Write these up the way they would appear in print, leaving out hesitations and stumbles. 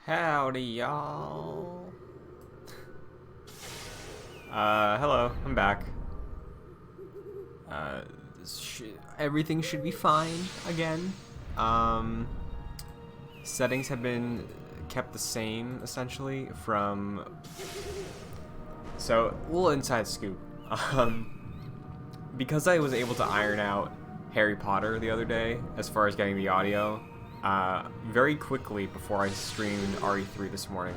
Howdy, y'all. Hello, I'm back. Everything should be fine again. Settings have been kept the same, essentially, from... So, a little inside scoop. Because I was able to iron out Harry Potter the other day, as far as getting the audio, very quickly before I streamed RE3 this morning,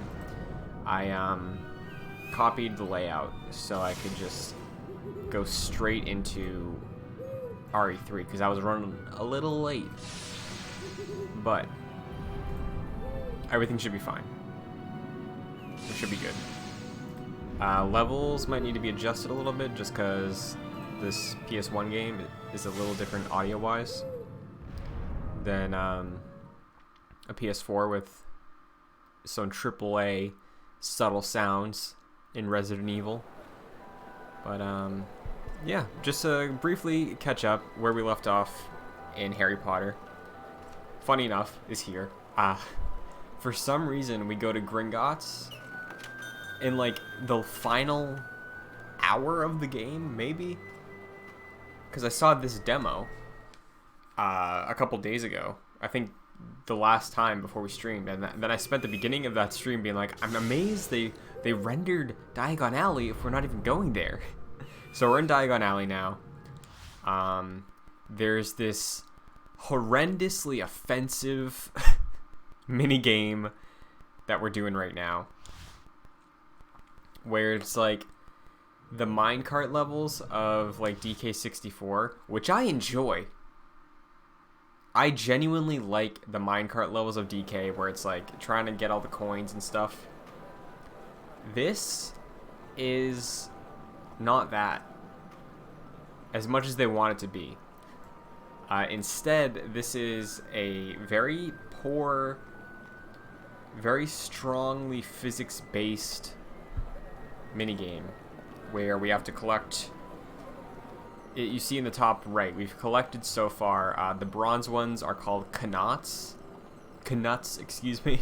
I copied the layout so I could just go straight into RE3 because I was running a little late. But everything should be fine. It should be good. Levels might need to be adjusted a little bit just because this PS1 game is a little different audio-wise than a PS4 with some AAA subtle sounds in Resident Evil. But yeah, just to briefly catch up where we left off in Harry Potter. Funny enough, is here. For some reason, we go to Gringotts in like the final hour of the game, maybe? Because I saw this demo a couple days ago, I think the last time before we streamed, and then I spent the beginning of that stream being like, I'm amazed they rendered Diagon Alley if we're not even going there. So we're in Diagon Alley now. There's this horrendously offensive mini game that we're doing right now, where it's like the minecart levels of like DK64, which I enjoy. I genuinely like the minecart levels of DK, where it's like trying to get all the coins and stuff. This is not that, as much as they want it to be. Instead, this is a very poor, very strongly physics-based minigame where we have to collect. You see in the top right, we've collected so far. The bronze ones are called knuts, excuse me,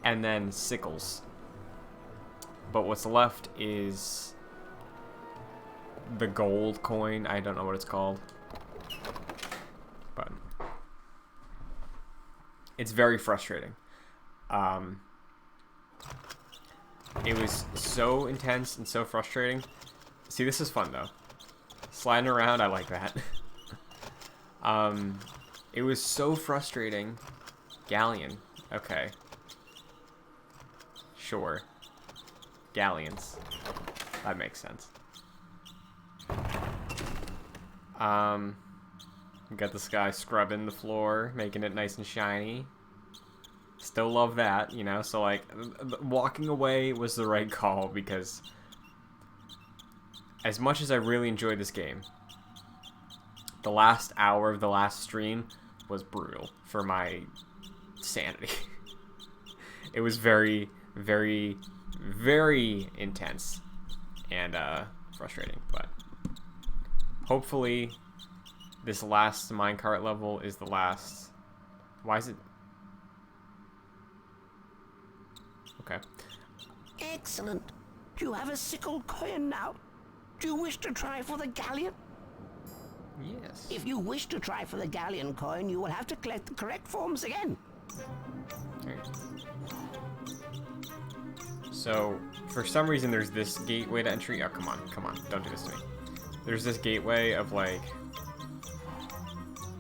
and then sickles. But what's left is the gold coin. I don't know what it's called, but it's very frustrating. It was so intense and so frustrating. See, this is fun though. Sliding around, I like that. It was so frustrating. Galleon. Okay. Sure. Galleons. That makes sense. We got this guy scrubbing the floor, making it nice and shiny. Still love that, you know, so like, walking away was the right call, because as much as I really enjoyed this game, the last hour of the last stream was brutal for my sanity. It was very, very, very intense and frustrating, but hopefully this last minecart level is the last. Why is it? Okay. Excellent. Do you have a sickle coin now? Do you wish to try for the galleon? Yes. If you wish to try for the galleon coin, you will have to collect the correct forms again. Right. So, for some reason, there's this gateway to entry. Oh, come on, don't do this to me. There's this gateway of, like,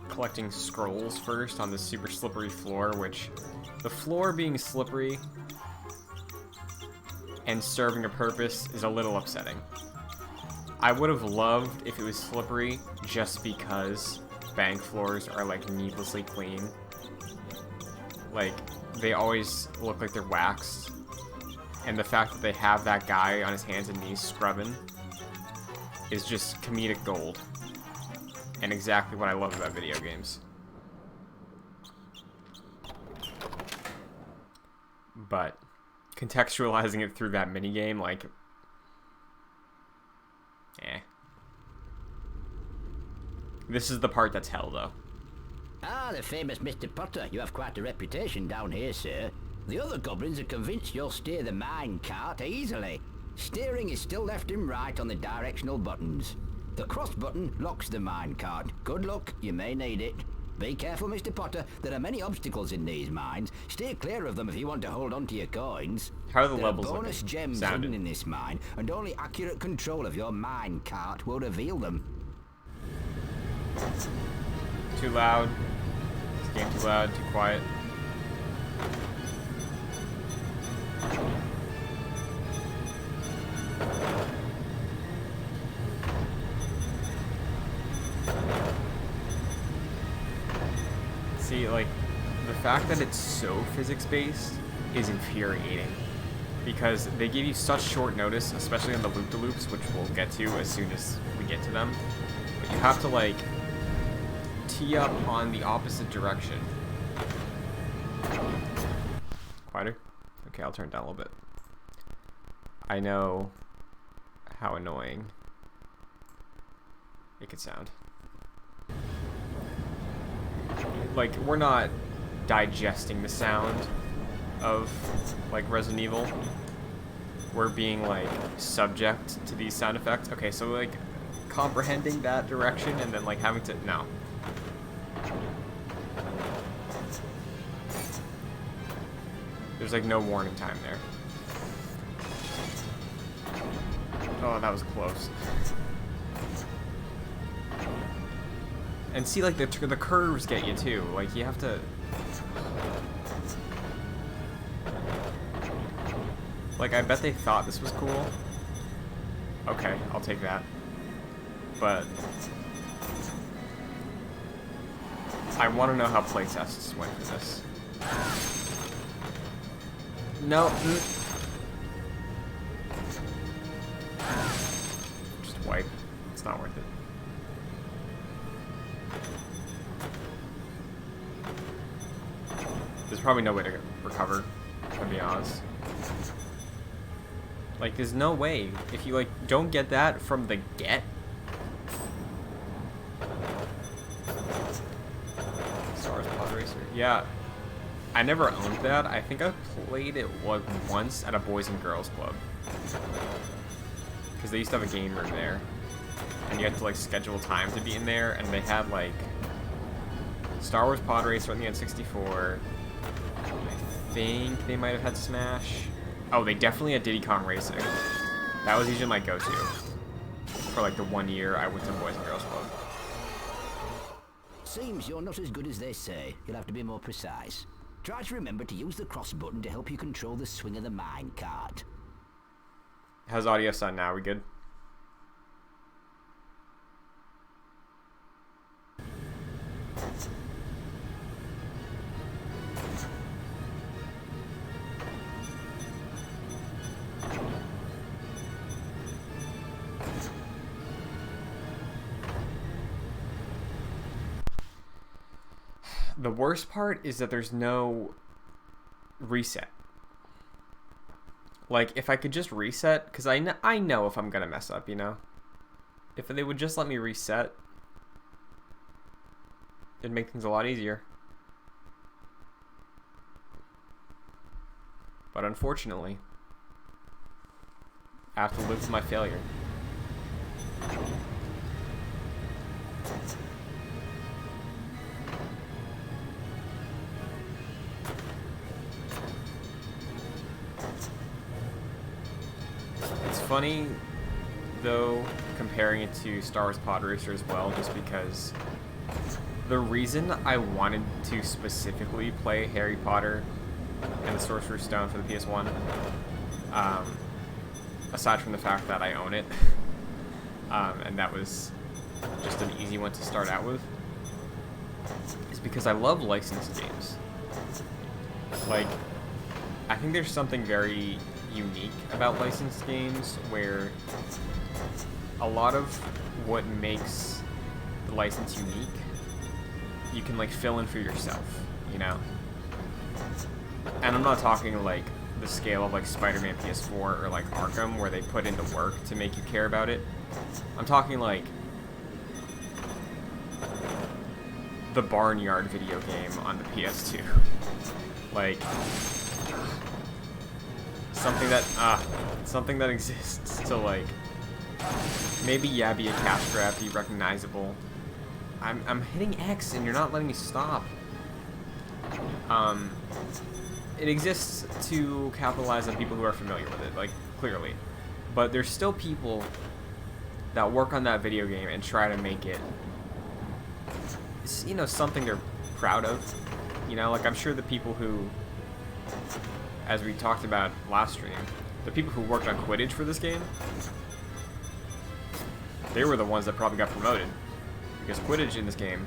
collecting scrolls first on this super slippery floor, which, the floor being slippery and serving a purpose is a little upsetting. I would have loved if it was slippery just because bank floors are, like, needlessly clean. Like, they always look like they're waxed. And the fact that they have that guy on his hands and knees scrubbing is just comedic gold. And exactly what I love about video games. But contextualizing it through that minigame, like, This is the part that's hell, though. Ah, the famous Mr. Potter. You have quite a reputation down here, sir. The other goblins are convinced you'll steer the mine cart easily. Steering is still left and right on the directional buttons. The cross button locks the mine cart. Good luck, you may need it. Be careful, Mr. Potter. There are many obstacles in these mines. Stay clear of them if you want to hold on to your coins. How are the there levels are bonus gems hidden in this mine, and only accurate control of your mine cart will reveal them. Too loud. This game too loud, too quiet. See, like, the fact that it's so physics-based is infuriating. Because they give you such short notice, especially on the loop-de-loops, which we'll get to as soon as we get to them. But you have to, like, tee up on the opposite direction. Quieter? Okay, I'll turn it down a little bit. I know how annoying it could sound. Like, we're not digesting the sound of, like, Resident Evil. We're being, like, subject to these sound effects. Okay, so, like, comprehending that direction and then, like, having to... No. There's like no warning time there. Oh, that was close. And see, like, the curves get you, too. Like, you have to... Like, I bet they thought this was cool. Okay, I'll take that. But... I want to know how playtests went for this. No. Just wipe. It's not worth it. There's probably no way to recover, to be honest. Like, there's no way. If you, like, don't get that from the get. Star Wars Pod Racer. Yeah. I never owned that. I think I played it once at a Boys and Girls Club. Because they used to have a game room there. And you had to, like, schedule time to be in there. And they had, like, Star Wars Pod Racer on the N64. I think they might have had Smash. Oh, they definitely had Diddy Kong Racing. That was usually my go-to. For, like, the 1 year I went to Boys and Girls Club. Seems you're not as good as they say. You'll have to be more precise. Try to remember to use the cross button to help you control the swing of the mine cart. How's audio sound now? We good? The worst part is that there's no reset. Like, if I could just reset, because I know if I'm going to mess up, you know? If they would just let me reset, it'd make things a lot easier. But unfortunately, I have to live with my failure. It's funny, though, comparing it to Star Wars Pod Racer as well, just because the reason I wanted to specifically play Harry Potter and the Sorcerer's Stone for the PS1, aside from the fact that I own it, and that was just an easy one to start out with, is because I love licensed games. Like, I think there's something very unique about licensed games where a lot of what makes the license unique you can like fill in for yourself, you know? And I'm not talking like the scale of like Spider-Man PS4 or like Arkham where they put in the work to make you care about it. I'm talking like the Barnyard video game on the PS2. Like something that exists to like maybe be a cash grab, be recognizable. I'm hitting X and you're not letting me stop. It exists to capitalize on people who are familiar with it, like clearly, but there's still people that work on that video game and try to make it, you know, something they're proud of. You know, like I'm sure the people who, as we talked about last stream, the people who worked on Quidditch for this game, they were the ones that probably got promoted. Because Quidditch in this game,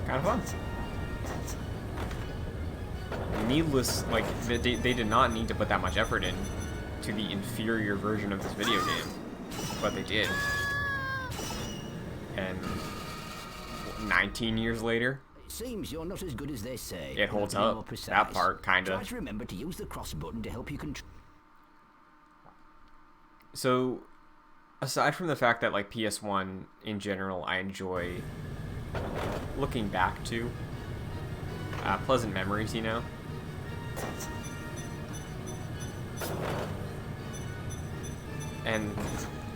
kind of fun. Needless, like, they did not need to put that much effort in to the inferior version of this video game. But they did. And 19 years later, Seems you're not as good as they say. it holds up. That part, kinda. Try to remember to use the cross button to help you control. So, aside from the fact that, like, PS1 in general, I enjoy looking back to, pleasant memories, you know? And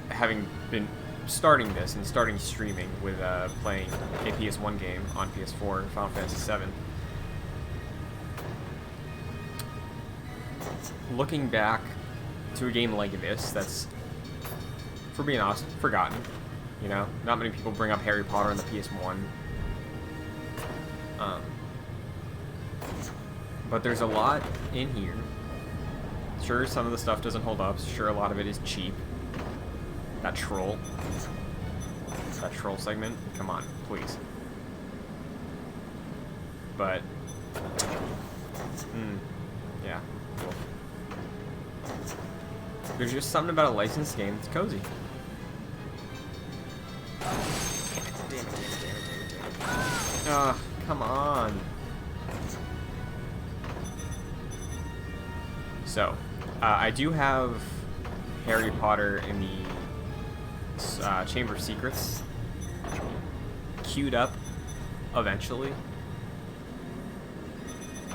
having been starting this and starting streaming with playing a PS1 game on PS4, Final Fantasy VII, looking back to a game like this, that's, for being honest, forgotten. You know, not many people bring up Harry Potter on the PS1. But there's a lot in here. Sure, some of the stuff doesn't hold up. Sure, a lot of it is cheap. That troll segment, come on, please. But, yeah. There's just something about a licensed game that's cozy. Damn it. Ah, come on. So, I do have Harry Potter in the Chamber of Secrets queued up eventually.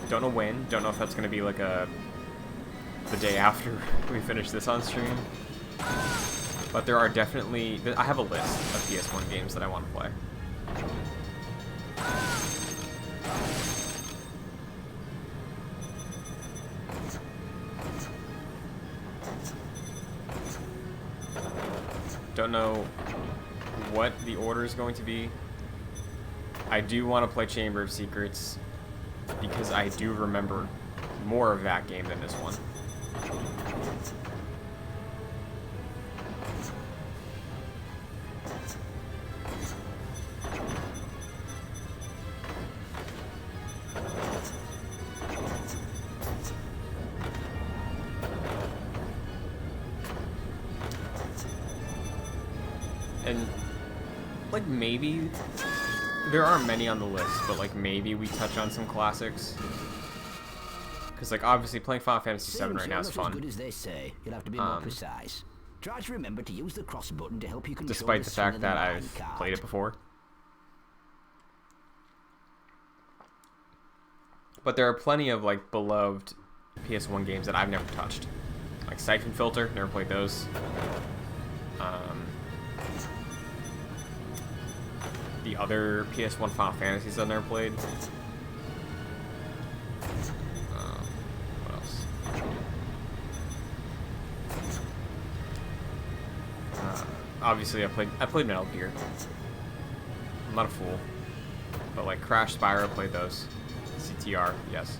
Don't know when. Don't know if that's going to be like the day after we finish this on stream. But there are definitely... I have a list of PS1 games that I want to play. Don't know what the order is going to be. I do want to play Chamber of Secrets because I do remember more of that game than this one. And, like, maybe... There aren't many on the list, but, like, maybe we touch on some classics. Because, like, obviously playing Final Fantasy VII right now is fun. As good as they say. You'll have to be more precise. Try to remember to use the cross button to help you control despite the fact that I've played it before. But there are plenty of, like, beloved PS1 games that I've never touched. Like Siphon Filter, never played those. The other PS1 Final Fantasies I've never played. What else? Obviously, I played Metal Gear. I'm not a fool, but like Crash, Spyro, played those. CTR, yes.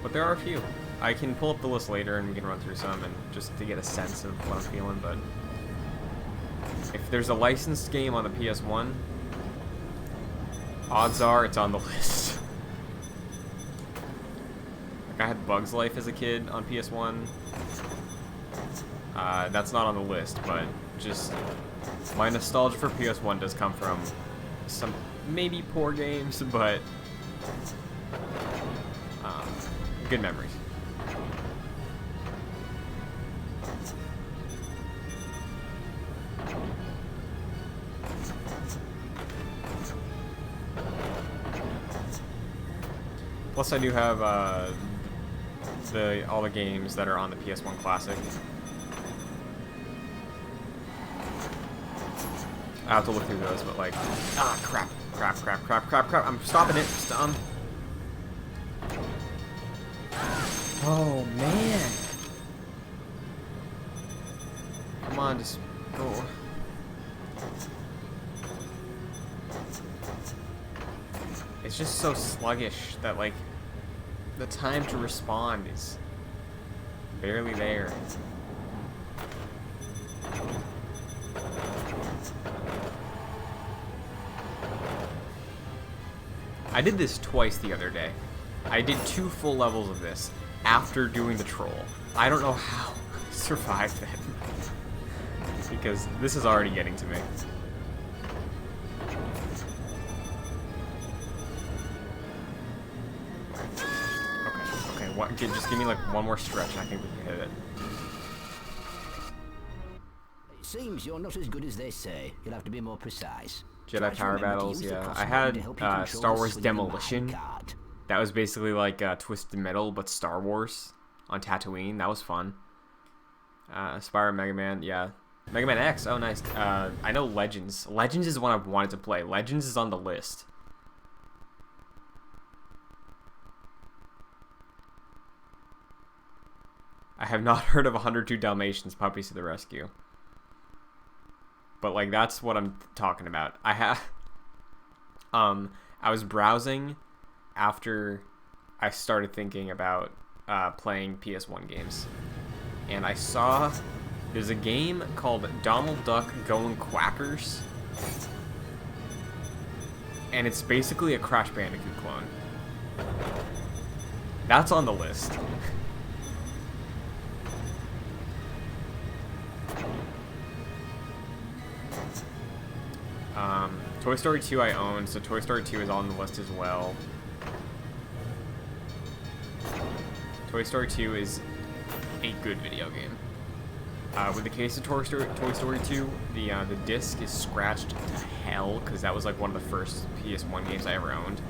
But there are a few. I can pull up the list later and we can run through some and just to get a sense of what I'm feeling. But if there's a licensed game on the PS1, odds are it's on the list. Like I had Bug's Life as a kid on PS1. That's not on the list, but just my nostalgia for PS1 does come from some maybe poor games, but good memories. Plus, I do have all the games that are on the PS1 Classic. I have to look through those, but like, crap. I'm stopping it. Oh man! Come on, just go. It's just so sluggish that like the time to respond is barely there. I did this twice the other day. I did 2 full levels of this after doing the troll. I don't know how I survived that. Because this is already getting to me. Okay, just give me like one more stretch and I think we can hit it. It seems you're not as good as they say. You'll have to be more precise. Jedi Power Battles, yeah. I had Star Wars Demolition. That was basically like Twisted Metal, but Star Wars on Tatooine. That was fun. Spyro Mega Man, yeah. Mega Man X, oh nice. I know Legends. Legends is one I've wanted to play. Legends is on the list. I have not heard of 102 Dalmatians, Puppies to the Rescue. But, like, that's what I'm talking about. I was browsing after I started thinking about playing PS1 games. And I saw there's a game called Donald Duck Going Quackers. And it's basically a Crash Bandicoot clone. That's on the list. Toy Story 2 I own, so Toy Story 2 is on the list as well. Toy Story 2 is a good video game. With the case of Toy Story 2, the disc is scratched to hell, because that was like one of the first PS1 games I ever owned.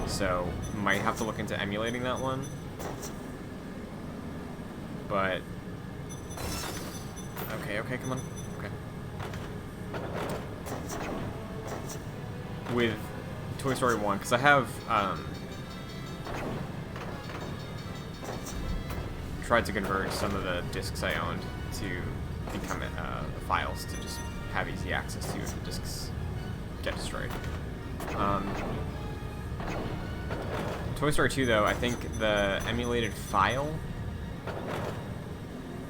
So, might have to look into emulating that one. But... Okay, come on. Okay. With Toy Story 1, because I have, tried to convert some of the discs I owned to become files to just have easy access to if the discs get destroyed. Toy Story 2, though, I think the emulated file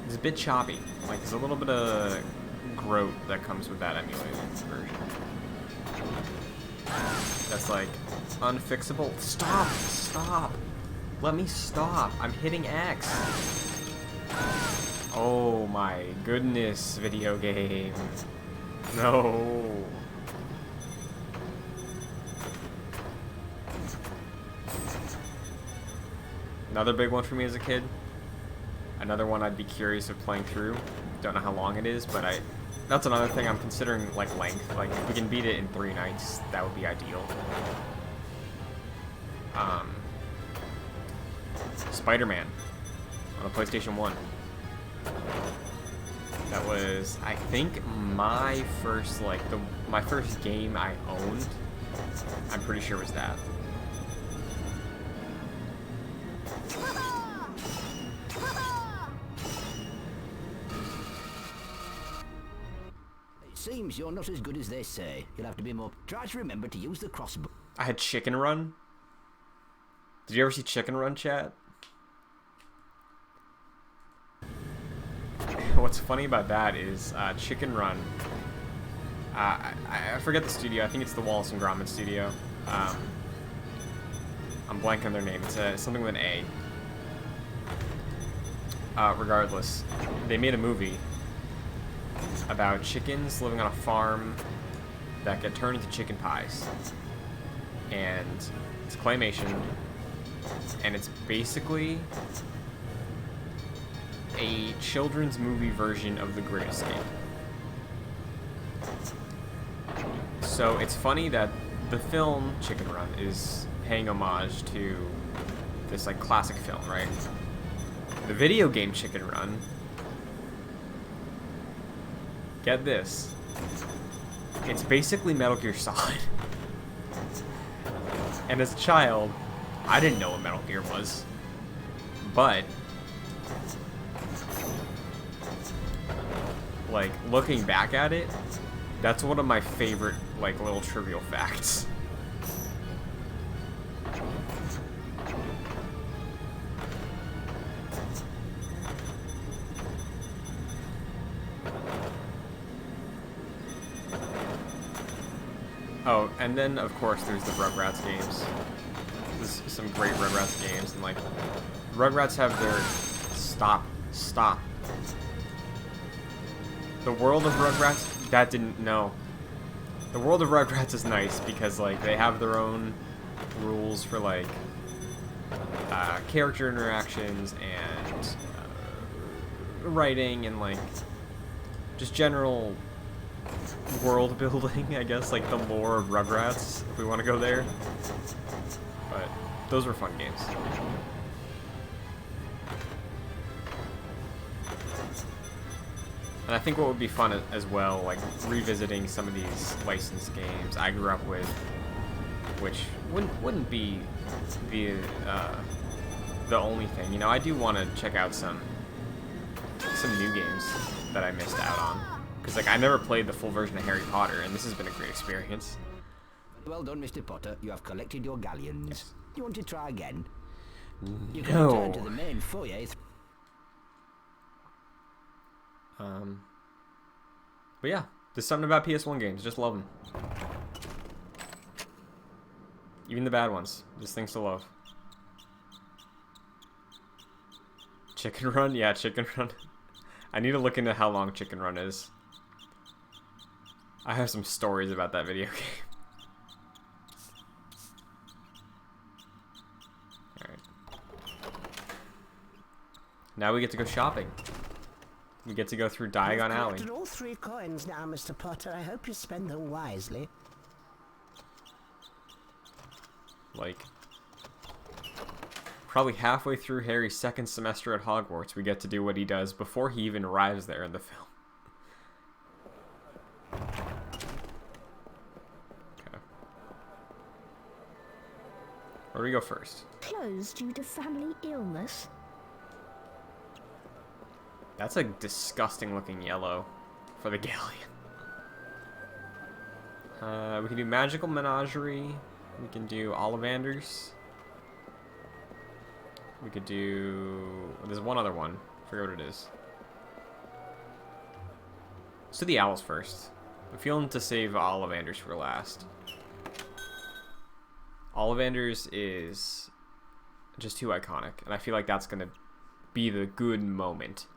is a bit choppy. Like, there's a little bit of groat that comes with that emulated version. That's, like, unfixable. Stop! Stop! Let me stop! I'm hitting X! Oh my goodness, video game. No! Another big one for me as a kid. Another one I'd be curious of playing through. Don't know how long it is, but that's another thing I'm considering, like, length. Like, if we can beat it in 3 nights, that would be ideal. Spider-Man on the PlayStation 1. That was, I think, my first, like, my first game I owned. I'm pretty sure was that. Seems you're not as good as they say. You'll have to be more... Try to remember to use the crossbow. I had Chicken Run. Did you ever see Chicken Run, chat? What's funny about that is Chicken Run... I forget the studio. I think it's the Wallace and Gromit studio. I'm blanking on their name. It's something with an A. Regardless, they made a movie about chickens living on a farm that get turned into chicken pies. And it's claymation, and it's basically a children's movie version of The Great Escape. So it's funny that the film Chicken Run is paying homage to this, like, classic film, right? The video game Chicken Run, get this, it's basically Metal Gear Solid. And as a child, I didn't know what Metal Gear was. But, like, looking back at it, that's one of my favorite, like, little trivial facts. Oh, and then, of course, there's the Rugrats games. There's some great Rugrats games, and, like, Rugrats have their... Stop. The world of Rugrats, that didn't... No. The world of Rugrats is nice, because, like, they have their own rules for, like, character interactions, and writing, and, like, just general... world building, I guess, like the lore of Rugrats, if we want to go there. But those were fun games. And I think what would be fun as well, like revisiting some of these licensed games I grew up with, which wouldn't be the only thing. You know, I do want to check out some some new games that I missed out on. Because, like, I never played the full version of Harry Potter, and this has been a great experience. Well done, Mr. Potter. You have collected your galleons. Yes. You want to try again? You can No. return to the main foyer. But yeah, there's something about PS1 games. Just love them. Even the bad ones. Just things to love. Chicken Run? Yeah, Chicken Run. I need to look into how long Chicken Run is. I have some stories about that video game. Alright. Now we get to go shopping. We get to go through Diagon You've Alley. collected all 3 coins now, Mr. Potter. I hope you spend them wisely. Like, probably halfway through Harry's second semester at Hogwarts, we get to do what he does before he even arrives there in the film. Okay. Where do we go first? Closed due to family illness. That's a disgusting looking yellow for the galleon. We can do Magical Menagerie. We can do Ollivanders. We could do... There's one other one. I forget what it is. Let's do the owls first. I'm feeling to save Ollivanders for last. Ollivanders is just too iconic, and I feel like that's going to be the good moment.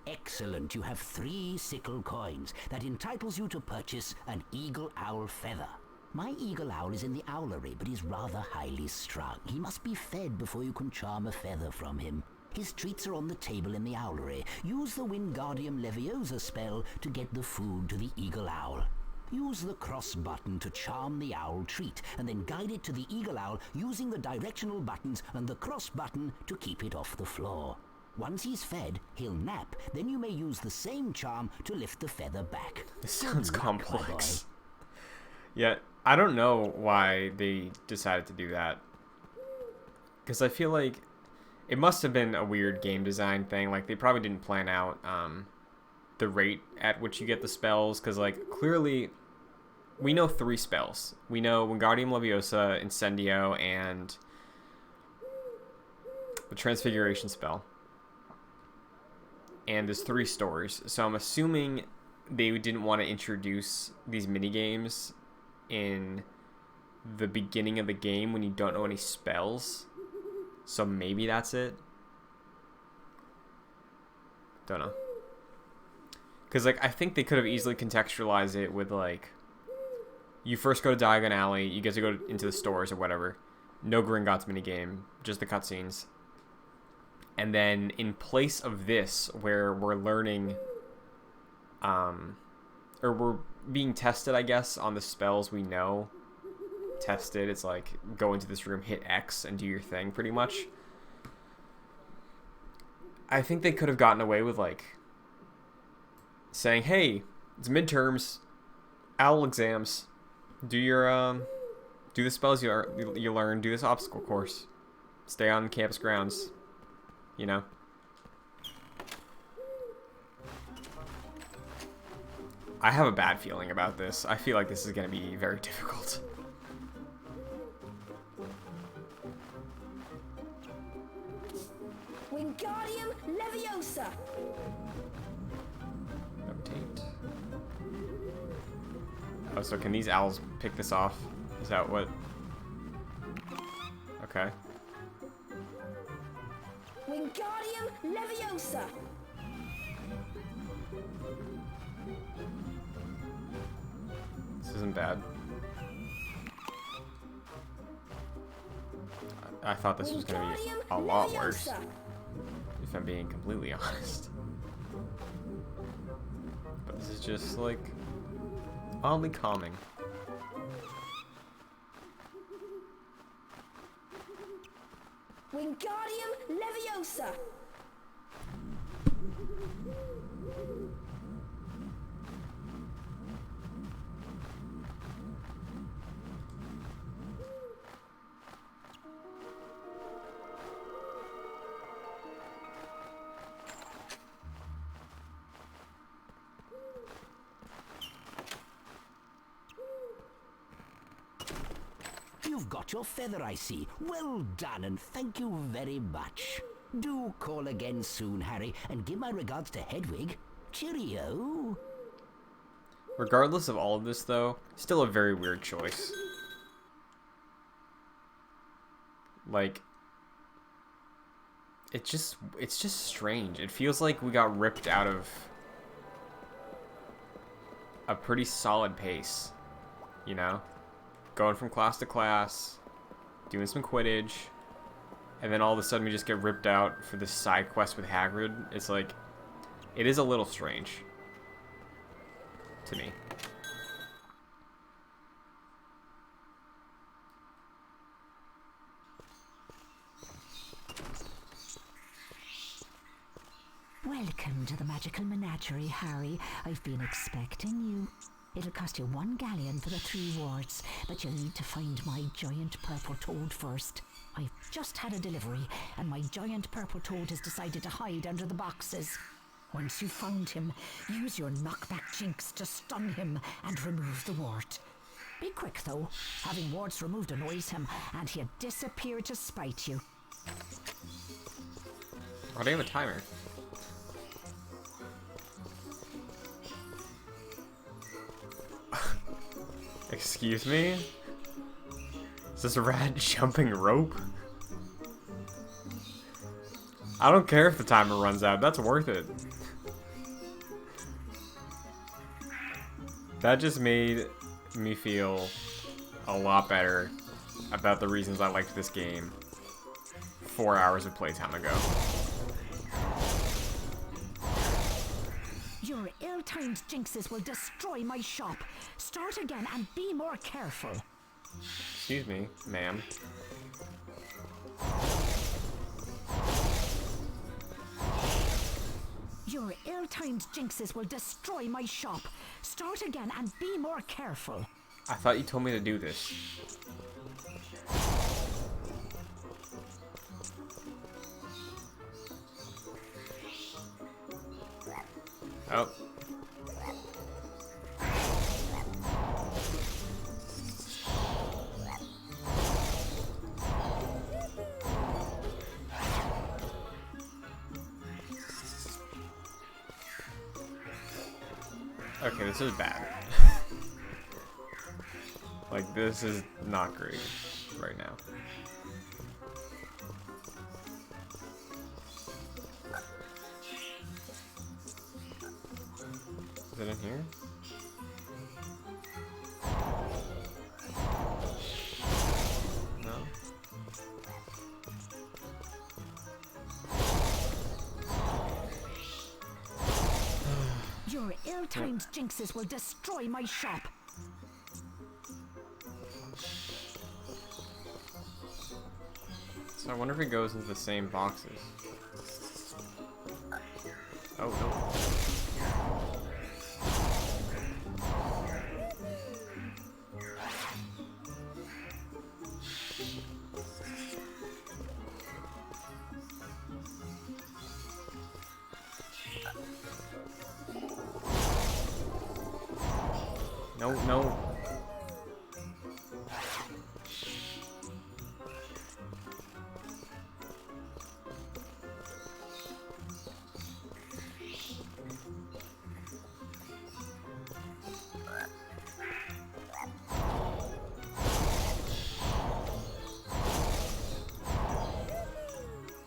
Excellent. You have 3 sickle coins. That entitles you to purchase an eagle owl feather. My eagle owl is in the owlery, but he's rather highly strung. He must be fed before you can charm a feather from him. His treats are on the table in the owlery. Use the Wingardium Leviosa spell to get the food to the eagle owl. Use the cross button to charm the owl treat, and then guide it to the eagle owl using the directional buttons and the cross button to keep it off the floor. Once he's fed, he'll nap. Then you may use the same charm to lift the feather back. This sounds Good luck, my complex. Yeah, I don't know why they decided to do that. Because I feel like it must have been a weird game design thing. Like, they probably didn't plan out the rate at which you get the spells. Because, like, clearly, we know 3 spells. We know Wingardium Leviosa, Incendio, and the Transfiguration spell. And there's 3 stores. So I'm assuming they didn't want to introduce these minigames in the beginning of the game when you don't know any spells. So maybe that's it. Don't know. Because, like, I think they could have easily contextualized it with, like, you first go to Diagon Alley, you get to go into the stores or whatever. No Gringotts minigame, just the cutscenes. And then in place of this, where we're learning, or we're being tested, I guess, on the spells we know. Tested, it's like, go into this room, hit X, and do your thing, pretty much. I think they could have gotten away with, like, saying, hey, it's midterms, owl exams, do your, do the spells you learn, do this obstacle course, stay on campus grounds. You know? I have a bad feeling about this. I feel like this is going to be very difficult. Wingardium Leviosa. Rotate. Oh, so can these owls pick this off? Is that what? Okay. Wingardium Leviosa. This isn't bad. I thought this was going to be a lot worse, if I'm being completely honest. But this is just, like, oddly calming. Wingardium Leviosa. You've got your feather, I see. Well done, and thank you very much. Do call again soon, Harry, and give my regards to Hedwig. Cheerio. Regardless of all of this, though, still a very weird choice. Like, it's just strange. It feels like we got ripped out of a pretty solid pace, you know? Going from class to class, doing some Quidditch, and then all of a sudden we just get ripped out for this side quest with Hagrid. It's like, it is a little strange to me. Welcome to the magical menagerie, Harry. I've been expecting you. It'll cost you 1 galleon for the 3 wards, but you'll need to find my giant purple toad first. I've just had a delivery, and my giant purple toad has decided to hide under the boxes. Once you've found him, use your knockback jinx to stun him and remove the wart. Be quick, though. Having wards removed annoys him, and he'll disappear to spite you. Oh, they have a timer. Excuse me? Is this a rat jumping rope? I don't care if the timer runs out, that's worth it. That just made me feel a lot better about the reasons I liked this game 4 hours of playtime ago. Your ill-timed jinxes will destroy my shop. Start again and be more careful. Excuse me, ma'am. Your ill-timed jinxes will destroy my shop. Start again and be more careful. I thought you told me to do this. Oh. Okay, this is bad. Like, this is not great right now. Is it in here? No? Your ill-timed jinxes will destroy my shop. So I wonder if it goes into the same boxes. Oh, no. No, no.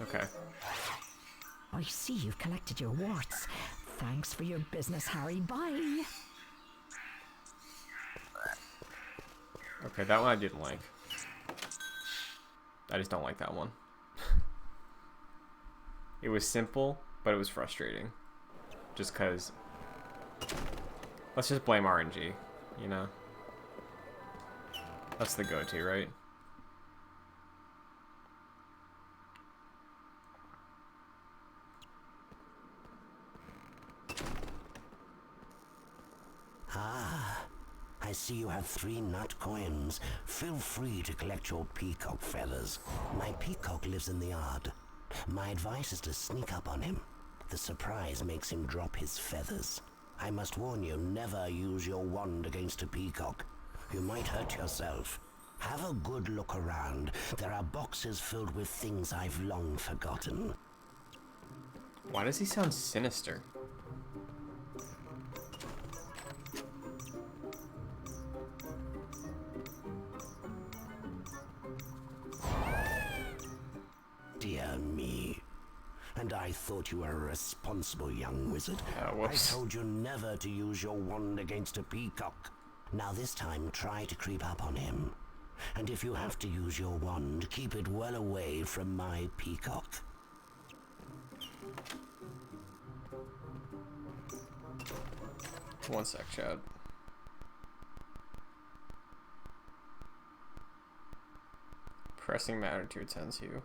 Okay. I see you've collected your warts. Thanks for your business, Harry. Bye. Okay, that one I didn't like. I just don't like that one. It was simple, but it was frustrating. Just cause... Let's just blame RNG, you know? That's the go-to, right? I see you have 3 nut coins. Feel free to collect your peacock feathers. My peacock lives in the yard. My advice is to sneak up on him. The surprise makes him drop his feathers. I must warn you, never use your wand against a peacock. You might hurt yourself. Have a good look around. There are boxes filled with things I've long forgotten. Why does he sound sinister? Dear me. And I thought you were a responsible young wizard. I Whoops. told you never to use your wand against a peacock. Now this time, try to creep up on him. And if you have to use your wand, keep it well away from my peacock. One sec, Chad. Pressing matter to attend to you.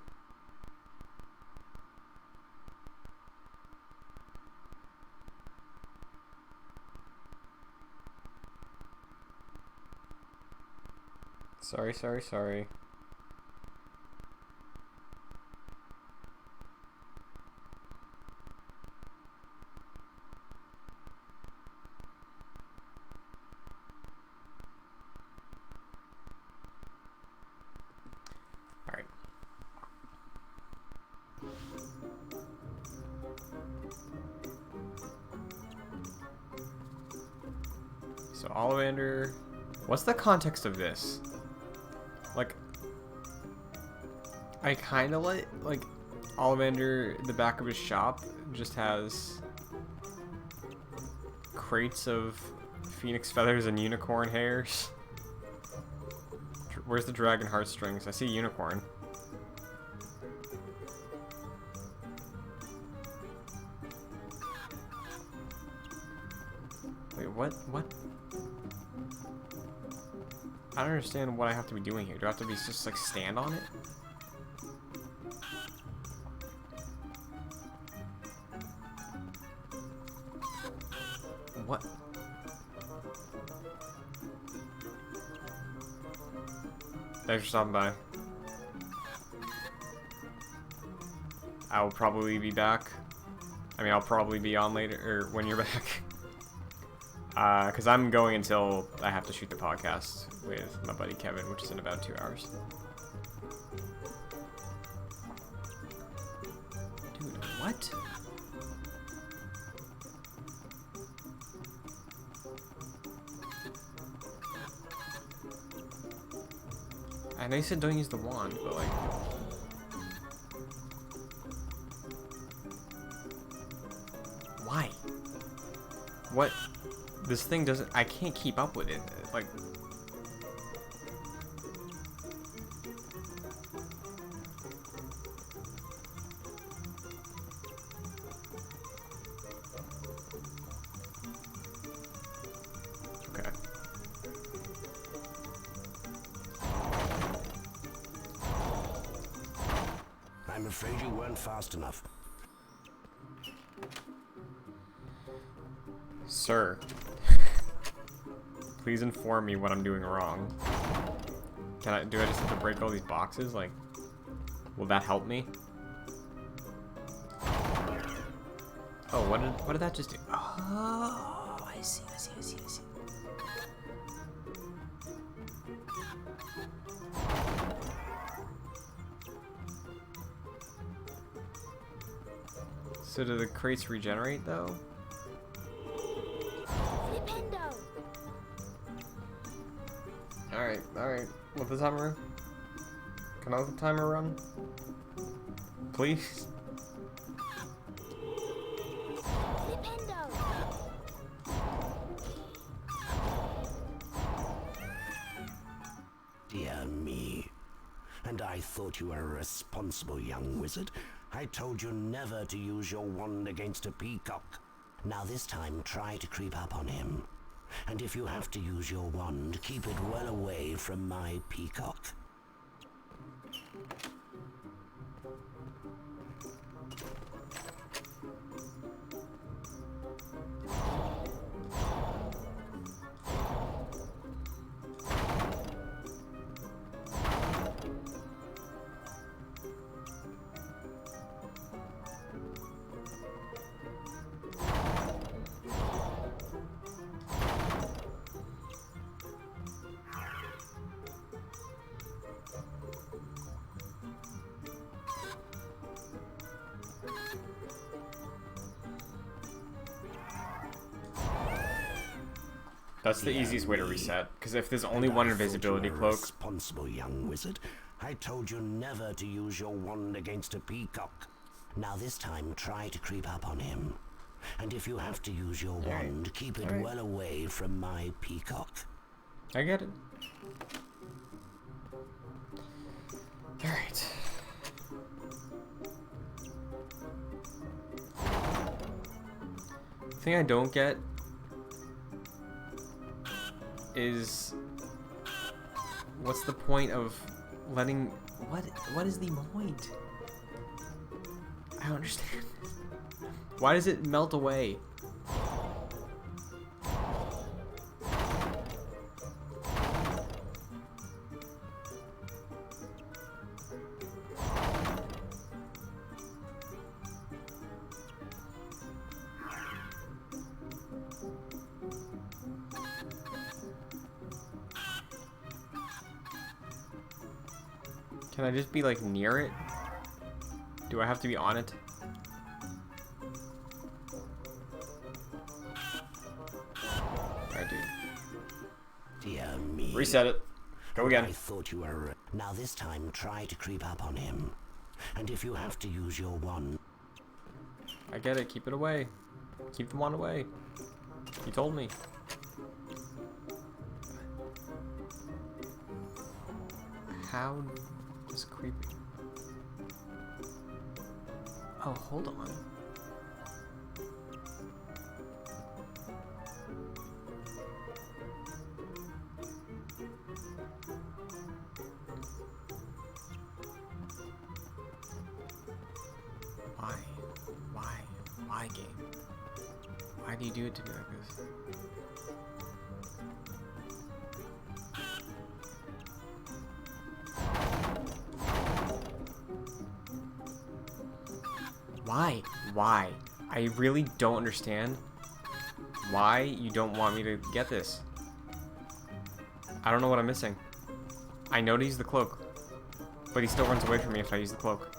Sorry. Alright. So Ollivander, what's the context of this? Like, I kind of like Ollivander, the back of his shop just has crates of phoenix feathers and unicorn hairs. Where's the dragon heartstrings? I see unicorn. Wait, what? I don't understand what I have to be doing here. Do I have to be just like stand on it? What? Thanks for stopping by. I will probably be back. I mean, I'll probably be on later, or when you're back. Because I'm going until I have to shoot the podcast with my buddy Kevin, which is in about 2 hours. Dude, what? I know you said don't use the wand, but like... Why? What? This thing doesn't... I can't keep up with it. Like... Okay. I'm afraid you weren't fast enough. Sir. Please inform me what I'm doing wrong. Do I just have to break all these boxes? Like, will that help me? Oh, what did that just do? Oh, I see. So do the crates regenerate though? Alright. Let the timer... Can I let the timer run? Please? Dear me. And I thought you were a responsible young wizard. I told you never to use your wand against a peacock. Now this time, try to creep up on him. And if you have to use your wand, keep it well away from my peacock. That's the easiest way to reset. Because if there's only And one I thought invisibility you were a cloak, responsible young wizard. I told you never to use your wand against a peacock. Now this time, try to creep up on him. And if you have to use your wand, keep it well away from my peacock. I get it. Alright. The thing I don't get is what's the point of letting what is the point? I don't understand. Why does it melt away? Can I just be like near it? Do I have to be on it? Alright, dude. Dear me. Reset it. Go again. I thought you were... Now this time, try to creep up on him. And if you have to use your wand... I get it. Keep it away. Keep the wand away. You told me. How does creeping... Oh, hold on. Why? Why? Why, game? Why do you do it to me like this? Why? Why? I really don't understand why you don't want me to get this. I don't know what I'm missing. I know to use the cloak, but he still runs away from me if I use the cloak.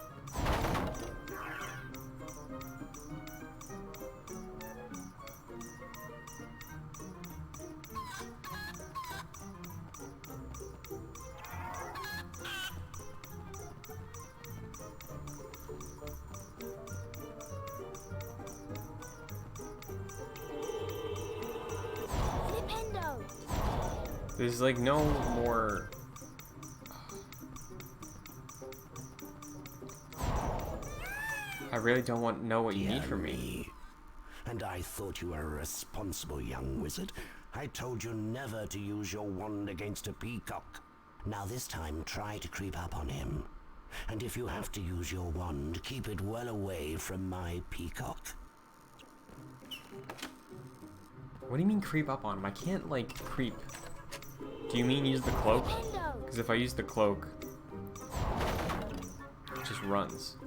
Flipendo! There's like no more... I really don't know what you need from me. And I thought you were a responsible young wizard. I told you never to use your wand against a peacock. Now this time, try to creep up on him. And if you have to use your wand, keep it well away from my peacock. What do you mean creep up on him? I can't, like, creep. Do you mean use the cloak? Because if I use the cloak, it just runs.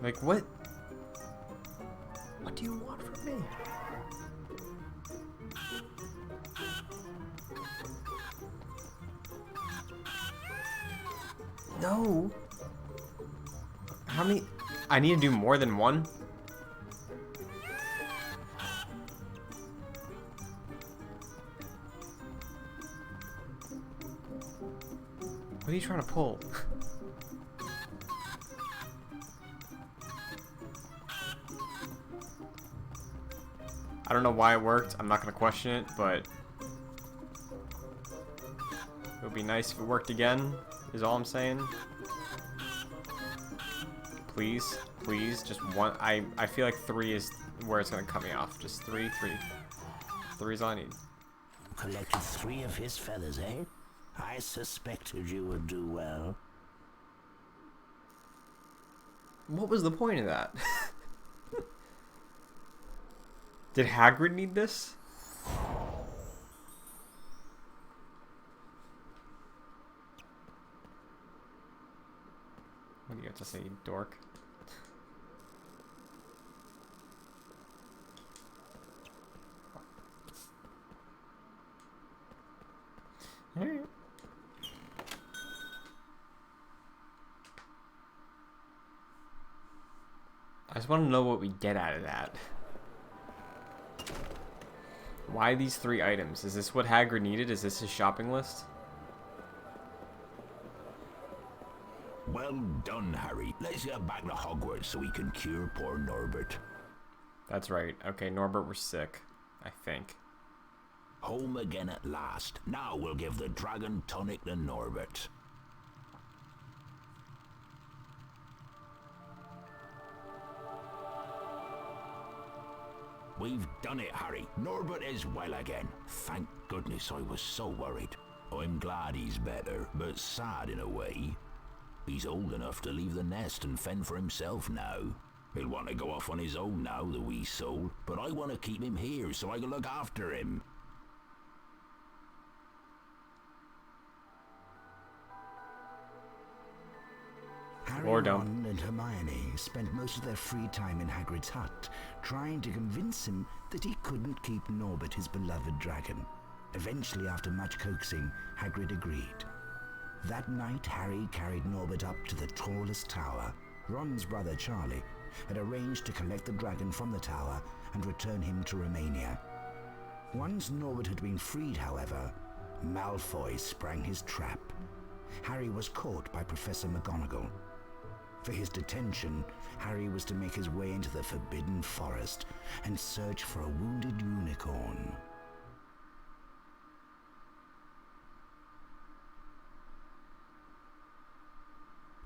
Like, what? What do you want from me? No. How many? I need to do more than one? What are you trying to pull? I don't know why it worked. I'm not going to question it, but it would be nice if it worked again, is all I'm saying. Please, please, just one. I feel like 3 is where it's going to cut me off. Just 3. 3 is all I need. Collected 3 of his feathers, eh? I suspected you would do well. What was the point of that? Did Hagrid need this? What do you have to say, you dork? Alright. I just want to know what we get out of that. Why these 3 items? Is this what Hagrid needed? Is this his shopping list? Well done, Harry. Let's get back to Hogwarts so we can cure poor Norbert. That's right. Okay, Norbert was sick, I think. Home again at last. Now we'll give the dragon tonic to Norbert. We've done it, Harry. Norbert is well again. Thank goodness, I was so worried. I'm glad he's better, but sad in a way. He's old enough to leave the nest and fend for himself now. He'll want to go off on his own now, the wee soul, but I want to keep him here so I can look after him. Harry, Or don't. Ron, and Hermione spent most of their free time in Hagrid's hut, trying to convince him that he couldn't keep Norbert his beloved dragon. Eventually, after much coaxing, Hagrid agreed. That night, Harry carried Norbert up to the tallest tower. Ron's brother, Charlie, had arranged to collect the dragon from the tower and return him to Romania. Once Norbert had been freed, however, Malfoy sprang his trap. Harry was caught by Professor McGonagall. For his detention, Harry was to make his way into the Forbidden Forest and search for a wounded unicorn.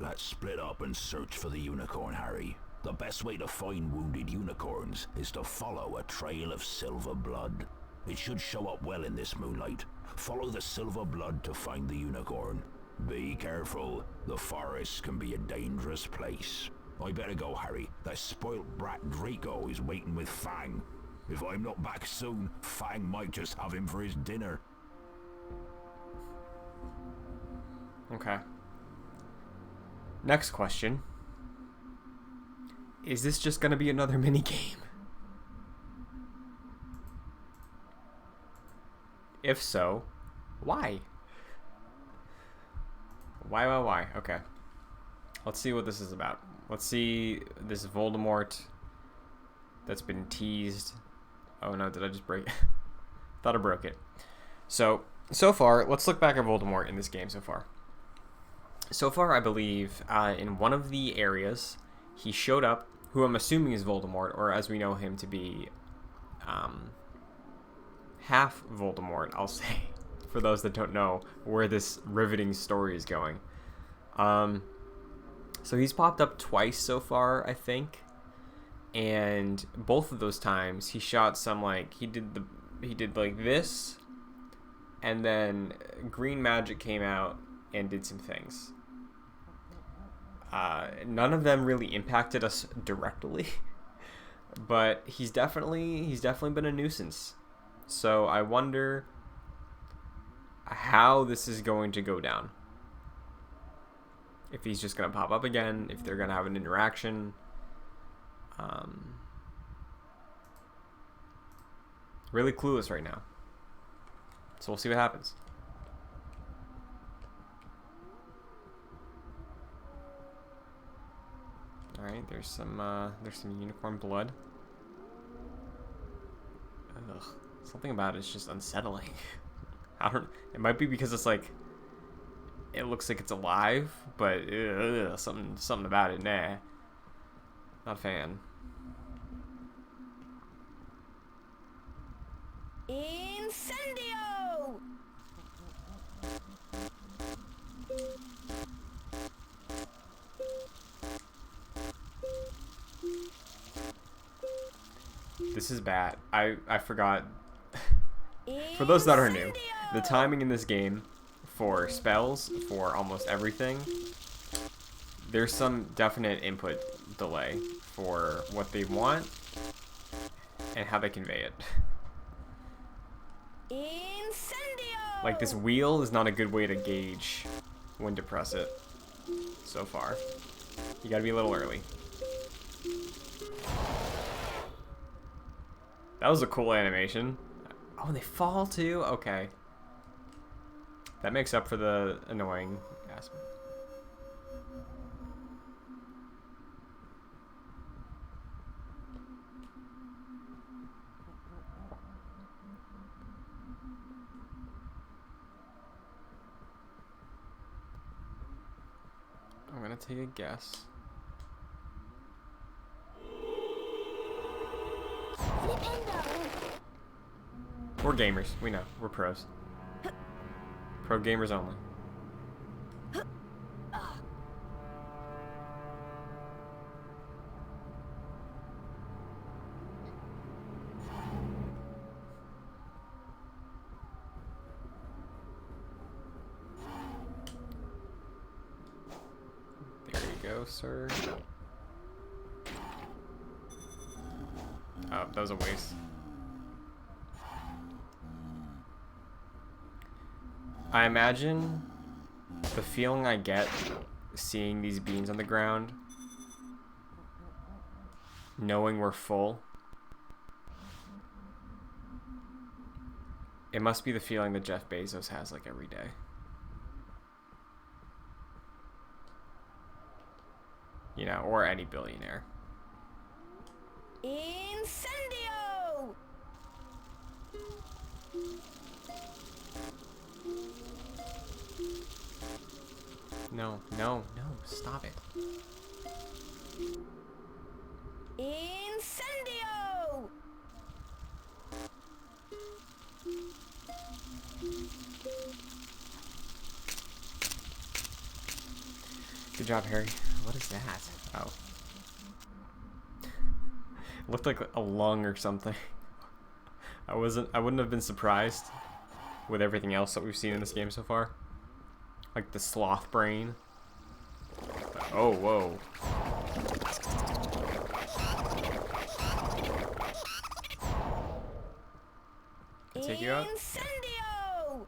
Let's split up and search for the unicorn, Harry. The best way to find wounded unicorns is to follow a trail of silver blood. It should show up well in this moonlight. Follow the silver blood to find the unicorn. Be careful. The forest can be a dangerous place. I better go, Harry. That spoilt brat Draco is waiting with Fang. If I'm not back soon, Fang might just have him for his dinner. Okay. Next question. Is this just going to be another mini game? If so, why? Why? Okay. Let's see what this is about. Let's see this Voldemort that's been teased. Oh no, did I just break it? Thought I broke it. So far, let's look back at Voldemort in this game so far. So far, I believe, in one of the areas, he showed up, who I'm assuming is Voldemort, or as we know him to be, half Voldemort, I'll say, for those that don't know where this riveting story is going. So he's popped up twice so far, I think, and both of those times he shot some, like, he did like this, and then green magic came out and did some things. None of them really impacted us directly, but he's definitely been a nuisance. So I wonder how this is going to go down. If he's just going to pop up again, if they're going to have an interaction. Really clueless right now. So we'll see what happens. All right, there's some unicorn blood. Ugh, something about it's just unsettling. I don't. It might be because it's like, it looks like it's alive, but something about it. Nah, not a fan. Incendio! This is bad. I forgot. For those that are new, the timing in this game for spells, for almost everything, there's some definite input delay for what they want and how they convey it. Incendio! Like, this wheel is not a good way to gauge when to press it so far. You gotta be a little early. That was a cool animation. Oh, they fall too? Okay. That makes up for the annoying aspect. take a guess. We're gamers. We know. We're pros. Pro gamers only. There you go, sir. Oh, that was a waste. I imagine the feeling I get seeing these beans on the ground, knowing we're full, it must be the feeling that Jeff Bezos has like every day. You know, or any billionaire. Incendio! No, no, no, stop it. Incendio! Good job, Harry. What is that? Oh. It looked like a lung or something. I wouldn't have been surprised with everything else that we've seen in this game so far. Like the sloth brain. Oh, whoa. Can I take you out? Incendio!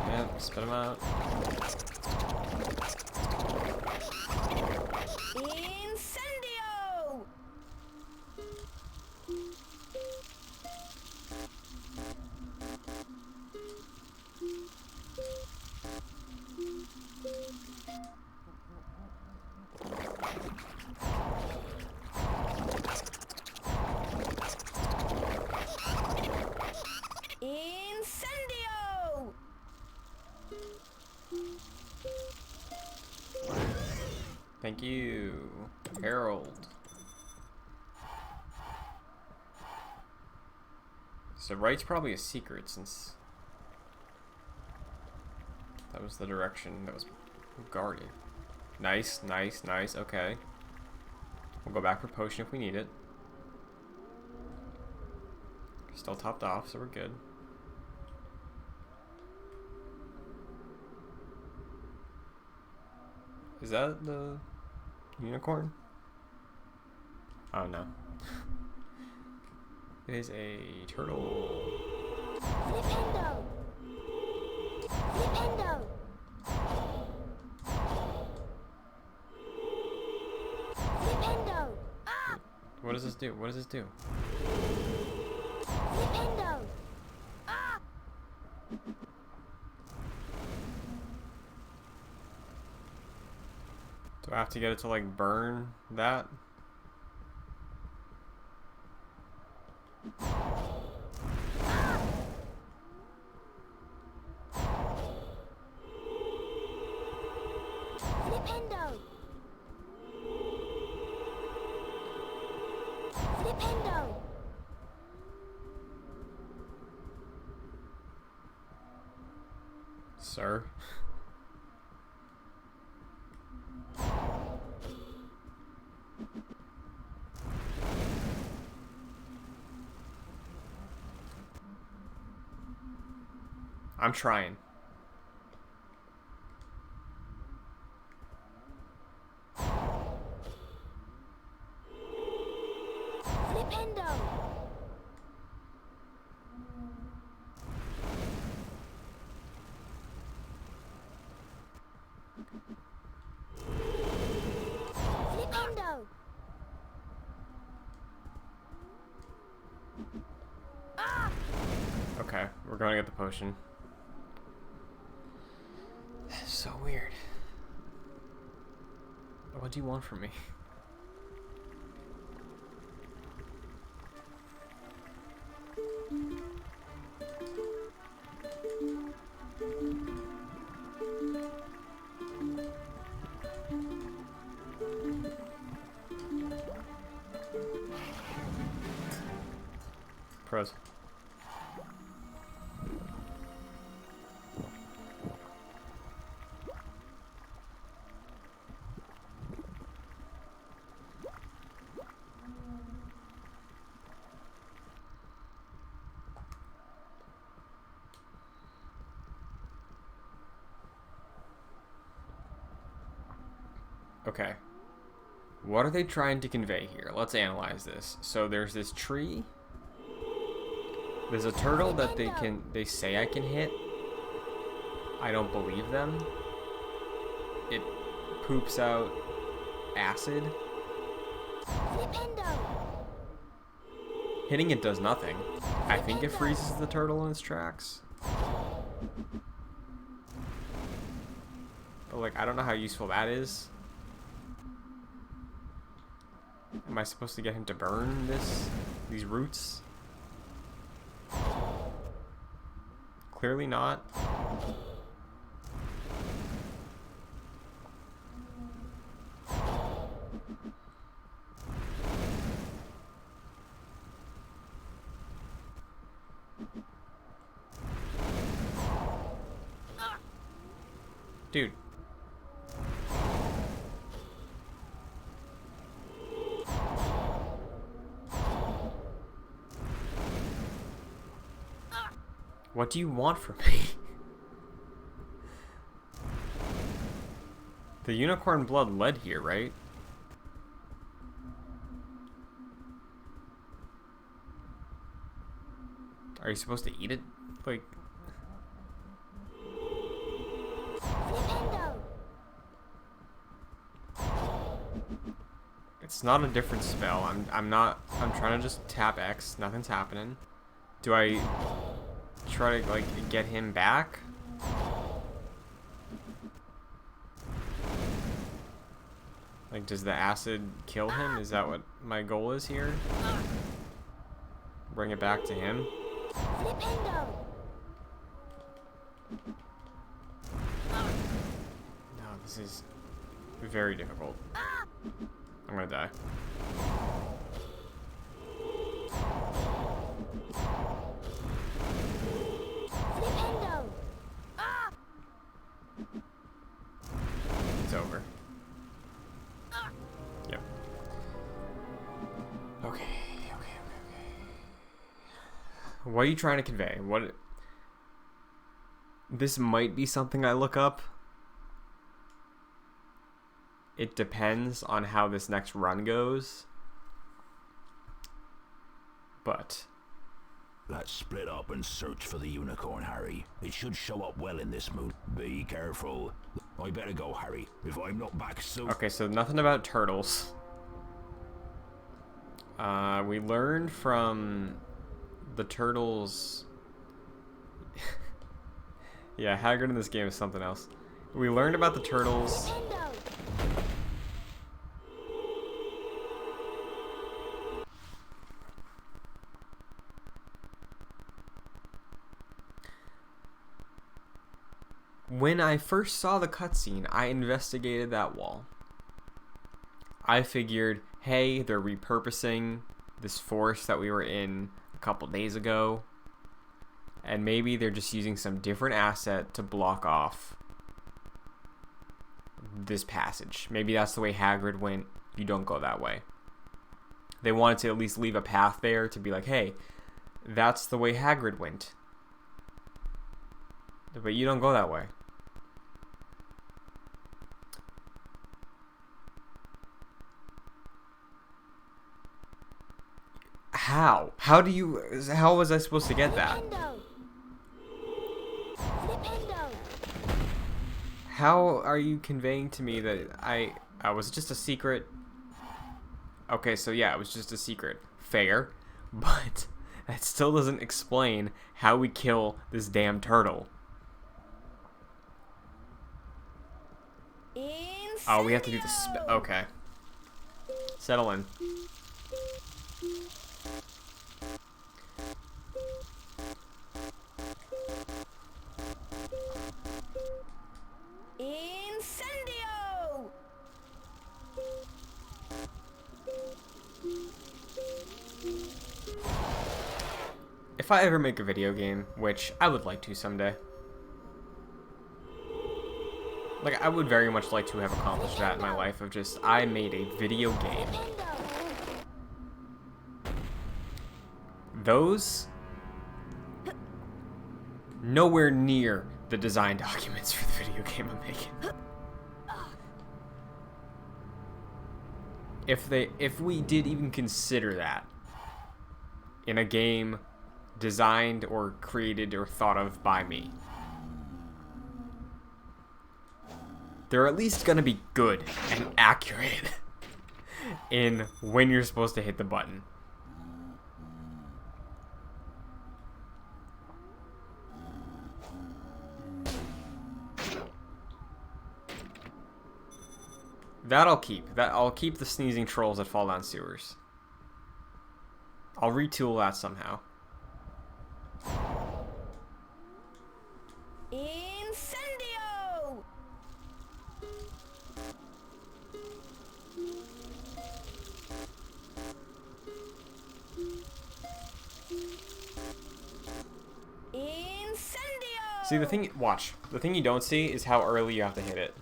Yeah, spit him out. Incendio! Incendio! Thank you, Harold. So right's probably a secret since that was the direction that was guarded. Nice, nice, nice. Okay. We'll go back for potion if we need it. Still topped off, so we're good. Is that the unicorn? Oh no. It is a turtle. Flipendo! Flipendo! Flipendo! Ah! What does this do? What does this do? Flipendo! Ah! Do I have to get it to like burn that? Flipendo! Flipendo! Sir? I'm trying. Flipendo! Flipendo! Ah! Okay, we're going to get the potion. So weird. What do you want from me? Froze. Okay. What are they trying to convey here? Let's analyze this. So there's this tree. There's a turtle that they say I can hit. I don't believe them. It poops out acid. Flipendo. Hitting it does nothing. I think it freezes the turtle in its tracks. But like, I don't know how useful that is. Am I supposed to get him to burn these roots? Clearly not. Dude. What do you want from me? The unicorn blood led here, right? Are you supposed to eat it? Like... Flipendo. It's not a different spell. I'm trying to just tap X. Nothing's happening. Do I try to like get him back? Like, does the acid kill him? Is that what my goal is here? Bring it back to him? Flipendo. No, this is very difficult. I'm gonna die. Flipendo. It's over. Yep. Okay. What are you trying to convey? What? This might be something I look up. It depends on how this next run goes. But Let's split up and search for the unicorn, Harry. It should show up well in this moon. Be careful. I better go, Harry. If I'm not back soon... okay, so nothing about turtles. We learned from the turtles. Yeah, Hagrid in this game is something else. We learned about the turtles. Flipendo. When I first saw the cutscene, I investigated that wall. I figured, hey, they're repurposing this forest that we were in a couple days ago. And maybe they're just using some different asset to block off this passage. Maybe that's the way Hagrid went. You don't go that way. They wanted to at least leave a path there to be like, hey, that's the way Hagrid went. But you don't go that way. How? How was I supposed to get that? Flipendo. Flipendo. How are you conveying to me that I was just a secret? Okay, so yeah, it was just a secret. Fair. But that still doesn't explain how we kill this damn turtle. Oh, we have to do the okay. Settle in. Incendio! if I ever make a video game, which I would like to someday, like, I would very much like to have accomplished that in my life, of just, I made a video game. Those, nowhere near the design documents for the video game I'm making. If we did even consider that in a game designed or created or thought of by me, they're at least gonna be good and accurate in when you're supposed to hit the button. That I'll keep. I'll keep the sneezing trolls that fall down sewers. I'll retool that somehow. Incendio! Incendio! See, the thing you don't see is how early you have to hit it.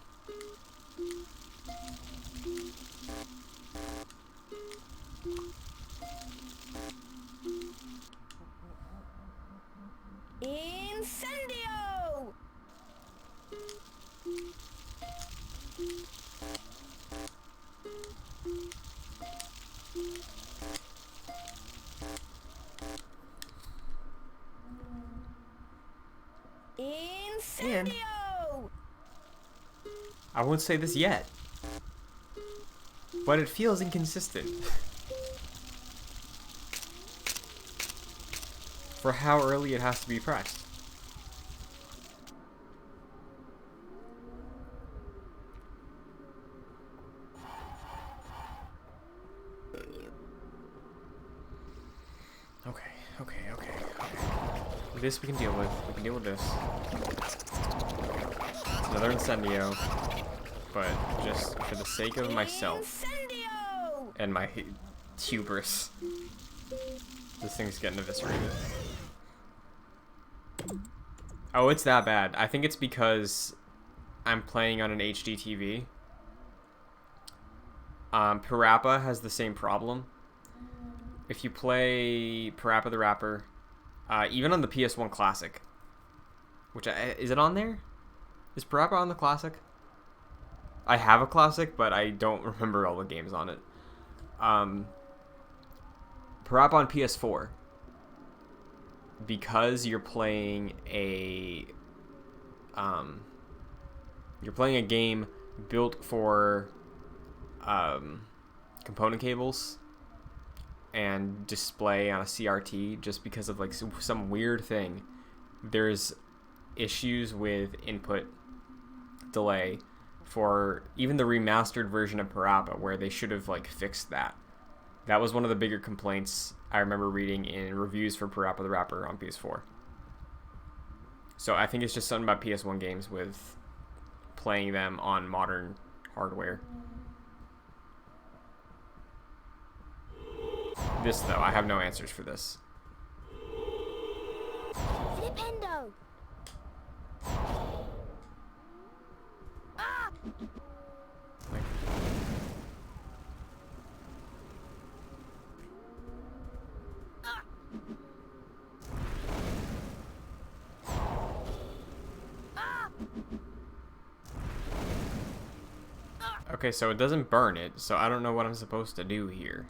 Incendio! Incendio! I won't say this yet, but it feels inconsistent for how early it has to be pressed. Okay. This we can deal with. We can deal with this. It's another Incendio, but just for the sake of myself Incendio! and my hubris, this thing's getting eviscerated. Oh, it's that bad. I think it's because I'm playing on an HD TV. Parappa has the same problem. If you play Parappa the Rapper, even on the PS1 Classic, which is it on there? Is Parappa on the Classic? I have a Classic, but I don't remember all the games on it. Parappa on PS4, because you're playing a game built for component cables and display on a CRT, just because of like some weird thing, there's issues with input delay for even the remastered version of Parappa, where they should have like fixed that. That was one of the bigger complaints I remember reading in reviews for Parappa the Rapper on PS4. So I think it's just something about PS1 games with playing them on modern hardware. This, though, I have no answers for this. Flipendo! Ah! Like, okay, so it doesn't burn it, so I don't know what I'm supposed to do here.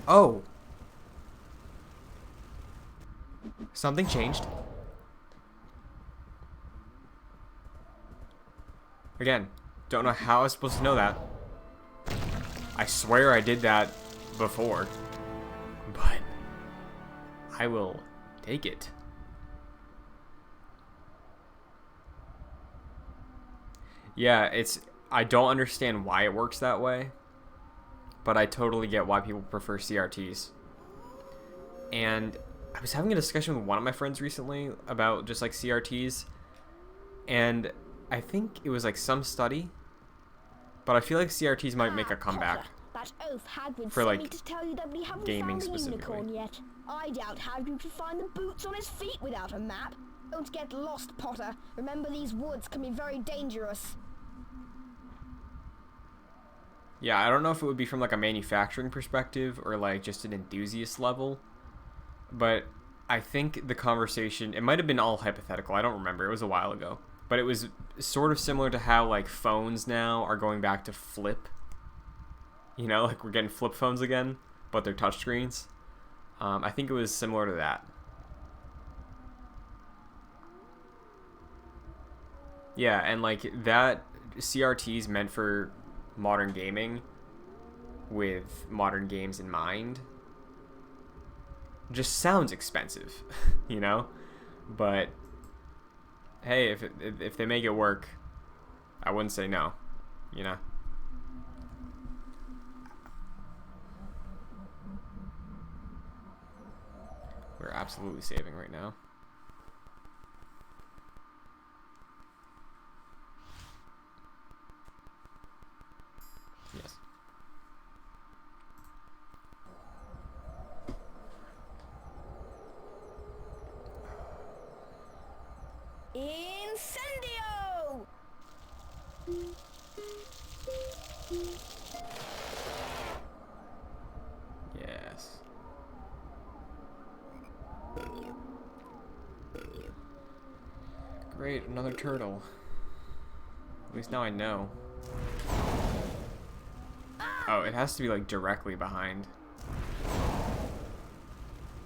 Oh! Something changed. Again, don't know how I was supposed to know that. I swear I did that before. But I will take it. Yeah, I don't understand why it works that way, but I totally get why people prefer CRTs. And I was having a discussion with one of my friends recently about just like CRTs, and I think it was like some study, but I feel like CRTs might make a comeback. Potter, that oaf Hagrid for, sent like, me to tell you that we haven't gaming found a specifically. unicorn yet. I doubt Hagrid could find the boots on his feet without a map. Don't get lost, Potter. Remember, these woods can be very dangerous. Yeah, I don't know if it would be from like a manufacturing perspective or like just an enthusiast level, but I think the conversation, it might have been all hypothetical. I don't remember. It was a while ago, but it was sort of similar to how like phones now are going back to flip. You know, like we're getting flip phones again, but they're touchscreens. I think it was similar to that. Yeah, and like that CRT's meant for modern gaming with modern games in mind just sounds expensive, you know? But hey, if they make it work, I wouldn't say no, you know? We're absolutely saving right now. Yes. Incendio! Yes. Great, another turtle. At least now I know. Oh, it has to be like directly behind.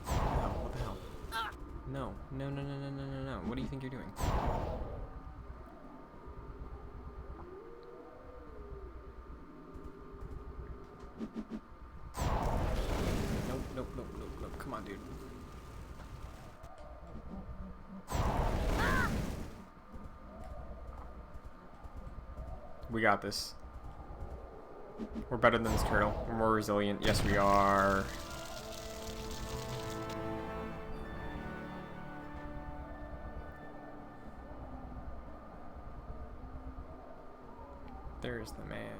What the hell? No, no, no, no, no, no, no, no. What do you think you're doing? Nope, nope, nope, nope, nope. Come on, dude. We got this. We're better than this turtle. We're more resilient. Yes, we are. There's the man.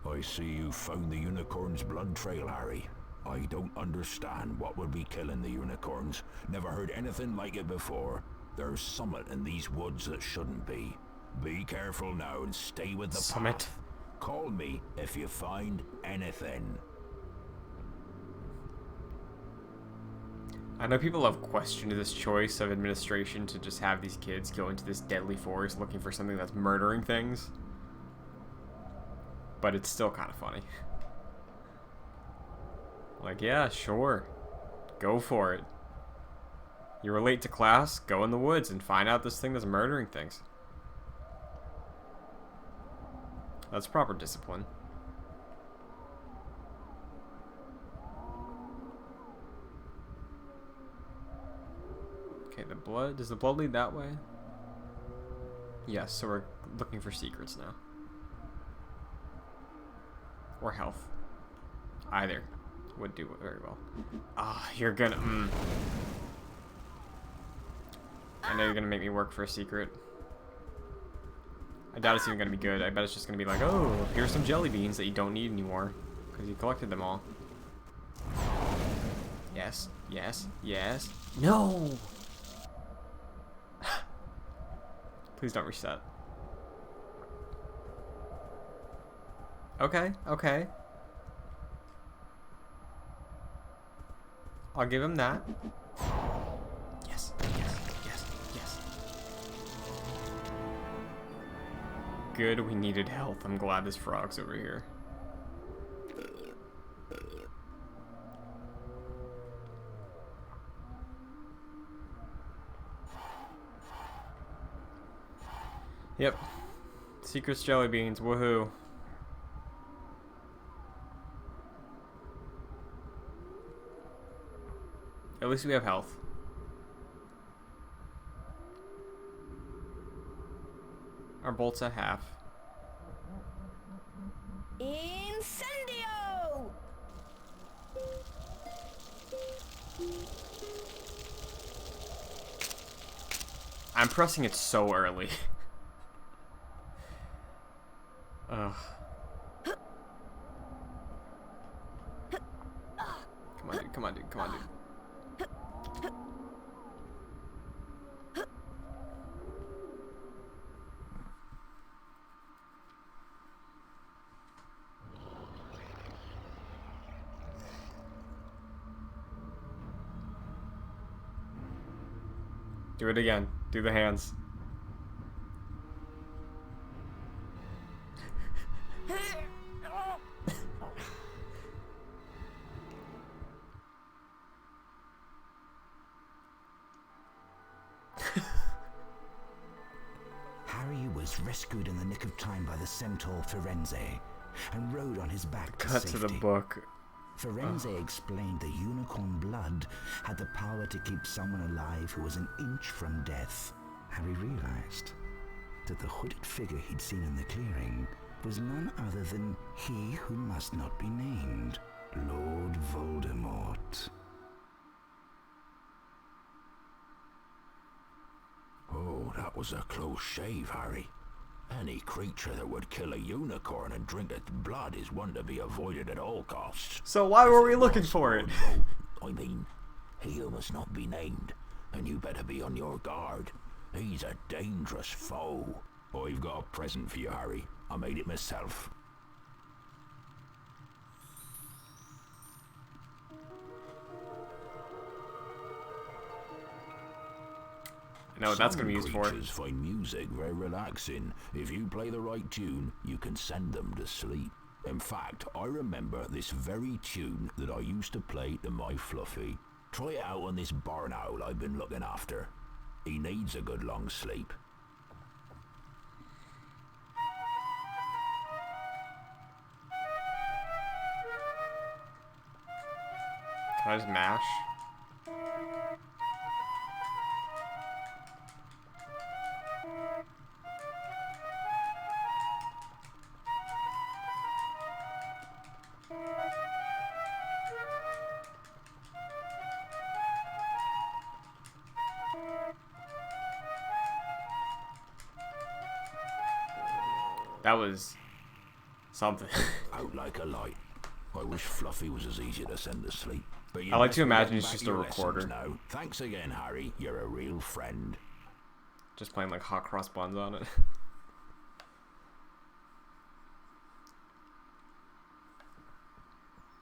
I see you found the unicorn's blood trail, Harry. I don't understand what would be killing the unicorns. Never heard anything like it before. There's summit in these woods that shouldn't be. Be careful now and stay with the Summit. path. Call me if you find anything. I know people have questioned this choice of administration to just have these kids go into this deadly forest looking for something that's murdering things. But it's still kind of funny. Like, yeah, sure. Go for it. You were late to class, go in the woods and find out this thing that's murdering things. That's proper discipline. Okay, the blood. Does the blood lead that way? Yes, so we're looking for secrets now. Or health. Either would do very well. Ah, you're gonna... I know you're gonna make me work for a secret. I doubt it's even gonna be good. I bet it's just gonna be like, oh, here's some jelly beans that you don't need anymore. Because you collected them all. Yes, yes, yes. No! Please don't reset. Okay, okay. I'll give him that. Yes, yes, yes, yes. Good, we needed health. I'm glad this frog's over here. Yep. Secrets jelly beans, woohoo. At least we have health. Our bolt's at half. Incendio! I'm pressing it so early. Ugh. Come on, dude. Come on, dude. Come on, dude. Do it again. Do the hands. Harry was rescued in the nick of time by the centaur Firenze and rode on his back to Cut safety. to the book. Firenze explained the unicorn blood had the power to keep someone alive who was an inch from death. Harry realized that the hooded figure he'd seen in the clearing was none other than he who must not be named, Lord Voldemort. Oh, that was a close shave, Harry. Any creature that would kill a unicorn and drink its blood is one to be avoided at all costs. So why were we looking for it? I mean, he who must not be named, and you better be on your guard. He's a dangerous foe. I've got a present for you, Harry. I made it myself. I know what that's gonna be used Some for. creatures find music very relaxing. If you play the right tune, you can send them to sleep. In fact, I remember this very tune that I used to play to my Fluffy. Try it out on this barn owl I've been looking after. He needs a good long sleep. Can I just mash? That was something. Out like a light. I wish Fluffy was as easy to send to sleep. But you I like best to be imagine getting it's back just to a your lessons recorder. now. Thanks again, Harry. You're a real friend. Just playing like hot cross buns on it.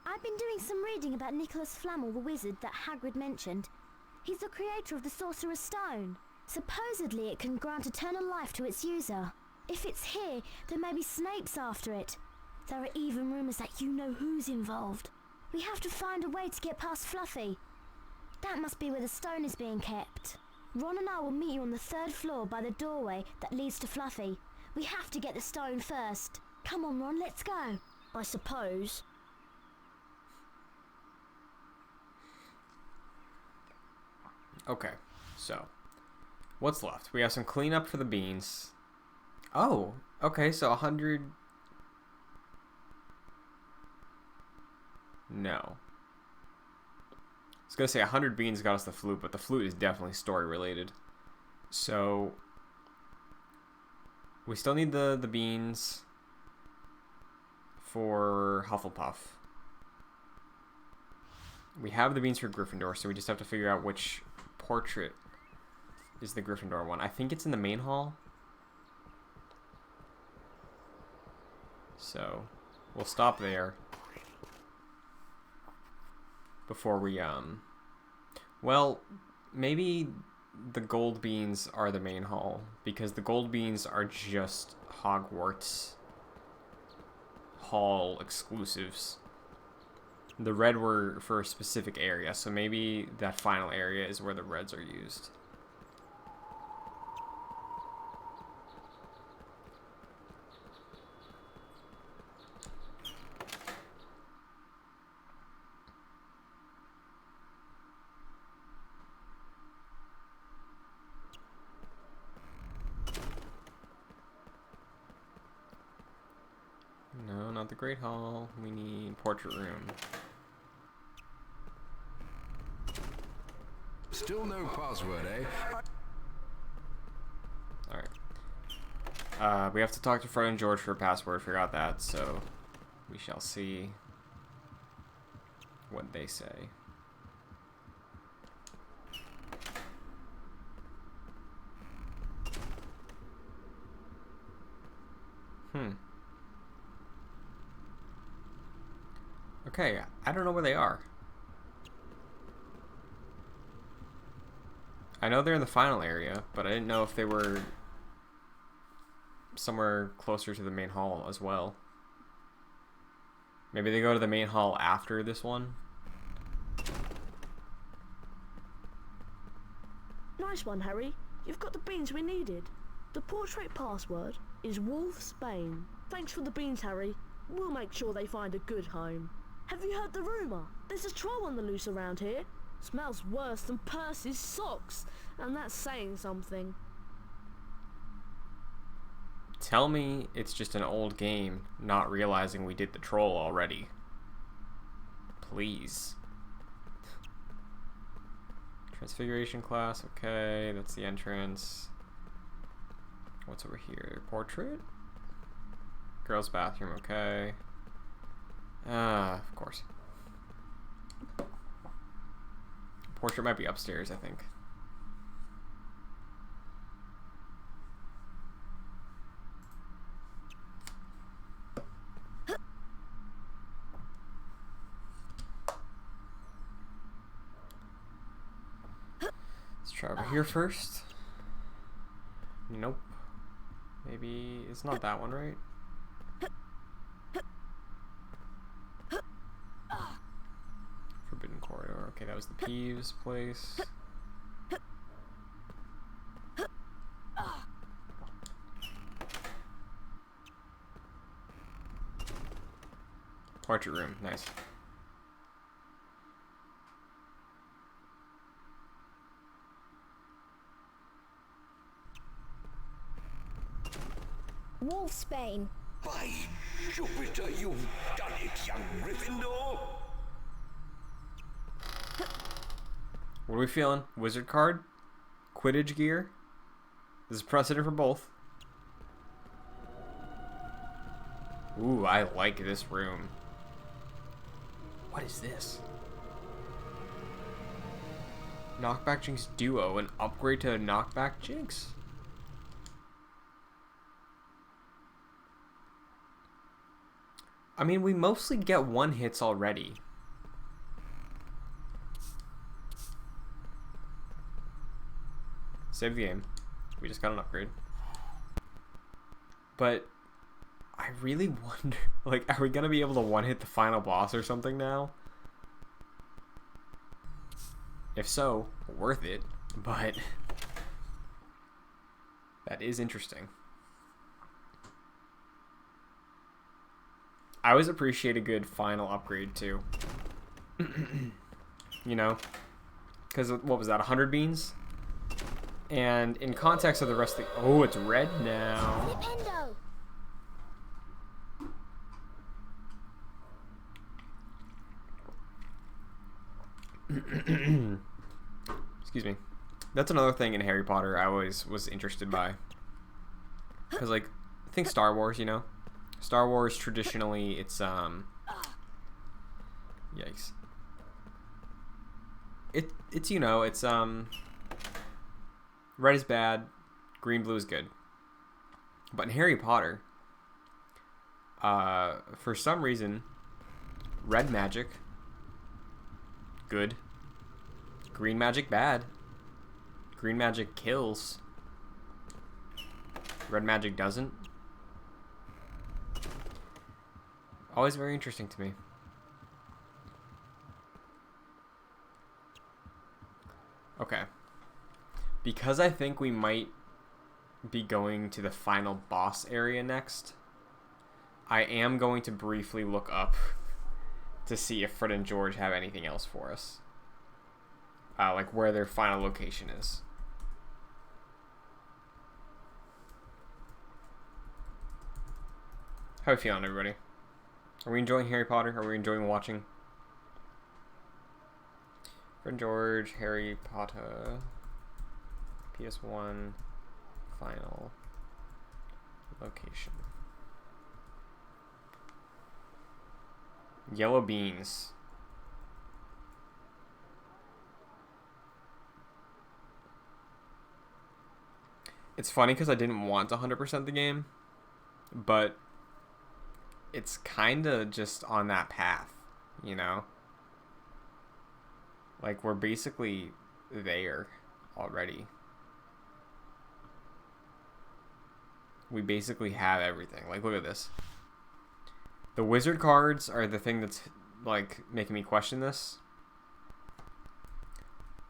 I've been doing some reading about Nicholas Flamel, the wizard that Hagrid mentioned. He's the creator of the Sorcerer's Stone. Supposedly it can grant eternal life to its user. If it's here, then maybe Snape's after it. There are even rumours that you know who's involved. We have to find a way to get past Fluffy. That must be where the stone is being kept. Ron and I will meet you on the 3rd floor by the doorway that leads to Fluffy. We have to get the stone first. Come on, Ron, let's go. I suppose. Okay, so what's left? We have some cleanup for the beans. Oh, okay, so 100. No. I was gonna say 100 beans got us the flute, but the flute is definitely story related. So we still need the beans for Hufflepuff. We have the beans for Gryffindor, so we just have to figure out which portrait is the Gryffindor one. I think it's in the main hall. So we'll stop there before we well, maybe the gold beans are the main hall, because the gold beans are just Hogwarts hall exclusives. The red were for a specific area, so maybe that final area is where the reds are used. No, not the Great Hall. We need portrait room. Still no password, eh? We have to talk to Fred and George for a password. Forgot that, so we shall see what they say. Okay, I don't know where they are. I know they're in the final area, but I didn't know if they were somewhere closer to the main hall as well. Maybe they go to the main hall after this one? Nice one, Harry. You've got the beans we needed. The portrait password is Wolfsbane. Thanks for the beans, Harry. We'll make sure they find a good home. Have you heard the rumour? There's a troll on the loose around here. Smells worse than Percy's socks, and that's saying something. Tell me it's just an old game, not realizing we did the troll already. Please. Transfiguration class, okay, that's the entrance. What's over here? Portrait? Girls' bathroom, okay. Of course. Portrait might be upstairs, I think. Let's try over here first. Nope. Maybe it's not that one, right? Forbidden corridor. Okay, that was the Peeves place. Portrait room. Nice. Wolfsbane. By Jupiter, you've done it, young Gryffindor! What are we feeling? Wizard card? Quidditch gear? This is precedent for both. Ooh, I like this room. What is this? Knockback Jinx Duo, an upgrade to Knockback Jinx? I mean, we mostly get one hits already. Save the game. We just got an upgrade. But I really wonder, like, are we gonna be able to one-hit the final boss or something now? If so, worth it, but that is interesting. I always appreciate a good final upgrade too. You know? Because, what was that, 100 beans? And in context of the rest of the... Oh, it's red now. Flipendo! Excuse me. That's another thing in Harry Potter I always was interested by. Because, like, think Star Wars, you know? Star Wars, traditionally, it's, yikes. It's, you know, it's, red is bad, green, blue is good. But in Harry Potter, for some reason, red magic, good. Green magic, bad. Green magic kills. Red magic doesn't. Always very interesting to me. Okay. Because I think we might be going to the final boss area next, I am going to briefly look up to see if Fred and George have anything else for us. Like where their final location is. How are we feeling, everybody? Are we enjoying Harry Potter? Are we enjoying watching? Fred and George, Harry Potter, PS1, final, Location. Yellow beans. It's funny because I didn't want to 100% the game, but it's kind of just on that path, you know? Like, we're basically there already. We basically have everything. Like, look at this. The wizard cards are the thing that's, like, making me question this.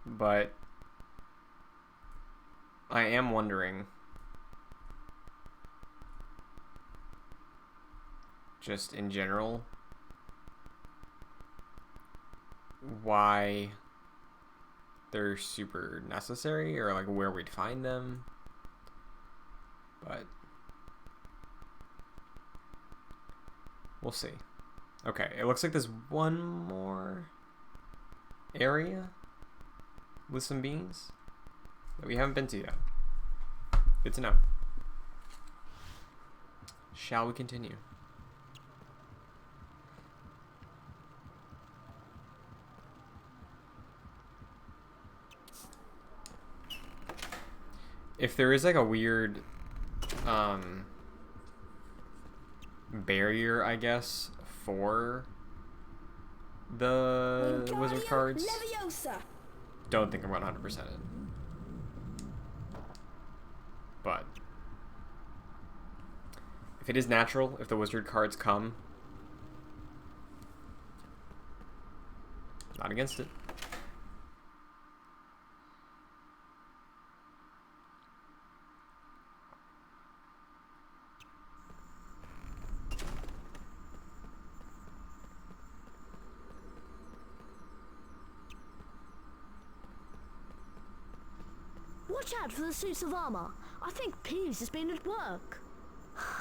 But I am wondering, just in general, why they're super necessary, or like where we'd find them. But we'll see. Okay, it looks like there's one more area with some beans that we haven't been to yet. Good to know. Shall we continue? If there is like a weird barrier, I guess, for the wizard cards, don't think I'm going 100% it. But if it is natural, if the wizard cards come, not against it. Watch out for the suits of armour. I think Peeves has been at work.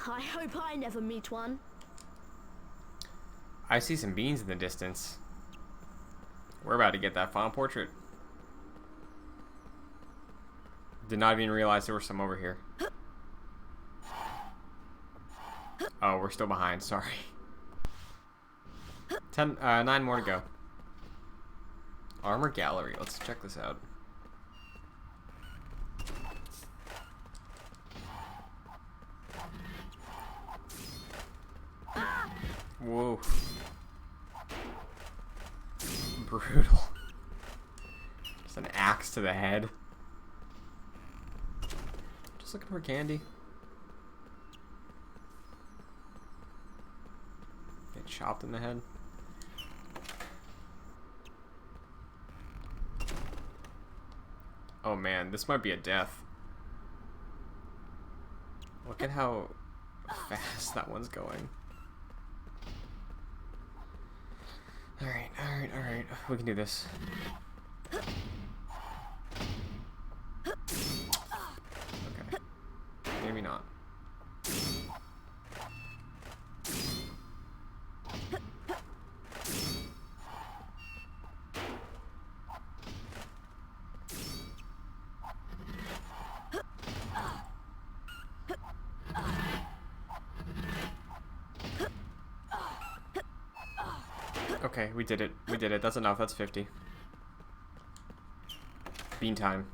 I hope I never meet one. I see some beans in the distance. We're about to get that final portrait. Did not even realize there were some over here. Oh, we're still behind. Sorry. 9 more to go. Armor gallery. Let's check this out. Whoa. Brutal. Just an axe to the head. Just looking for candy. Get chopped in the head. Oh man, this might be a death. Look at how fast that one's going. Alright, alright, alright. We can do this. Okay. Maybe not. Okay, we did it. We did it. That's enough. That's 50. Bean time.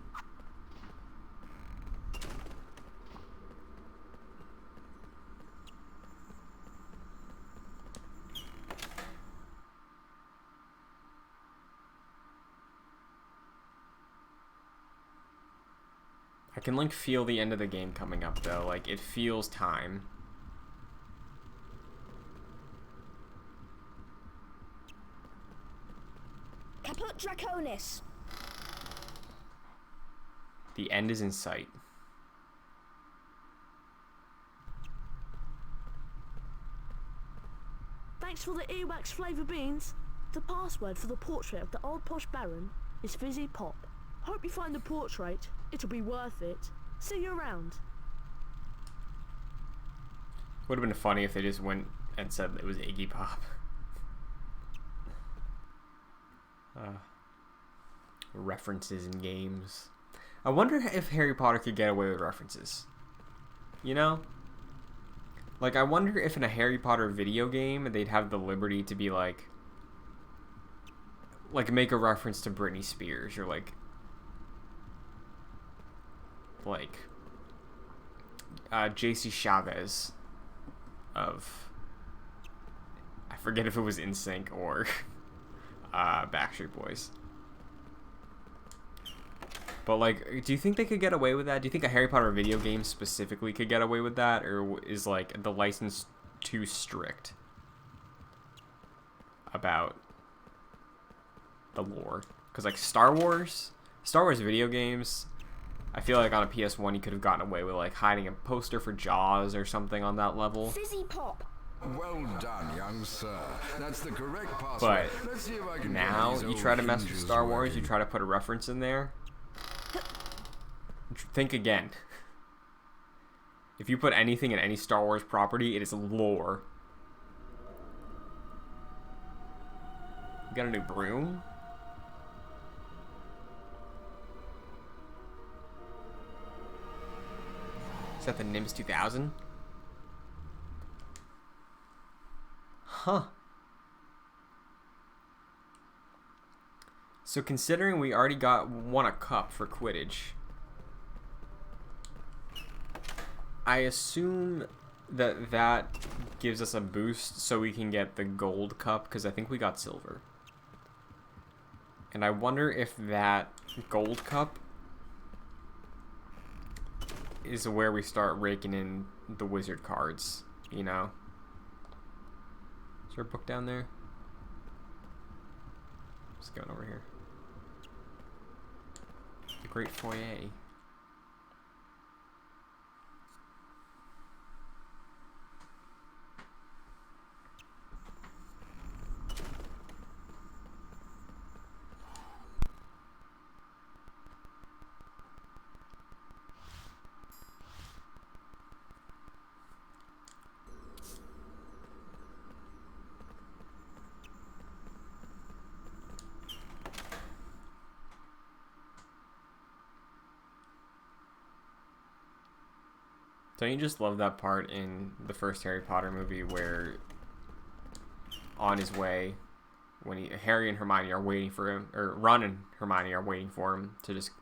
I can like feel the end of the game coming up though. Like it feels time. Caput Draconis. The end is in sight. Thanks for the earwax flavour beans. The password for the portrait of the old posh baron is Fizzy Pop. Hope you find the portrait. It'll be worth it. See you around. Would have been funny if they just went and said it was Iggy Pop. References in games. I wonder if Harry Potter could get away with references. You know? Like, I wonder if in a Harry Potter video game, they'd have the liberty to be like make a reference to Britney Spears, or JC Chavez of, I forget if it was NSYNC or Backstreet Boys. But, like, do you think they could get away with that? Do you think a Harry Potter video game specifically could get away with that? Or is, like, the license too strict about the lore? Because, like, Star Wars video games, I feel like on a PS1 you could have gotten away with, like, hiding a poster for Jaws or something on that level. Fizzy pop. Well done, young sir. That's the correct password. But Let's see if I can now, get these you try to old mess with hinges Star Wars, working. you try to put a reference in there. Think again. If you put anything in any Star Wars property, it is lore. You got a new broom? Is that the Nimbus 2000? Huh. So considering we already won a cup for Quidditch, I assume that gives us a boost so we can get the gold cup, because I think we got silver. And I wonder if that gold cup is where we start raking in the wizard cards, you know? Is there a book down there? What's going over here? The Great Foyer. Don't you just love that part in the first Harry Potter movie where on his way, when Harry and Hermione are waiting for him, or Ron and Hermione are waiting for him to just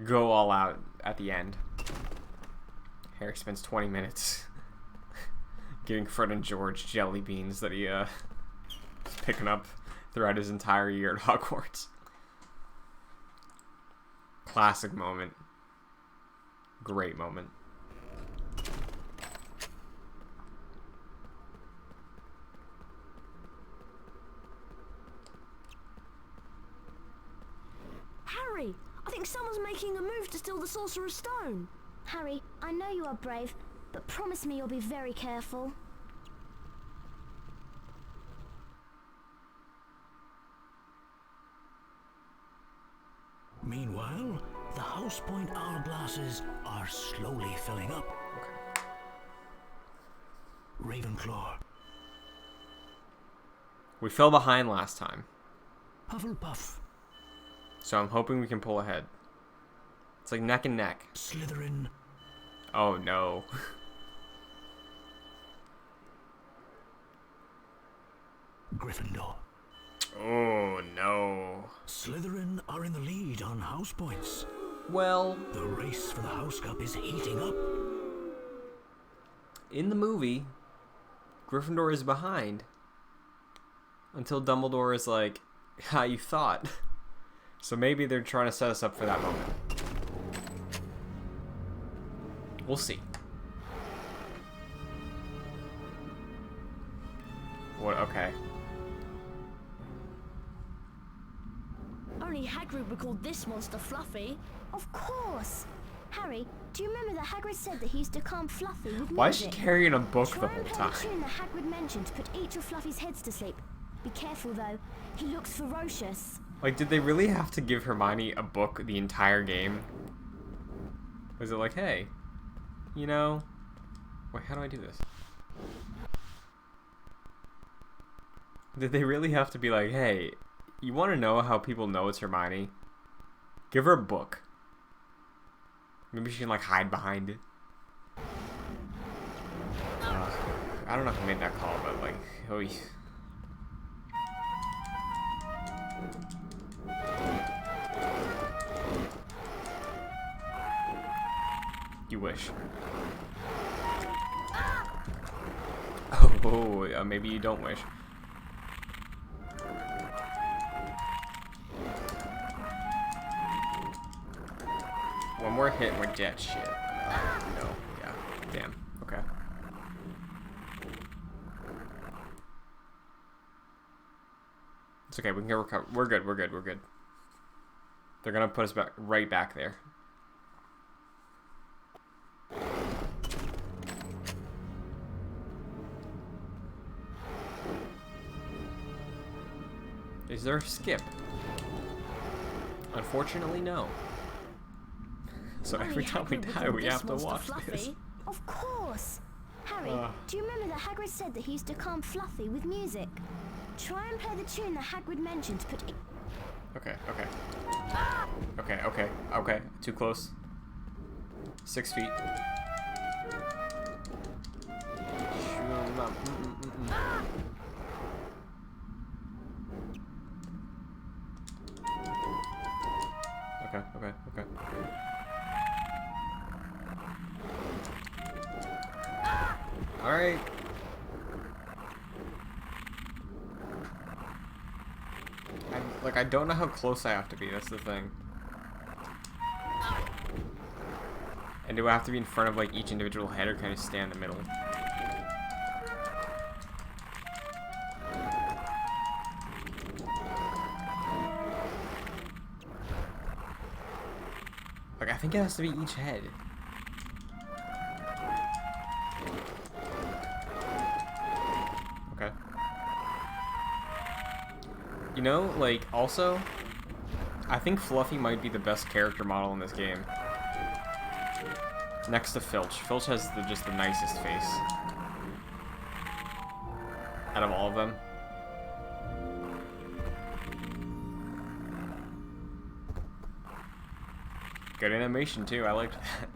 go all out at the end. Harry spends 20 minutes giving Fred and George jelly beans that he is picking up throughout his entire year at Hogwarts. Classic moment. Great moment. Harry, I think someone's making a move to steal the Sorcerer's Stone. Harry, I know you are brave, but promise me you'll be very careful. Meanwhile, the House Point hourglasses are slowly filling up. Ravenclaw, We fell behind last time, Hufflepuff, so I'm hoping we can pull ahead. It's like neck and neck. Slytherin, Oh no. Gryffindor. Oh no. Slytherin are in the lead on house points. Well, The race for the House Cup is heating up. in the movie, Gryffindor is behind until Dumbledore is like, "Ha, you thought." So maybe they're trying to set us up for that moment. We'll see. What? Okay. Only Hagrid would call this monster Fluffy. Of course! Harry, do you remember that Hagrid said that he used to calm Fluffy with Why is she music? carrying a book the Try whole and play time? the tune that Hagrid mentioned to put each of Fluffy's heads to sleep. Be careful though, he looks ferocious. Like, did they really have to give Hermione a book the entire game? Was it like, hey, you know... Wait, how do I do this? Did they really have to be like, hey, you want to know how people know it's Hermione? Give her a book. Maybe she can, like, hide behind it. I don't know if I made that call, but like, oh. You wish. Oh, maybe you don't wish. One more hit and we're dead. Shit. No. Yeah. Damn. Okay. It's okay. We can recover. We're good. We're good. We're good. They're gonna put us back right back there. Is there a skip? Unfortunately, no. So every time we die, we have to watch this. Of course. Harry, do you remember that Hagrid said that he used to calm Fluffy with music? Try and play the tune that Hagrid mentioned to put in. Okay, okay. Okay, okay, okay. Too close. 6 feet. Okay, okay, okay. Alright. I don't know how close I have to be, that's the thing. And do I have to be in front of like each individual head or can I stand in the middle? Like I think it has to be each head. Okay. You know, like, also, I think Fluffy might be the best character model in this game. Next to Filch. Filch has just the nicest face. Out of all of them. Good animation, too. I liked that.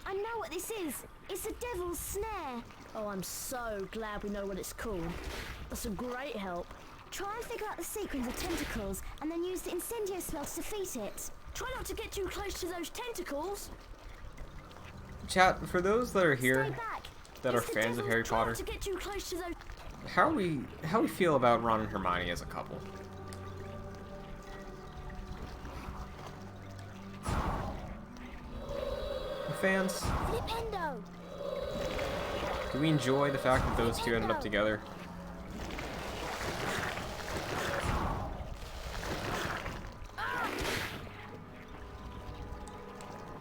I know what this is. It's a devil's snare. Oh, I'm so glad we know what it's called. That's a great help. Try and figure out the sequence of tentacles and then use the incendio spell to defeat it. Try not to get too close to those tentacles. Chat, for those that are here, Stay back. that are It's the fans of devil. Harry Try Potter, not to get too close to those. how we feel about Ron and Hermione as a couple? Fans? Flipendo. Do we enjoy the fact that those two ended up together?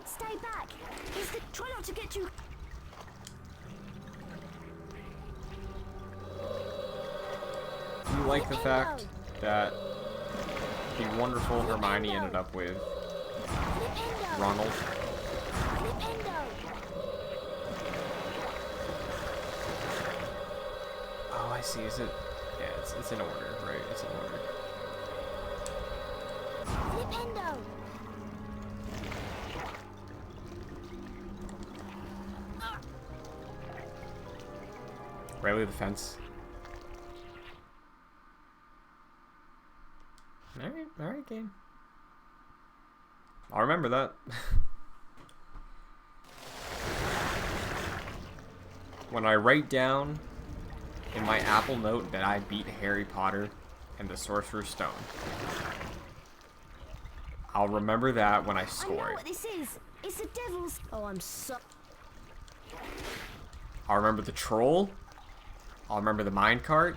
Stay back. Try not to get too. Do you like the fact that the wonderful Hermione ended up with Ronald? Oh, I see. Is it? Yeah, it's in order, right? It's in order. Flipendo. Rally the fence. Alright, game. I'll remember that. When I write down in my Apple Note that I beat Harry Potter and the Sorcerer's Stone, I'll remember that when I I score know it. what this is. It's a devil's. Oh, I'm so. I'll remember the troll. I'll remember the minecart.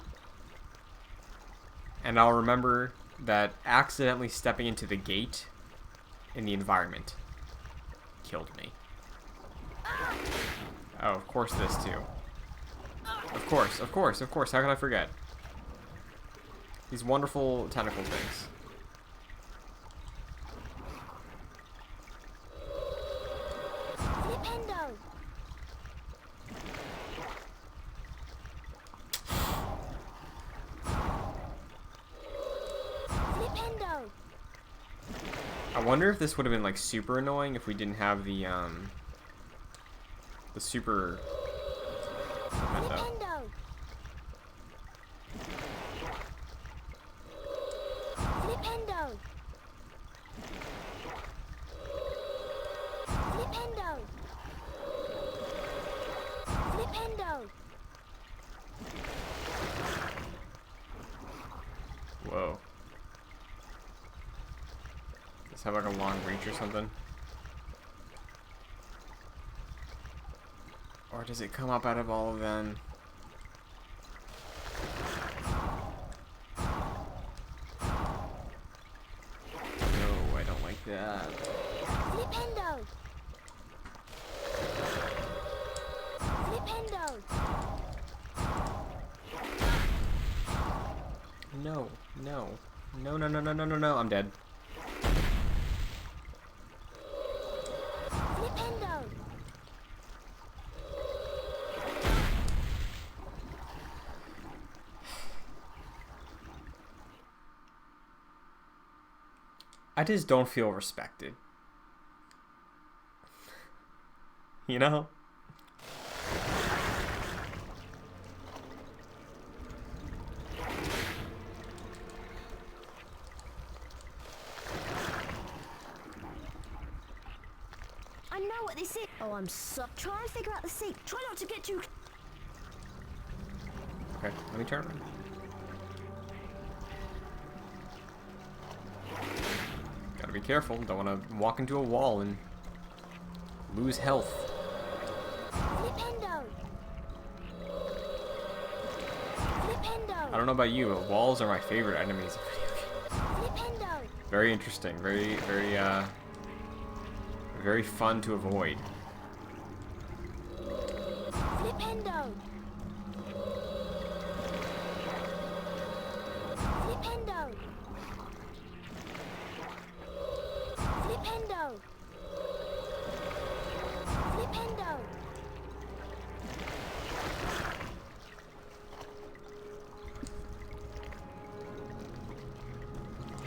And I'll remember that accidentally stepping into the gate in the environment killed me. Oh, of course this too. Of course, of course, of course. How can I forget? These wonderful tentacle things. Flipendo. I wonder if this would have been like super annoying if we didn't have the super Flipendo! Flipendo! Flipendo! Flipendo! Whoa. Does it have like a long reach or something? Or does it come up out of all of them? No, I don't like that. Flipendo! Flipendo! No, no. No, no, no, no, no, no, no. I'm dead. Flipendo! I just don't feel respected. You know? I know what this is. Oh, I'm so... Try and figure out the secret. Try not to get too... Okay, let me turn around. Gotta be careful. Don't want to walk into a wall and lose health. Flipendo! Flipendo! I don't know about you, but walls are my favorite enemies in video games. Flipendo! Very interesting. Very, very fun to avoid. Flipendo! Flipendo! Flipendo! Flipendo!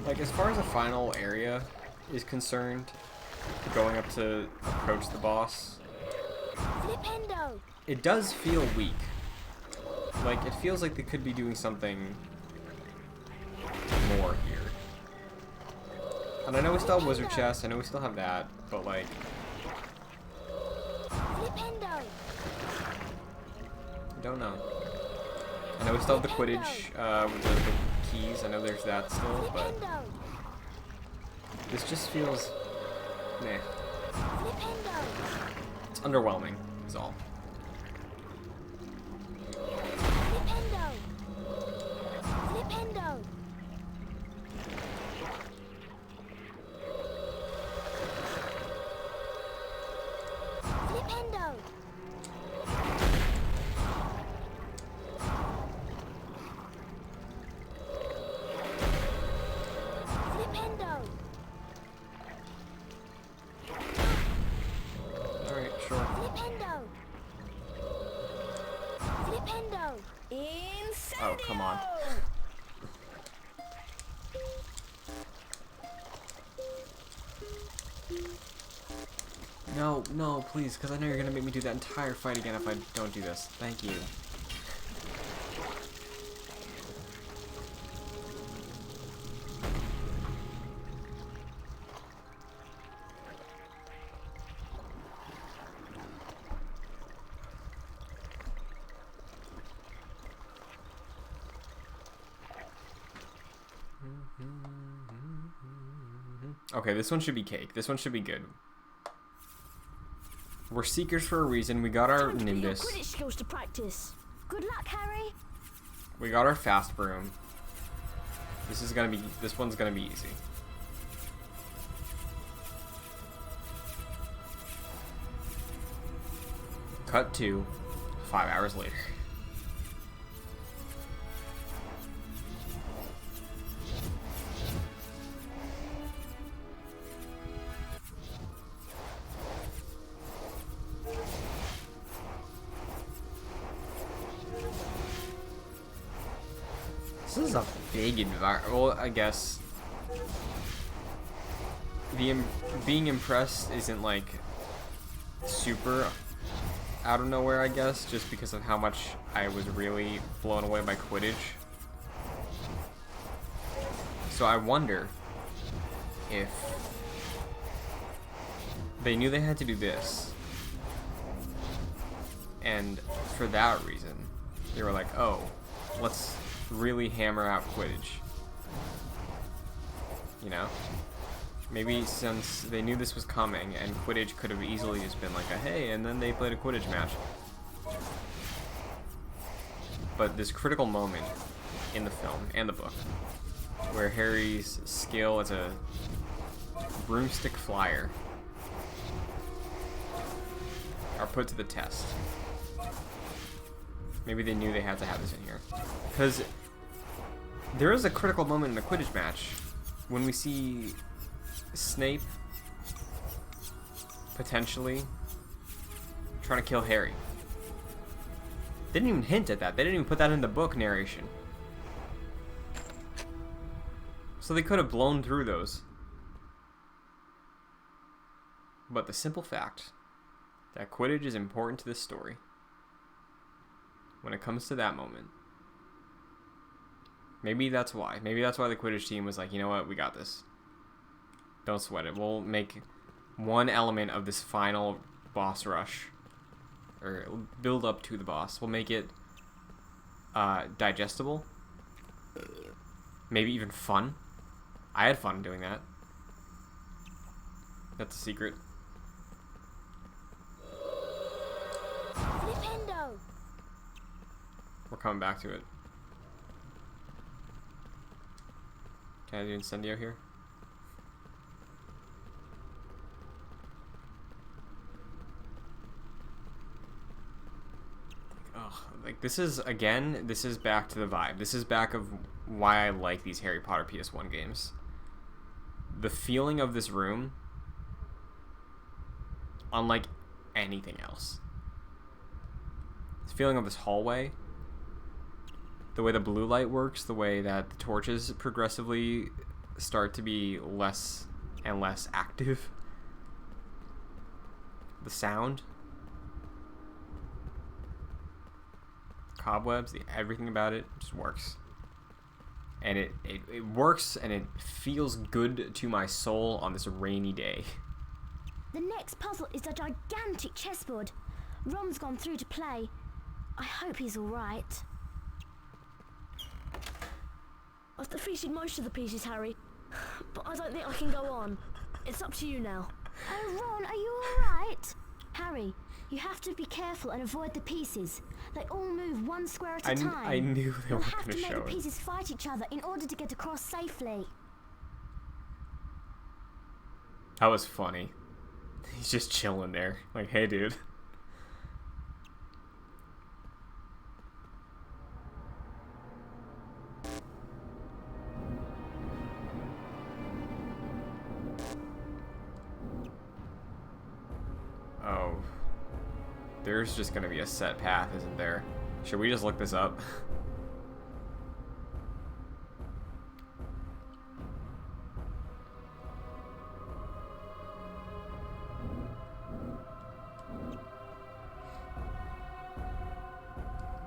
Like, as far as the final area is concerned, going up to approach the boss, Flipendo! it does feel weak. Like, it feels like they could be doing something more here. And I know we still have Wizard Chest, I know we still have that, but like... Flipendo! I don't know. I know we still have the Quidditch with the keys, I know there's that still, but... Flipendo! This just feels... meh. Flipendo! It's underwhelming, is all. Flipendo! Flipendo! Flipendo! Flipendo! Alright, sure. Flipendo! Flipendo! Incendio! Oh, come on. No, no, please, because I know you're going to make me do that entire fight again if I don't do this. Thank you. Okay, this one should be cake. This one should be good. We're seekers for a reason. We got our Time to put your Nimbus. Quidditch skills to practice. Good luck, Harry. We got our fast broom. This one's gonna be easy. Cut to 5 hours later. This is a big environment. Well, I guess. being impressed isn't like super out of nowhere, I guess, just because of how much I was really blown away by Quidditch. So I wonder if they knew they had to do this, and for that reason, they were like, oh, let's really hammer out Quidditch. You know? Maybe since they knew this was coming, and Quidditch could have easily just been like a hey, and then they played a Quidditch match. But this critical moment in the film and the book, where Harry's skill as a broomstick flyer are put to the test. Maybe they knew they had to have this in here. Because there is a critical moment in the Quidditch match when we see Snape potentially trying to kill Harry. They didn't even hint at that. They didn't even put that in the book narration. So they could have blown through those. But the simple fact that Quidditch is important to this story, when it comes to that moment, maybe that's why. Maybe that's why the Quidditch team was like, you know what, we got this. Don't sweat it. We'll make one element of this final boss rush, or build up to the boss. We'll make it digestible. Maybe even fun. I had fun doing that. That's a secret. Flipendo! We're coming back to it. Can I do Incendio here? Ugh, like this is, again, this is back to the vibe. This is back of why I like these Harry Potter PS1 games. The feeling of this room, unlike anything else. This feeling of this hallway, the way the blue light works, the way that the torches progressively start to be less and less active. The sound. Cobwebs, everything about it just works. And it works, and it feels good to my soul on this rainy day. The next puzzle is a gigantic chessboard. Ron's gone through to play. I hope he's alright. I've defeated most of the pieces, Harry, but I don't think I can go on. It's up to you now. Oh, Ron, are you alright? Harry, you have to be careful and avoid the pieces. They all move one square at a time. I knew they You'll were have going to to make show the it. pieces fight each other in order to get across safely. That was funny. He's just chilling there. Like, hey, dude. Oh. There's just gonna be a set path, isn't there? Should we just look this up?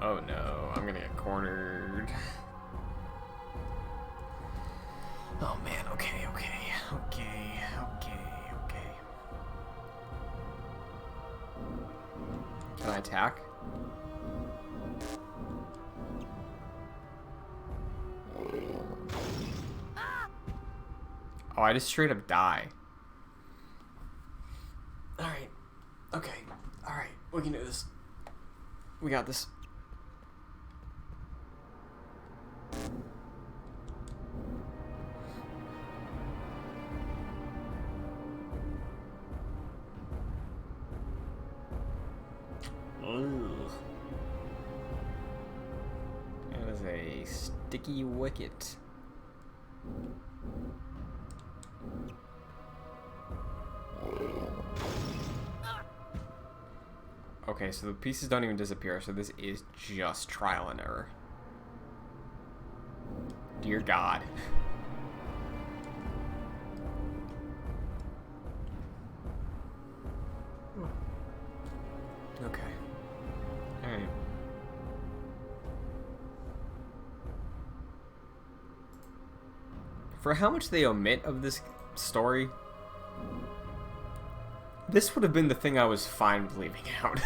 Oh no, I'm gonna get cornered. Oh man, okay. Can I attack? Oh, I just straight up die. Alright. Okay. Alright. We can do this. We got this. Ugh. That is a sticky wicket. Okay, so the pieces don't even disappear, so this is just trial and error. Dear God. Okay. Alright. For how much they omit of this story, this would have been the thing I was fine with leaving out.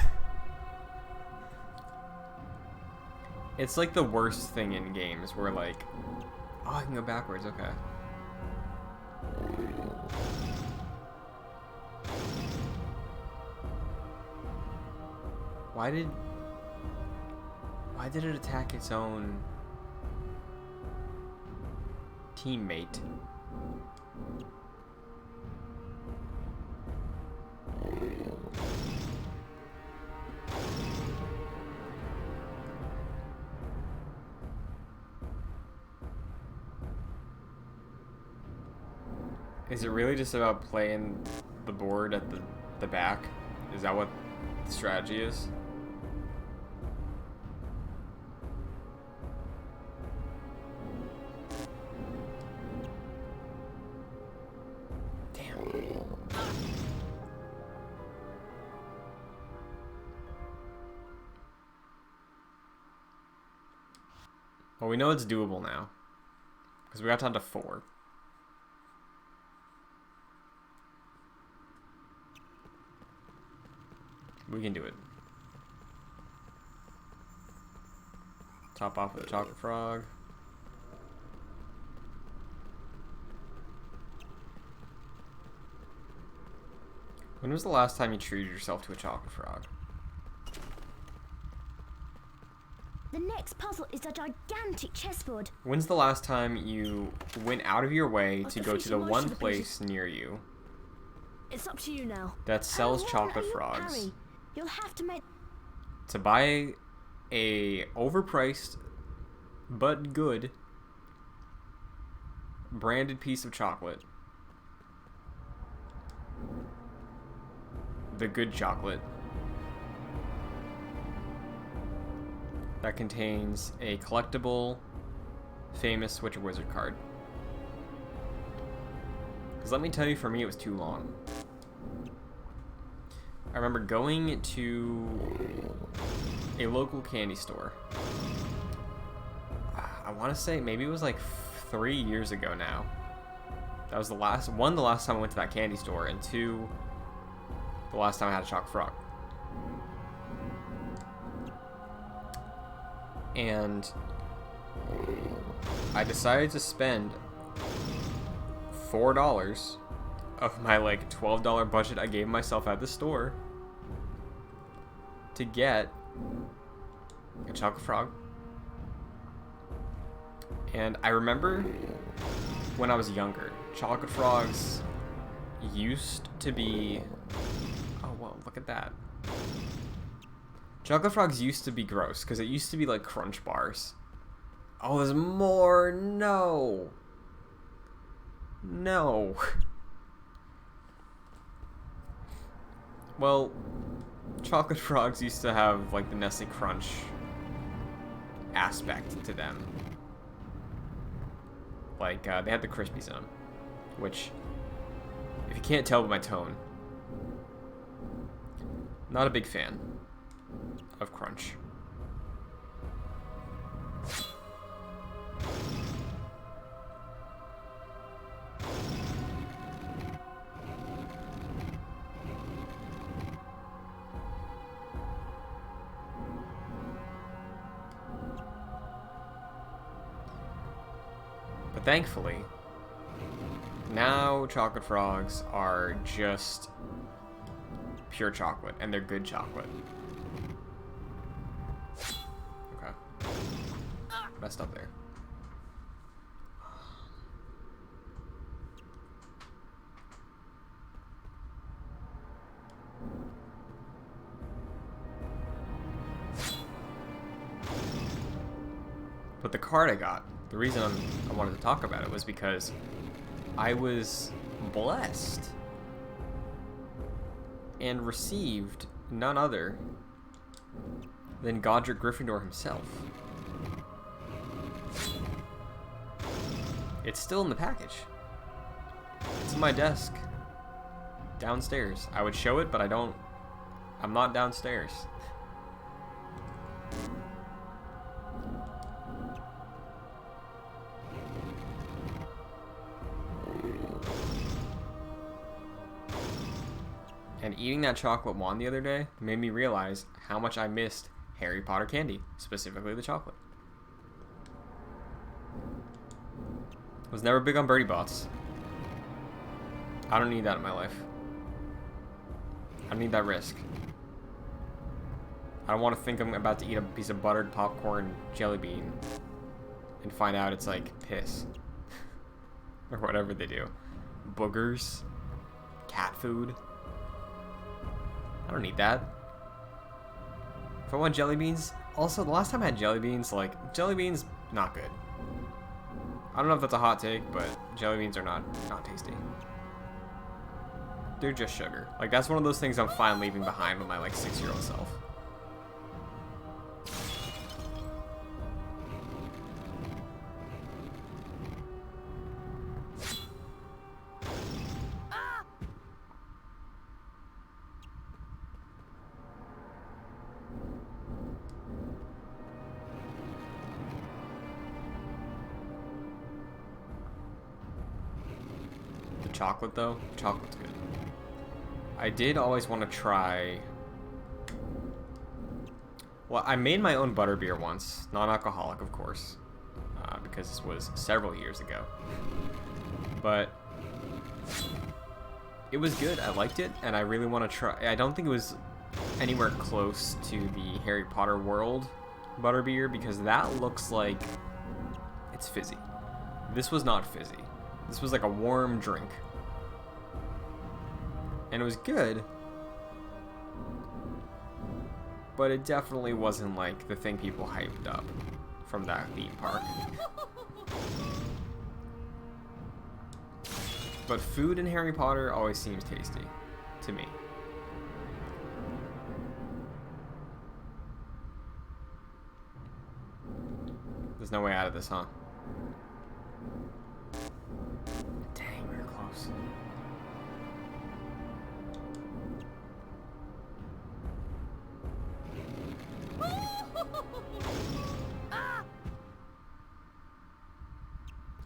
It's like the worst thing in games where like, oh, I can go backwards, okay. Why did it attack its own teammate? Is it really just about playing the board at the back? Is that what the strategy is? Damn. Well, we know it's doable now, because we got down to 4. We can do it. Top off with a chocolate frog. When was the last time you treated yourself to a chocolate frog? The next puzzle is a gigantic chessboard. When's the last time you went out of your way to go to the most one of the place near you It's up to you now. that sells How chocolate are you, frogs Harry? You'll have to make... to buy a overpriced but good branded piece of chocolate? The good chocolate that contains a collectible famous Switcher Wizard card. Because let me tell you, for me it was too long. I remember going to a local candy store. I want to say maybe it was like 3 years ago now. That was the last time I went to that candy store, and 2, the last time I had a chocolate frog. And I decided to spend $4 of my like $12 budget I gave myself at the store to get a chocolate frog. And I remember when I was younger, chocolate frogs used to be... Oh, well, look at that. Chocolate frogs used to be gross, because it used to be like Crunch bars. Oh, there's more! No! No! Well, chocolate frogs used to have like the Nestle Crunch aspect to them. Like, they had the Crispies in them, which, if you can't tell by my tone, not a big fan of Crunch. But thankfully, now chocolate frogs are just pure chocolate, and they're good chocolate. Okay. Messed up there. But the card I got, the reason I wanted to talk about it was because I was blessed and received none other than Godric Gryffindor himself. It's still in the package. It's in my desk downstairs. I would show it, but I don't I'm not downstairs. And eating that chocolate wand the other day made me realize how much I missed Harry Potter candy, specifically the chocolate. Was never big on Birdie Bots. I don't need that in my life. I don't need that risk. I don't want to think I'm about to eat a piece of buttered popcorn jelly bean and find out it's like piss. Or whatever they do. Boogers. Cat food. I don't need that. If I want jelly beans, also the last time I had jelly beans, like, jelly beans, not good. I don't know if that's a hot take, but jelly beans are not tasty. They're just sugar. Like, that's one of those things I'm fine leaving behind with my, like, 6-year-old self. Chocolate though, chocolate's good. I did always want to try. Well, I made my own butterbeer once, non-alcoholic, of course, because this was several years ago. But it was good. I liked it, and I really want to try. I don't think it was anywhere close to the Harry Potter world butterbeer because that looks like it's fizzy. This was not fizzy. This was like a warm drink. And it was good. But it definitely wasn't like the thing people hyped up from that theme park. But food in Harry Potter always seems tasty. To me. There's no way out of this, huh? Dang, we were close.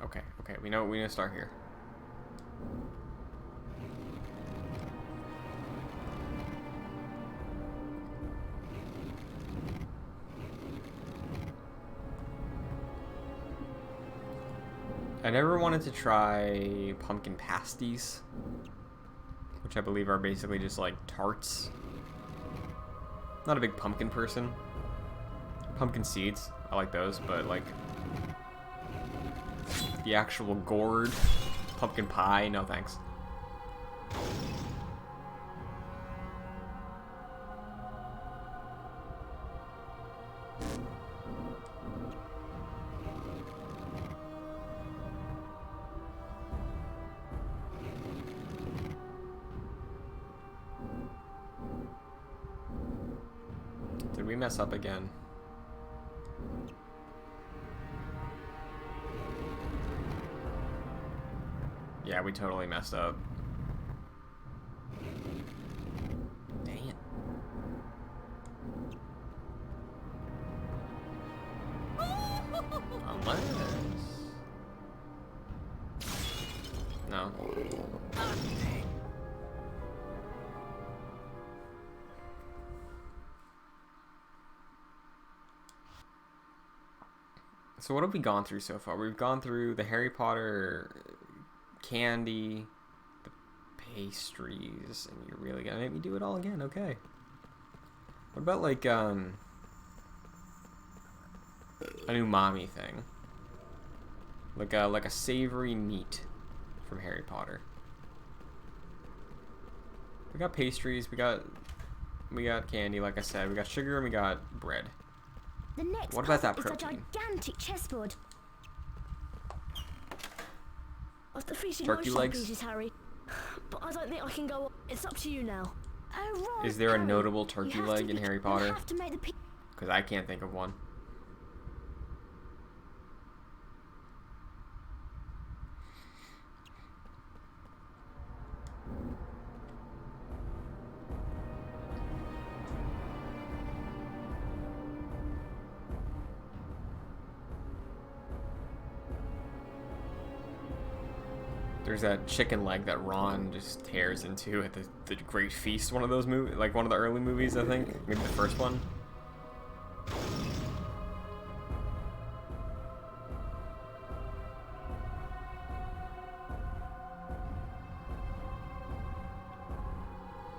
Okay, we know to start here. I never wanted to try pumpkin pasties, which I believe are basically just like tarts. Not a big pumpkin person. Pumpkin seeds, I like those, but like the actual gourd pumpkin pie, no thanks. Did we mess up again? Yeah, we totally messed up. Dang it. Unless... No. Dang. So what have we gone through so far? We've gone through the Harry Potter candy, the pastries, and you're really gonna make me do it all again? Okay. What about like an umami thing? Like a savory meat from Harry Potter. We got pastries, we got candy, like I said, we got sugar, and we got bread. The next What about that puzzle is a protein? gigantic chessboard. I've defeated Turkey most legs? pieces, Harry. But I don't think I can go on. It's up to you now. Oh, right, Is there a Harry. notable You turkey have to leg in be- Harry you Potter? have to make the Because I can't think of one. There's that chicken leg that Ron just tears into at the Great Feast, one of those movies, like one of the early movies, I think. Maybe the first one.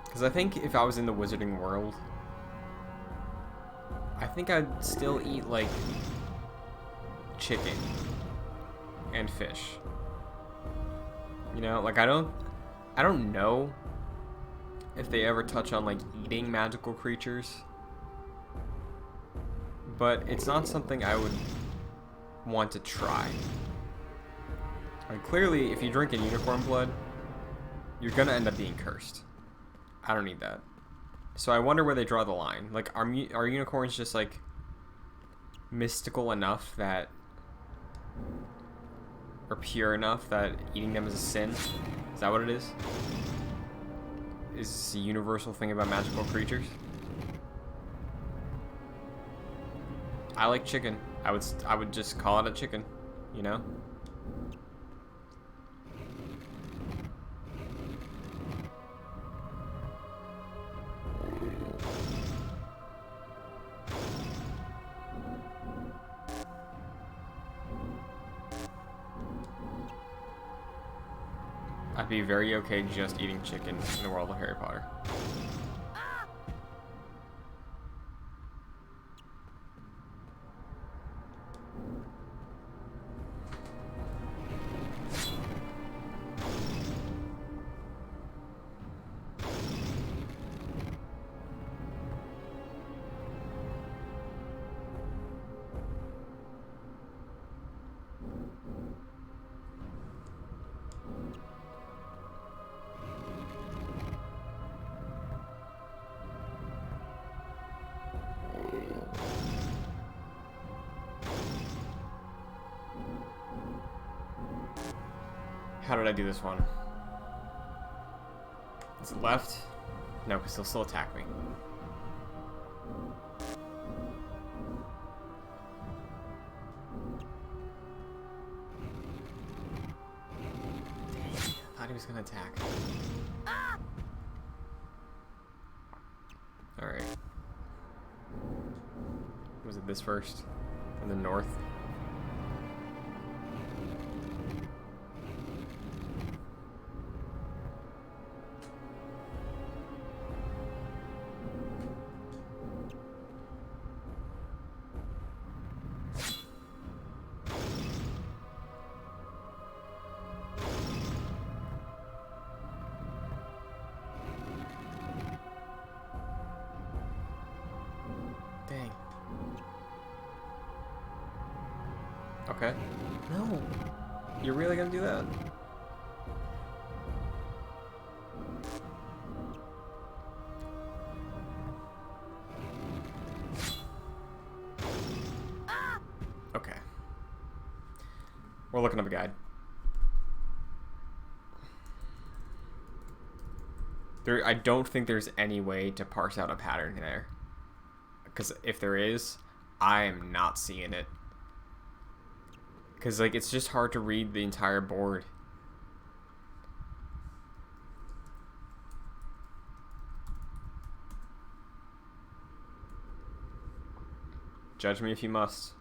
Because I think if I was in the wizarding world, I think I'd still eat, like, chicken and fish. You know, like, I don't know if they ever touch on, like, eating magical creatures. But it's not something I would want to try. Like, clearly, if you drink in unicorn blood, you're gonna end up being cursed. I don't need that. So I wonder where they draw the line. Like, are unicorns just, like, mystical enough that... or pure enough that eating them is a sin? Is that what it is? Is this a universal thing about magical creatures? I like chicken. I would just call it a chicken, you know? I'd be very okay just eating chicken in the world of Harry Potter. How did I do this one? Is it left? No, because he'll still attack me. Dang, I thought he was gonna attack. Alright. Was it this first? In the north? Dang. Okay. No. You're really gonna do that? Okay. We're looking up a guide. I don't think there's any way to parse out a pattern there. Because if there is, I am not seeing it. Because, like, it's just hard to read the entire board. Judge me if you must.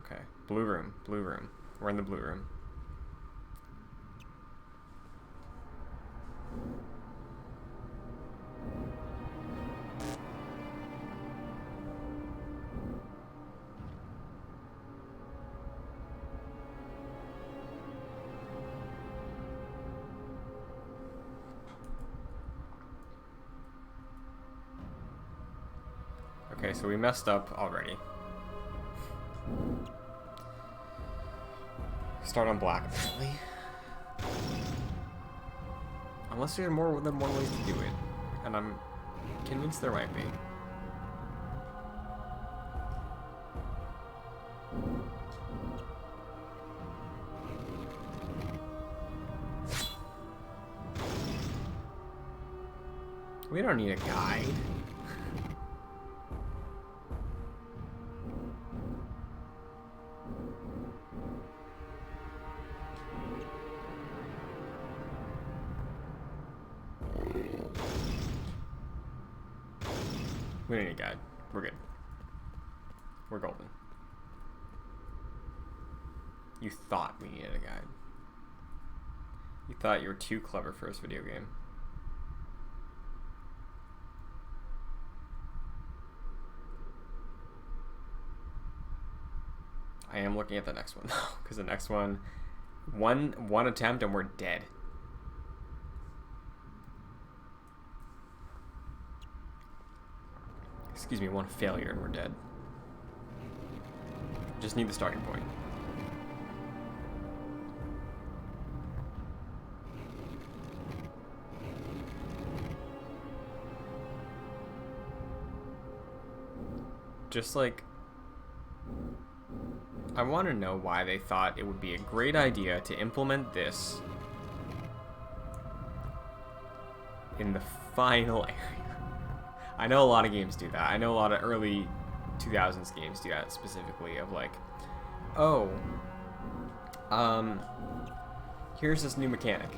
Okay, blue room, blue room. We're in the blue room. Okay, so we messed up already. Start on black, apparently. Unless there are more than one ways to do it. And I'm convinced there might be. We don't need a guide. We don't need a guide. We're good. We're golden. You thought we needed a guide. You thought you were too clever for this video game. I am looking at the next one though, because the next one, one attempt and we're dead. Excuse me, one failure and we're dead. Just need the starting point. Just like, I want to know why they thought it would be a great idea to implement this in the final area. I know a lot of games do that. I know a lot of early 2000s games do that specifically, of like, oh, here's this new mechanic.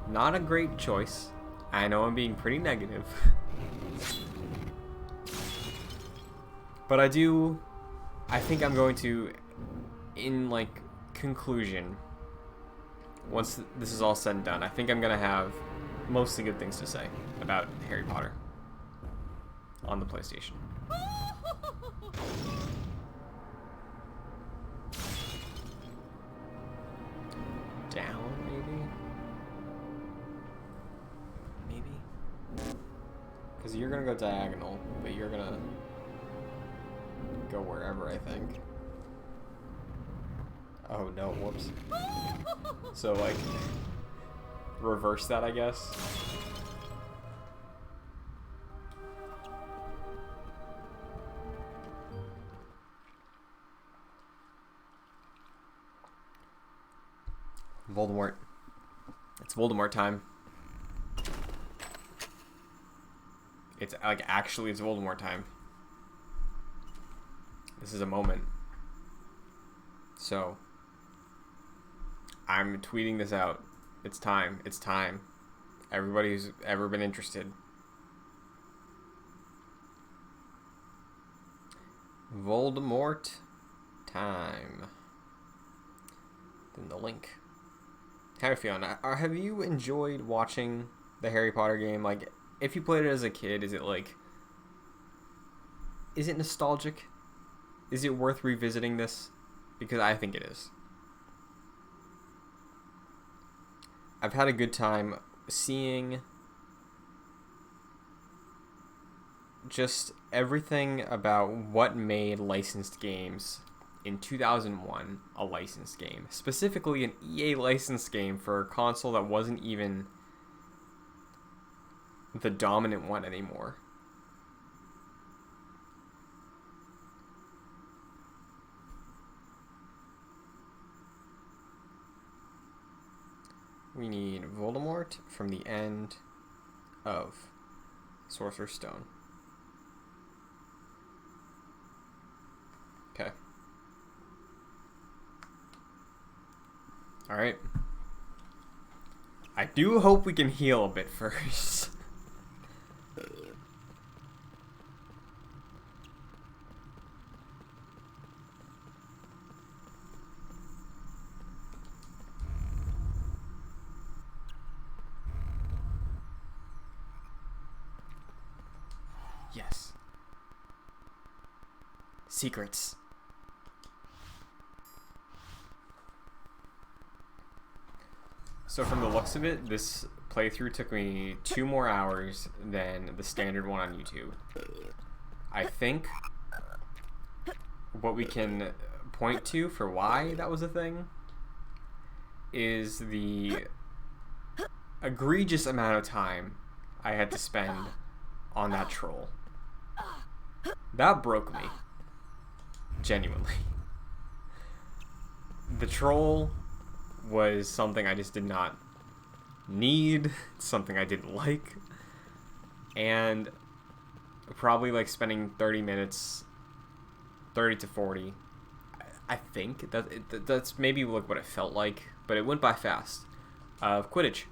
Not a great choice. I know I'm being pretty negative. But I think I'm going to, in like conclusion, once this is all said and done, I think I'm going to have mostly good things to say about Harry Potter on the PlayStation. Down, maybe? Maybe? Because you're going to go diagonal, but you're going to go wherever, I think. Oh no, whoops. So like, reverse that, I guess. Voldemort. It's Voldemort time. It's like, actually it's Voldemort time. This is a moment. So, I'm tweeting this out. It's time. It's time. Everybody who's ever been interested. Voldemort time. Then the link. How are you feeling? Have you enjoyed watching the Harry Potter game? Like, if you played it as a kid, is it like... Is it nostalgic? Is it worth revisiting this? Because I think it is. I've had a good time seeing just everything about what made licensed games in 2001 a licensed game. Specifically an EA licensed game for a console that wasn't even the dominant one anymore. We need Voldemort from the end of Sorcerer's Stone. Okay. Alright. I do hope we can heal a bit first. Yes. Secrets. So from the looks of it, this playthrough took me 2 more hours than the standard one on YouTube. I think what we can point to for why that was a thing is the egregious amount of time I had to spend on that troll. That broke me. Genuinely. The troll was something I just did not need. It's something I didn't like. And probably like spending 30 minutes, 30 to 40. I think that's maybe like what it felt like, but it went by fast. Quidditch.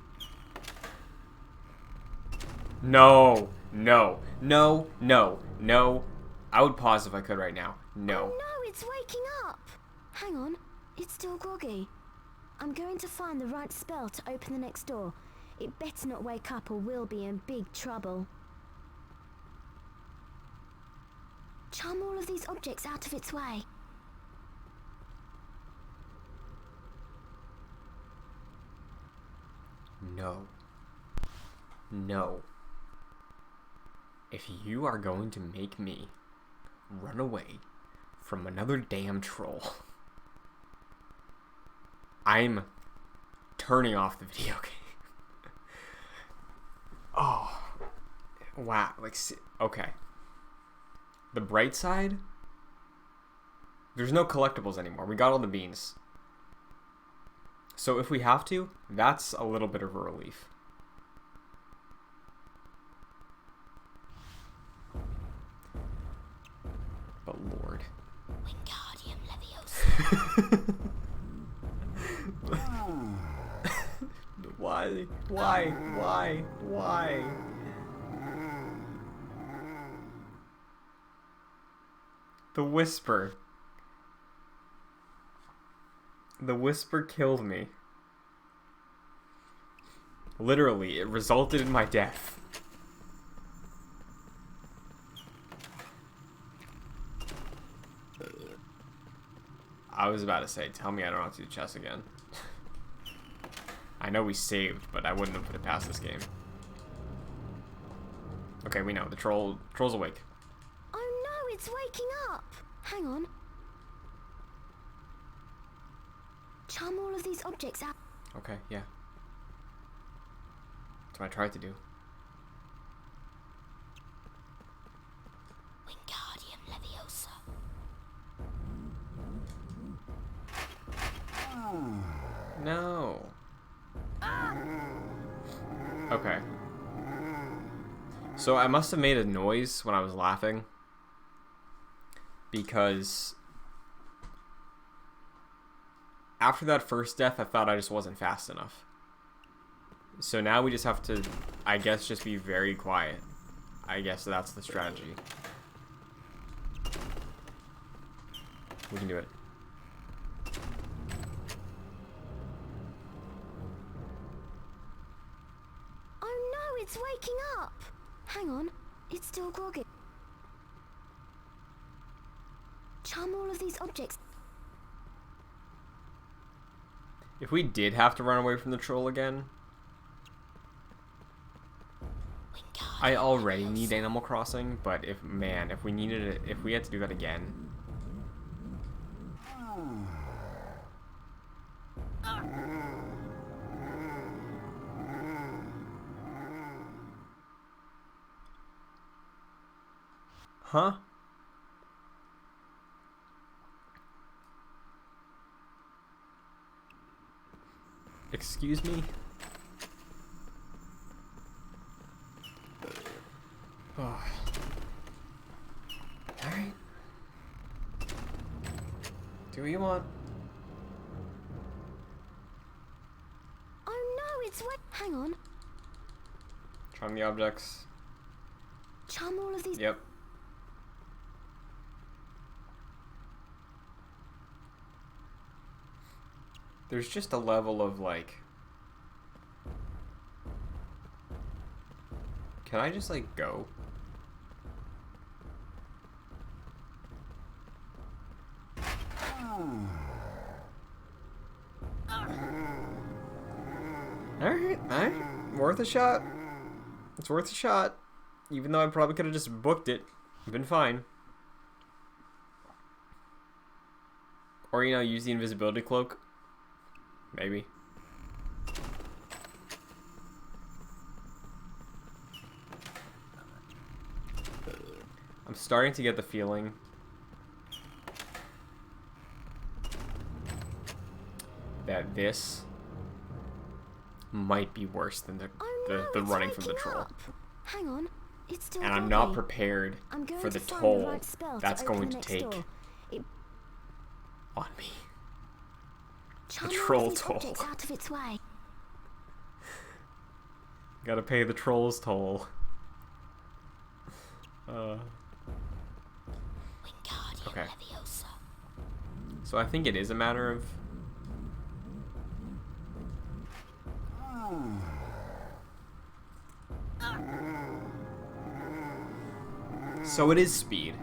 No, no, no, no, no. I would pause if I could right now. No. Oh no, it's waking up! Hang on, it's still groggy. I'm going to find the right spell to open the next door. It better not wake up or we'll be in big trouble. Charm all of these objects out of its way. No. No. If you are going to make me run away from another damn troll, I'm turning off the video game. Oh. Wow. Like, okay. The bright side, there's no collectibles anymore. We got all the beans. So if we have to, that's a little bit of a relief. But Lord. Wingardium Leviosa. Why? The whisper. The whisper killed me. Literally, it resulted in my death. I was about to say, tell me I don't have to do chess again. I know we saved, but I wouldn't have put it past this game. Okay, we know. The troll's awake. Oh no, it's waking up! Hang on. Charm all of these objects out. Okay, yeah. That's what I tried to do. Wingardium Leviosa. No. Okay. So I must have made a noise when I was laughing, because after that first death, I thought I just wasn't fast enough. So now we just have to, I guess, just be very quiet. I guess that's the strategy. We can do it. Oh no, it's waking up! Hang on, it's still groggy. Charm all of these objects. If we did have to run away from the troll again, I already need Animal Crossing, but if we needed it, if we had to do that again. Huh? Excuse me? Oh. Alright. Do what you want. Oh no, it's wet. Hang on. Charm the objects. Charm all of these. Yep. There's just a level of like, can I just like go? Alright, worth a shot. It's worth a shot. Even though I probably could have just booked it. Been fine. Or, you know, use the invisibility cloak. Maybe. I'm starting to get the feeling that this might be worse than Oh no, the it's running from the waking troll. up. Hang on, it's still And I'm not groggy. prepared I'm going for to the find toll the right spell that's to open going the to next take door. It on me. charm troll all these toll. objects out of its way. Gotta pay the troll's toll. Okay. So I think it is a matter of... So it is speed.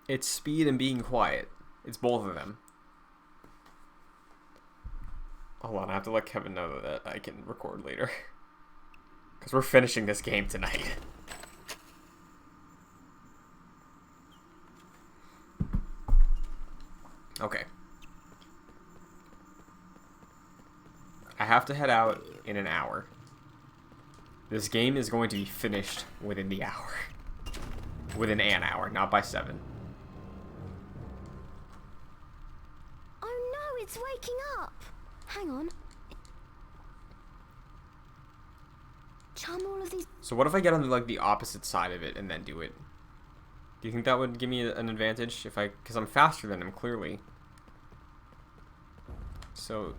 It's speed and being quiet. It's both of them. Hold on, I have to let Kevin know that I can record later. Because we're finishing this game tonight. Okay. I have to head out in an hour. This game is going to be finished within the hour. Within an hour, not by 7. Oh no, it's waking up. Hang on. Charm all of these. So what if I get on like the opposite side of it and then do it? Do you think that would give me an advantage if because I'm faster than him clearly. So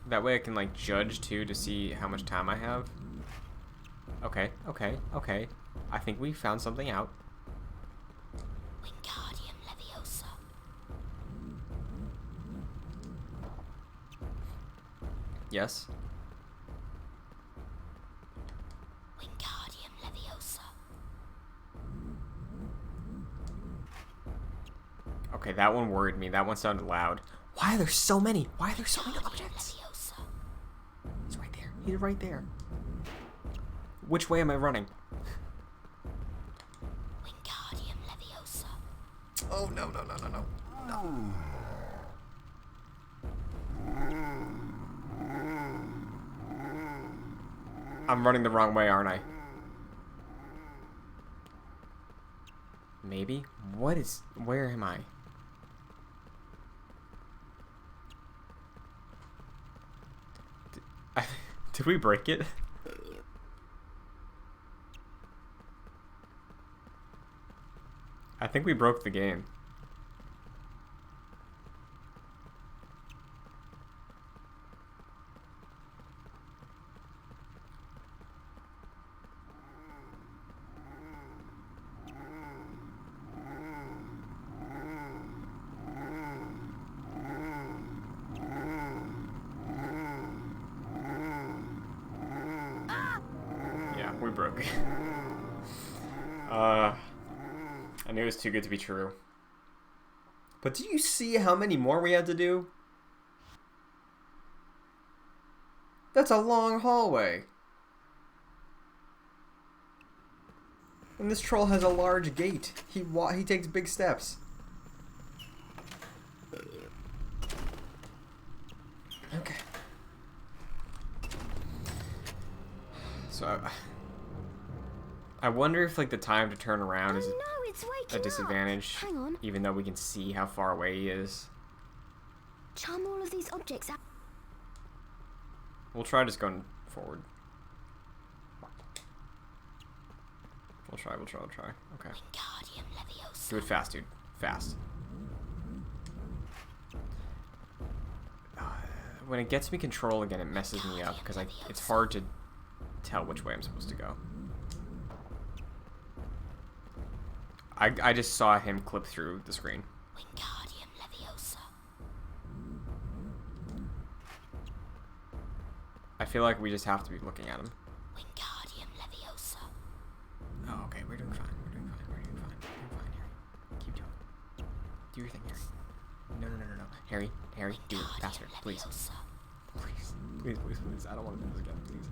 that way I can like judge too to see how much time I have. Okay. I think we found something out. Yes. Okay, that one worried me. That one sounded loud. Why are there so many? Why are there so many objects? He's right there. He's right there. Which way am I running? Oh, no. I'm running the wrong way, aren't I? Maybe? Where am I? Did we break it? I think we broke the game. We broke. I knew it was too good to be true. But do you see how many more we had to do? That's a long hallway. And this troll has a large gate. He takes big steps. Okay. So I wonder if like the time to turn around is a disadvantage, even though we can see how far away he is. Charm all of these objects out. We'll try just going forward. We'll try. Okay. Do it fast, dude. Fast. When it gets me control again, it messes me up because it's hard to tell which way I'm supposed to go. I just saw him clip through the screen. I feel like we just have to be looking at him. Oh, okay, we're doing fine. We're doing fine, Harry. Keep doing it. Do your thing, Harry. No. Harry, do it faster, please. Please. I don't want to do this again, please.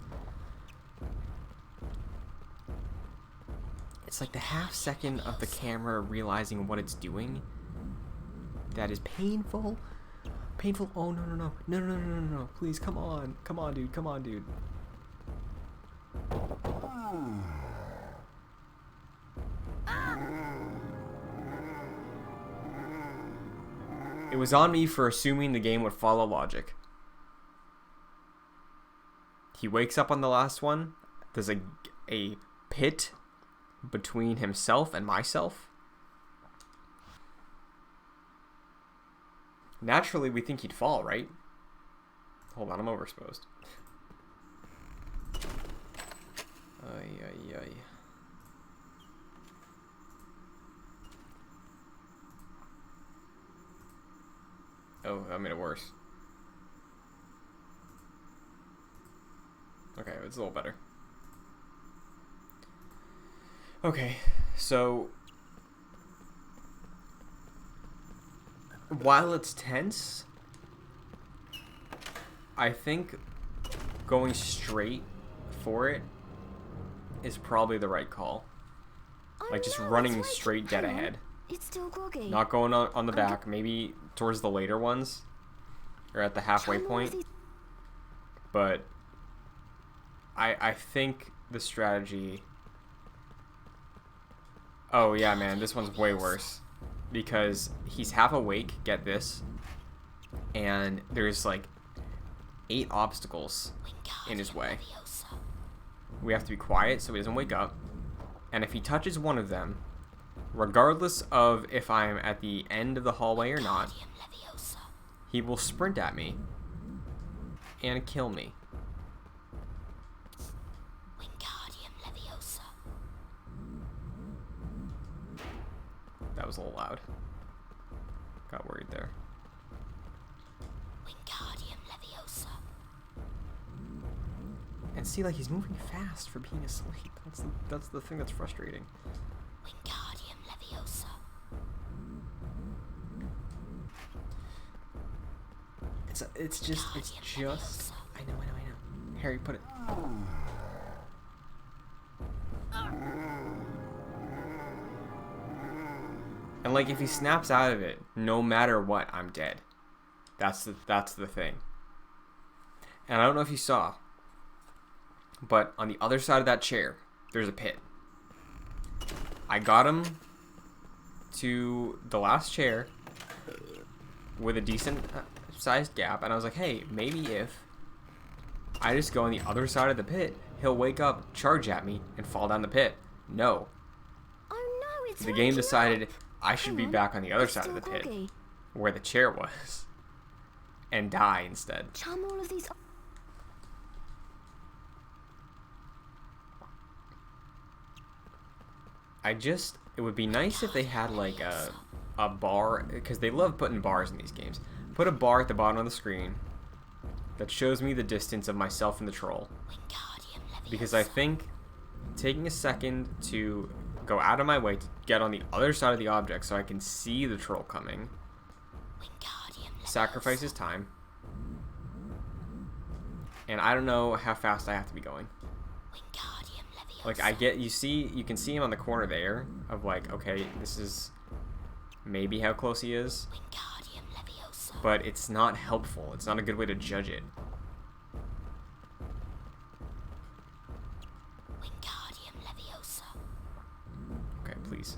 It's like the half second of the camera realizing what it's doing that is painful. Oh, no. Please, come on, dude. It was on me for assuming the game would follow logic. He wakes up on the last one. There's a pit between himself and myself. Naturally, we think he'd fall, right? Hold on, I'm overexposed. Ay, ay, ay. Oh, that made it worse. Okay, it's a little better. Okay, so while it's tense, I think going straight for it is probably the right call. Like just running straight dead ahead. It's still groggy. Not going on the back, maybe towards the later ones or at the halfway point. But I think the strategy... Oh yeah, man, this one's way worse. Because he's half awake, get this, and there's like 8 obstacles in his way. We have to be quiet so he doesn't wake up. And if he touches one of them, regardless of if I'm at the end of the hallway or not, he will sprint at me and kill me. That was a little loud. Got worried there. And see, like, he's moving fast for being asleep. That's the thing that's frustrating. It's just I know. Harry, put it. And like if he snaps out of it, no matter what, I'm dead. That's the thing. And I don't know if you saw, but on the other side of that chair, there's a pit. I got him to the last chair with a decent sized gap, and I was like, hey, maybe if I just go on the other side of the pit, he'll wake up, charge at me, and fall down the pit. No. Oh no, it's The game decided I should be back on the other side of the pit, where the chair was, and die instead. Charm all of these. It would be nice if they had like a bar, because they love putting bars in these games. Put a bar at the bottom of the screen that shows me the distance of myself and the troll. Because I think taking a second to go out of my way to get on the other side of the object so I can see the troll coming sacrifices time. And I don't know how fast I have to be going. Like you can see him on the corner there of like, okay, this is maybe how close he is. But it's not helpful. It's not a good way to judge it. Okay, please.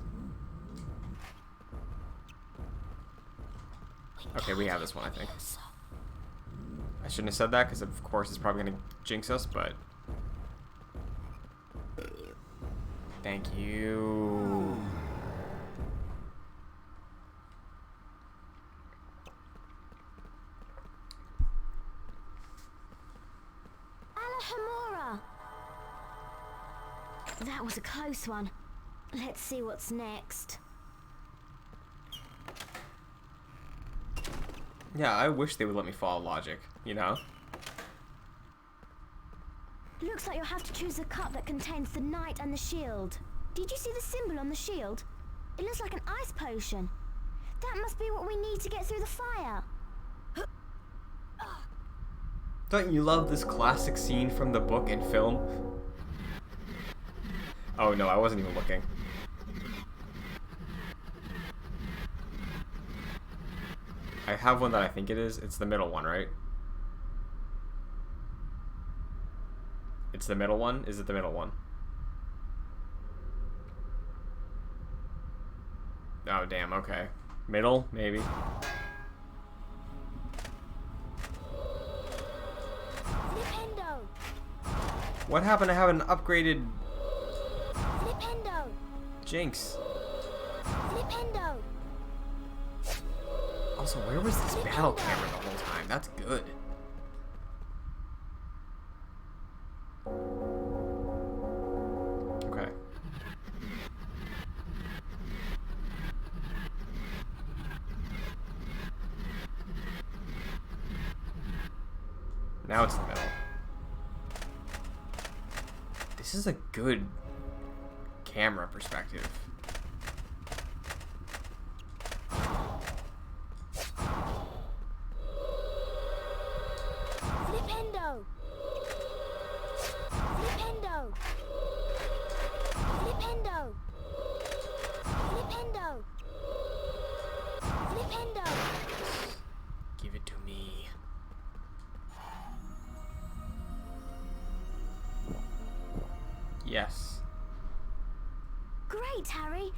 Okay, we have this one, I think. I shouldn't have said that because of course it's probably going to jinx us, but... Thank you. Alhamora! That was a close one. Let's see what's next. Yeah, I wish they would let me follow logic, you know? Looks like you'll have to choose a cup that contains the knight and the shield. Did you see the symbol on the shield? It looks like an ice potion. That must be what we need to get through the fire. Don't you love this classic scene from the book and film? Oh no, I wasn't even looking. I have one that I think it is. It's the middle one, right? It's the middle one? Is it the middle one? Oh, damn, okay. Middle, maybe. What happened to have an upgraded Flipendo! Jinx? Flipendo! Also, where was this battle camera the whole time? That's good. Okay. Now it's in the middle. This is a good camera perspective. Flipendo! Flipendo! Flipendo! Flipendo! Flipendo! Give it to me. Yes. Great, Harry!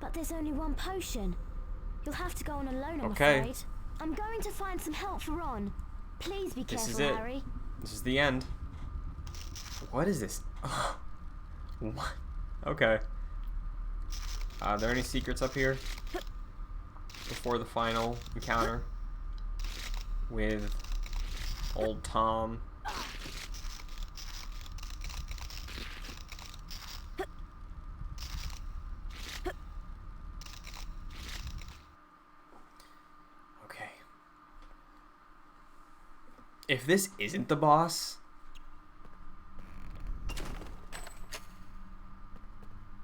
But there's only one potion. You'll have to go on alone, I'm Okay. afraid. I'm going to find some help for Ron. Please be This careful, is it. Harry. This is the end. What is this? What? Okay. Are there any secrets up here? Before the final encounter with old Tom. Okay. If this isn't the boss,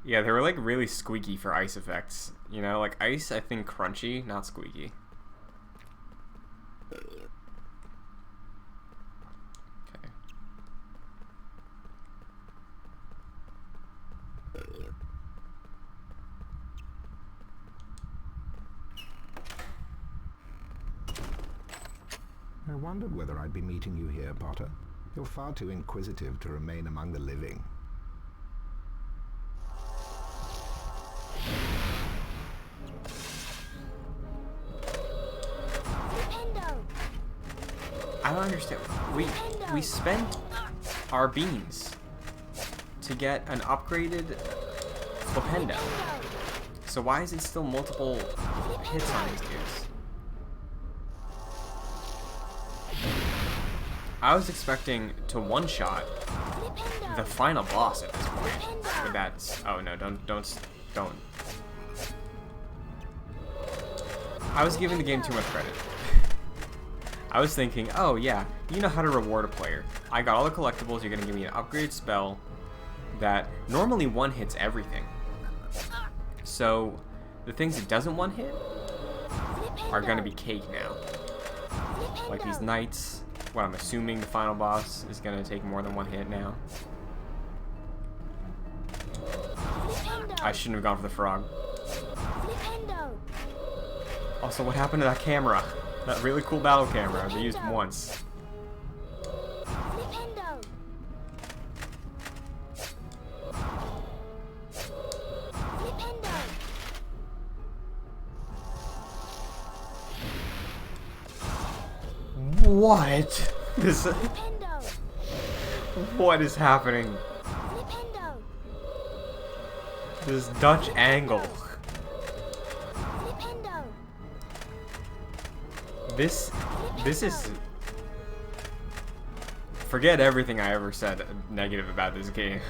yeah, they were like really squeaky for ice effects. You know, like ice, I think crunchy, not squeaky. Okay. I wondered whether I'd be meeting you here, Potter. You're far too inquisitive to remain among the living. Flipendo! I don't understand. We spent our beans to get an upgraded Flipendo. So why is it still multiple hits on these dudes? I was expecting to one-shot the final boss at this point. But that's... Oh no, don't. I was giving the game too much credit. I was thinking, oh yeah, you know how to reward a player. I got all the collectibles, you're gonna give me an upgrade spell that normally one hits everything. So the things it doesn't one hit are gonna be cake now. Like these knights. What I'm assuming the final boss is gonna take more than one hit now. I shouldn't have gone for the frog. Flipendo! Also, what happened to that camera? That really cool battle camera they used once. Flipendo! Flipendo! What? This. Flipendo! What is happening? Flipendo! This Dutch angle. Flipendo! This is. Forget everything I ever said negative about this game.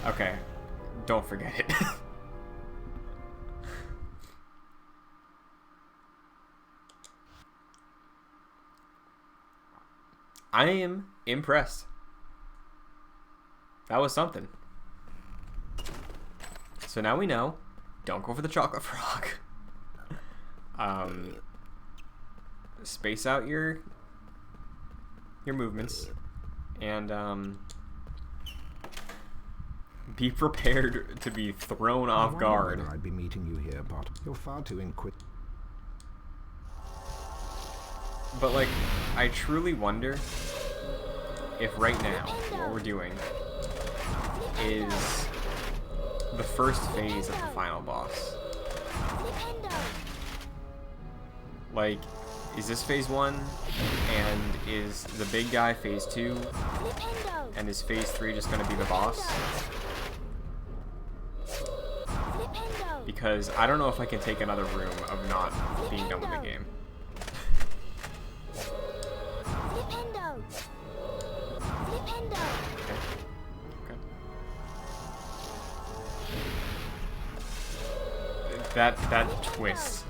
Okay, don't forget it. I am impressed. That was something. So now we know, don't go for the chocolate frog. Space out your movements and be prepared to be thrown off guard. Whether I'd be meeting you here, Potter. You're far too inquisitive. But like, I truly wonder if right now what we're doing is the first phase of the final boss. Like, is this phase 1? And is the big guy phase 2? And is phase 3 just gonna be the boss? Because I don't know if I can take another room of not being done with the game. Okay. That twist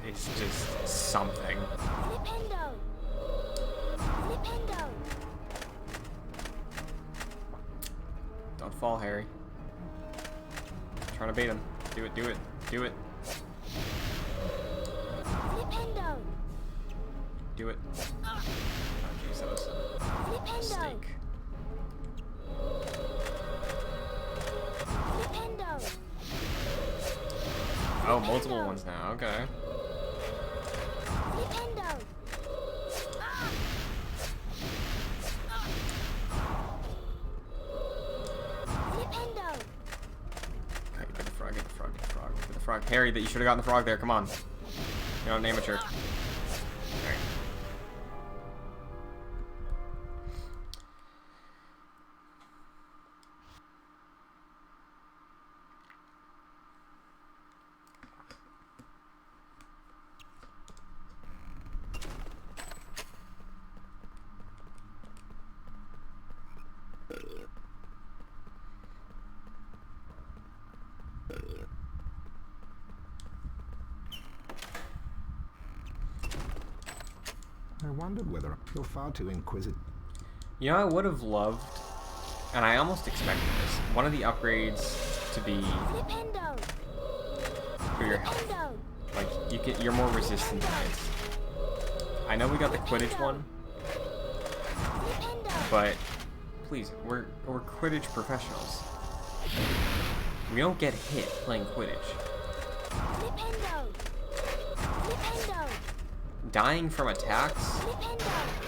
is just something. Don't fall, Harry. I'm trying to bait him. Do it, do it, do it. Do it. Oh jeez, that was a mistake. Oh, multiple ones now, okay. Get the frog, get the frog, get the frog, get the frog. Harry, that you should have gotten the frog there, come on. You're not an amateur. Alright. I wondered whether you're far too inquisitive. You know, I would have loved, and I almost expected this, one of the upgrades to be for your health. Like, you're more resistant to hits. I know we got the Quidditch one, but please, we're Quidditch professionals. We don't get hit playing Quidditch. Dying from attacks,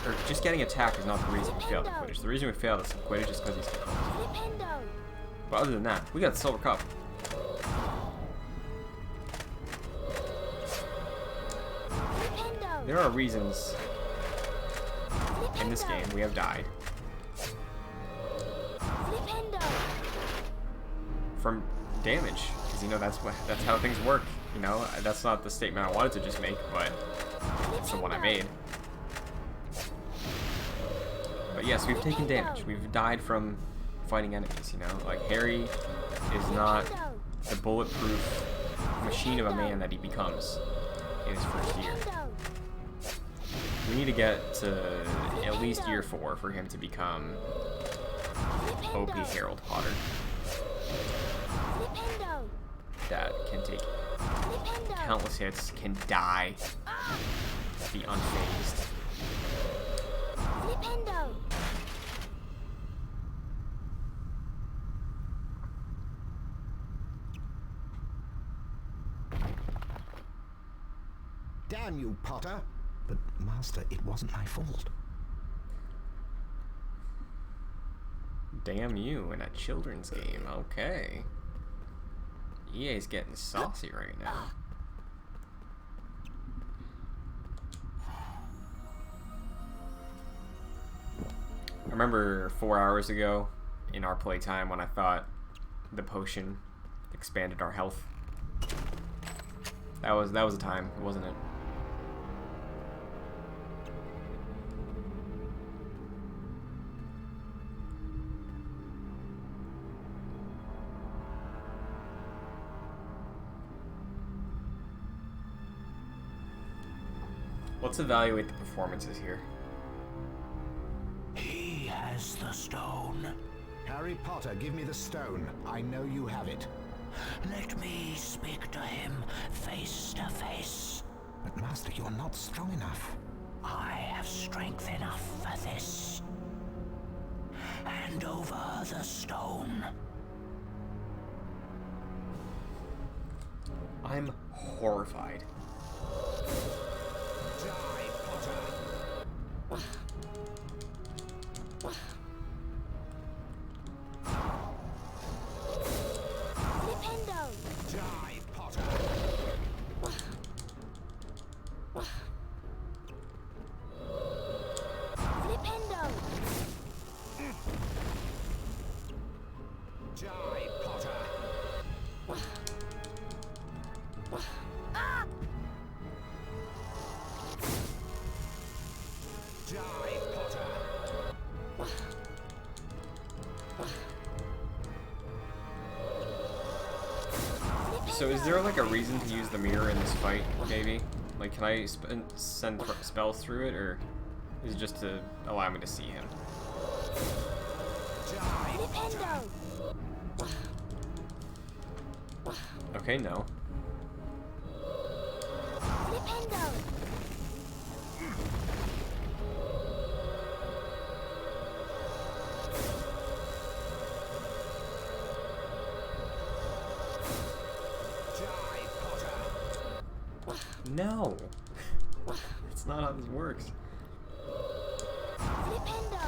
or just getting attacked is not the reason we failed at Quidditch. The reason we failed at Quidditch is because he's controlled. But other than that, we got the Silver Cup. There are reasons in this game we have died from damage, because you know that's how things work. You know, that's not the statement I wanted to just make, but it's the one I made. But yes, we've taken damage. We've died from fighting enemies, you know? Like, Harry is not the bulletproof machine of a man that he becomes in his first year. We need to get to at least year 4 for him to become OP Harold Potter. That can take countless hits, can die, be unfazed. Damn you, Potter! But, Master, it wasn't my fault. Damn you in a children's game, okay. EA's getting saucy right now. I remember 4 hours ago in our playtime when I thought the potion expanded our health. That was a time, wasn't it? Let's evaluate the performances here. He has the stone. Harry Potter, give me the stone. I know you have it. Let me speak to him face to face. But, Master, you're not strong enough. I have strength enough for this. Hand over the stone. I'm horrified. Die, Potter! Die, Potter! So is there like a reason to use the mirror in this fight, maybe? Like, can I send spells through it, or is it just to allow me to see him? Okay, no. No! That's not how this works.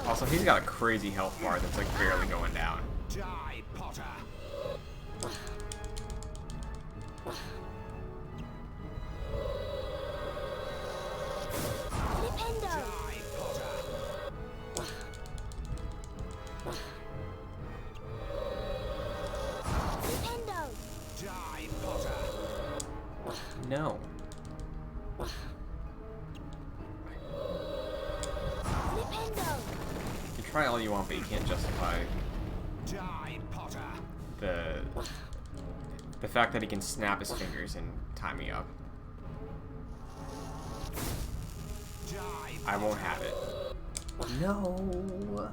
Also, he's got a crazy health bar that's like barely going down. Die, Potter! Die, Potter! Die, Potter! No. You try all you want, but you can't justify Die, Potter! the fact that he can snap his fingers and tie me up. Die, I won't have it. No.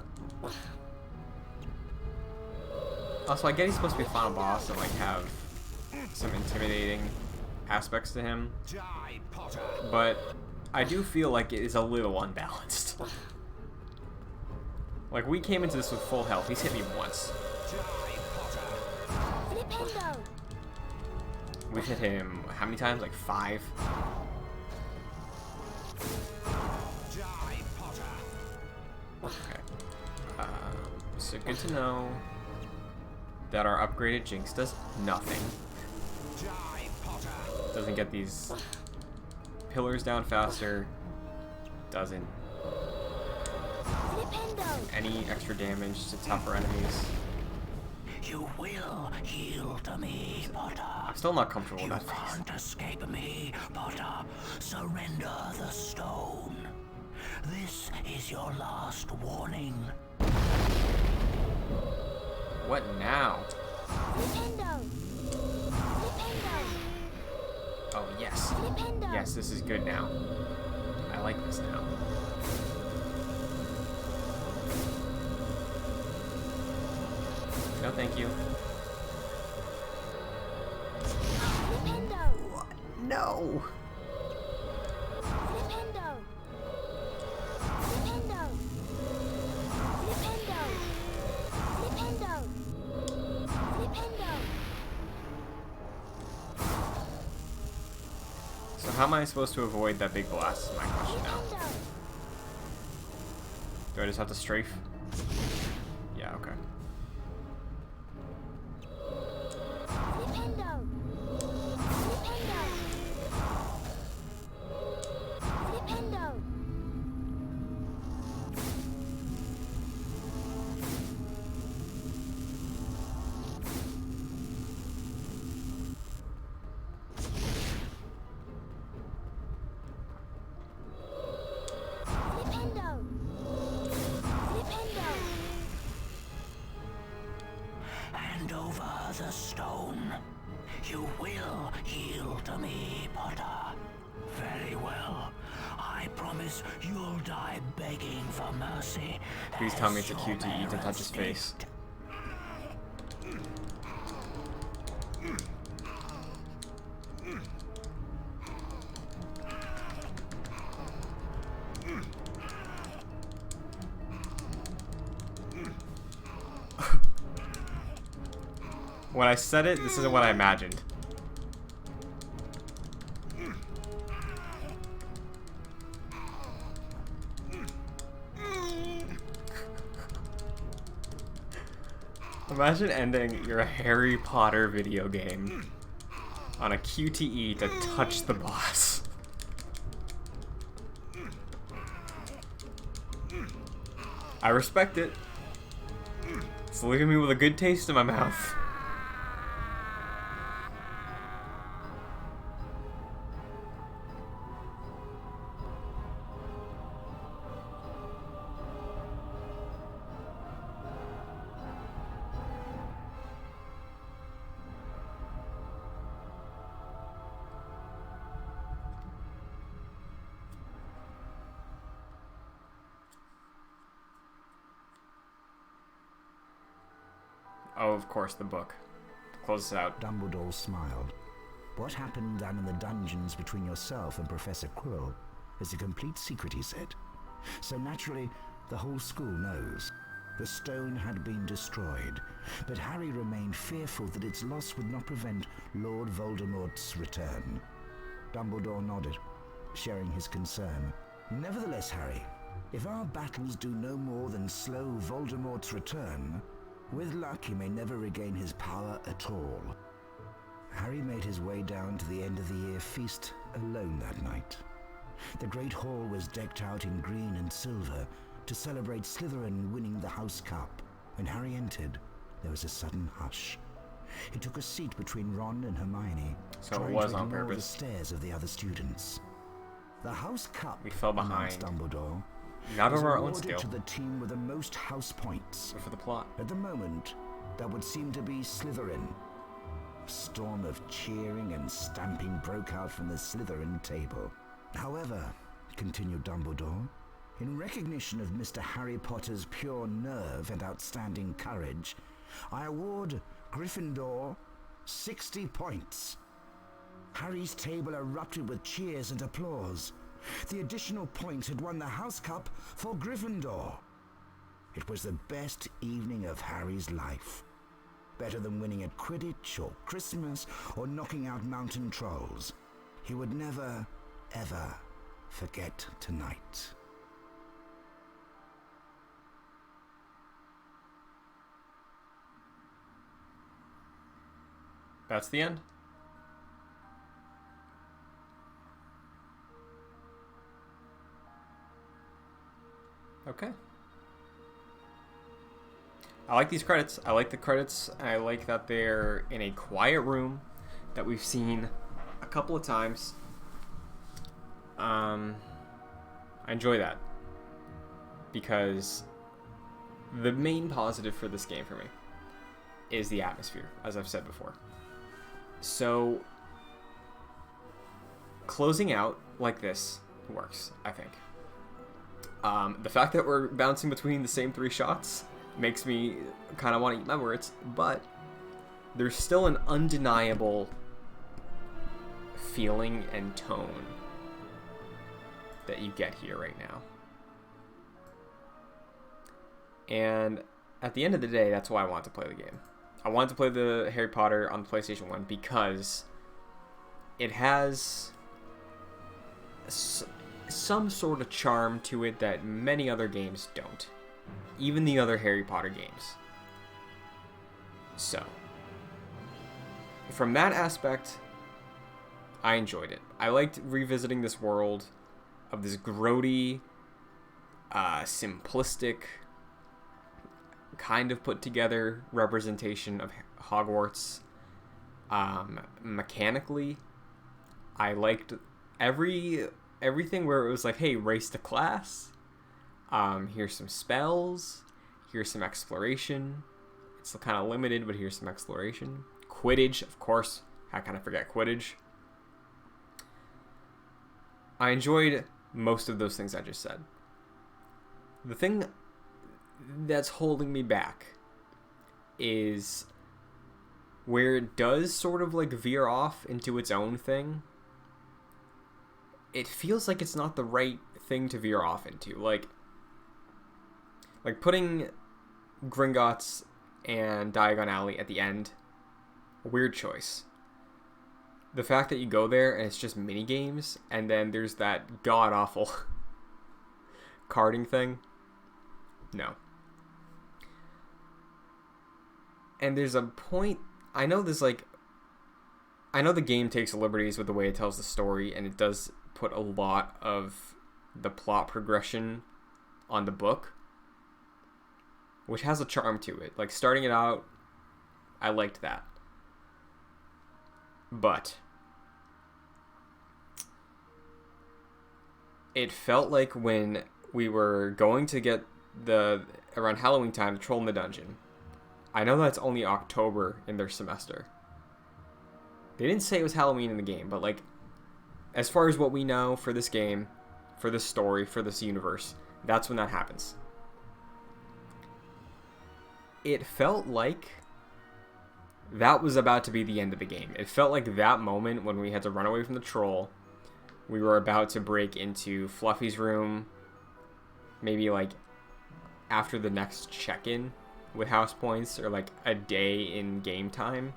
Also, I get he's supposed to be a final boss and like have some intimidating aspects to him, Die, Potter! but I do feel like it is a little unbalanced. Like, we came into this with full health. He's hit me once. Die, Potter! We've hit him how many times? Like 5? Die, Potter! Okay. So good to know that our upgraded Jinx does nothing. Die, Potter! Doesn't get these pillars down faster. Doesn't any extra damage to tougher enemies. You will yield to me, Potter. I'm still not comfortable with You that face. can't escape me, Potter. Surrender the stone. This is your last warning. What now? Oh, yes. Yes, this is good now. I like this now. No, thank you. No! So how am I supposed to avoid that big blast is my question now. Do I just have to strafe? Yeah, okay. Hand over the stone. You will yield to me, Potter. Very well. I promise you'll die begging for mercy. Please tell me it's a QTE to touch his face. When I said it, this isn't what I imagined. Imagine ending your Harry Potter video game on a QTE to touch the boss. I respect it. It's leaving me with a good taste in my mouth. Oh, of course, the book. Close it out. Dumbledore smiled. What happened down in the dungeons between yourself and Professor Quirrell is a complete secret, he said. So naturally, the whole school knows. The stone had been destroyed, but Harry remained fearful that its loss would not prevent Lord Voldemort's return. Dumbledore nodded, sharing his concern. Nevertheless, Harry, if our battles do no more than slow Voldemort's return, with luck he may never regain his power at all. Harry made his way down to the end of the year feast alone that night. The Great Hall was decked out in green and silver to celebrate Slytherin winning the House Cup. When Harry entered, there was a sudden hush. He took a seat between Ron and Hermione, So it trying was to on ignore the purpose. stares of the other students. The House Cup, We fell announced behind. Dumbledore, Not was of our own awarded skill, to the team with the most house points. but for the plot. At the moment, that would seem to be Slytherin. A storm of cheering and stamping broke out from the Slytherin table. However, continued Dumbledore, in recognition of Mr. Harry Potter's pure nerve and outstanding courage, I award Gryffindor 60 points. Harry's table erupted with cheers and applause. The additional points had won the House Cup for Gryffindor. It was the best evening of Harry's life. Better than winning at Quidditch or Christmas or knocking out mountain trolls. He would never, ever forget tonight. That's the end. Okay. I like these credits. I like the credits. I like that they're in a quiet room that we've seen a couple of times. I enjoy that because the main positive for this game for me is the atmosphere, as I've said before. So closing out like this works, I think. The fact that we're bouncing between the same 3 shots makes me kind of want to eat my words, but there's still an undeniable feeling and tone that you get here right now. And at the end of the day, that's why I want to play the game. I wanted to play the Harry Potter on the PlayStation 1 because it has some sort of charm to it that many other games don't. Even the other Harry Potter games. So, from that aspect, I enjoyed it. I liked revisiting this world of this grody, simplistic, kind of put together representation of Hogwarts. Mechanically, I liked everything where it was like, hey, race to class. Here's some spells. Here's some exploration. It's kind of limited, but here's some exploration. Quidditch, of course. How can I forget Quidditch? I enjoyed most of those things I just said. The thing that's holding me back is where it does sort of like veer off into its own thing. It feels like it's not the right thing to veer off into. Like putting Gringotts and Diagon Alley at the end, a weird choice. The fact that you go there and it's just mini games, and then there's that god awful carding thing. No. And there's a point. I know the game takes liberties with the way it tells the story, and it does put a lot of the plot progression on the book, which has a charm to it. Like, starting it out, I liked that. But it felt like when we were going to get around Halloween time, the troll in the dungeon. I know that's only October in their semester. They didn't say it was Halloween in the game, but like, as far as what we know for this game, for this story, for this universe, that's when that happens. It felt like that was about to be the end of the game. It felt like that moment when we had to run away from the troll, we were about to break into Fluffy's room, maybe like after the next check-in with house points, or like a day in game time.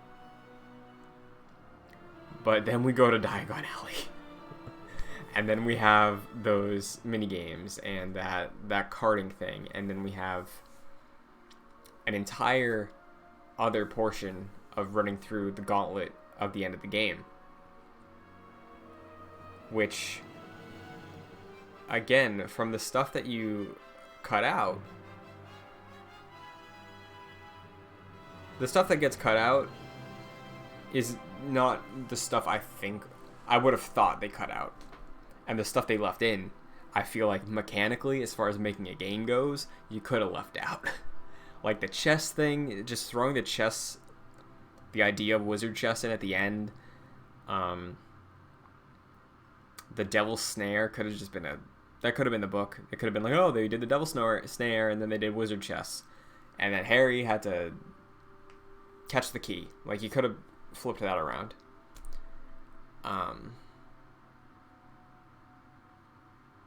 But then we go to Diagon Alley. And then we have those mini games and that karting thing, and then we have an entire other portion of running through the gauntlet of the end of the game. Which, again, from the stuff that you cut out, the stuff that gets cut out is not the stuff I would have thought they cut out. And the stuff they left in, I feel like mechanically, as far as making a game goes, you could have left out. Like the chess thing, just throwing the chess, the idea of wizard chess in at the end. The devil's snare could have just been that could have been the book. It could have been like, oh, they did the devil's snare and then they did wizard chess. And then Harry had to catch the key. Like, you could have flipped that around.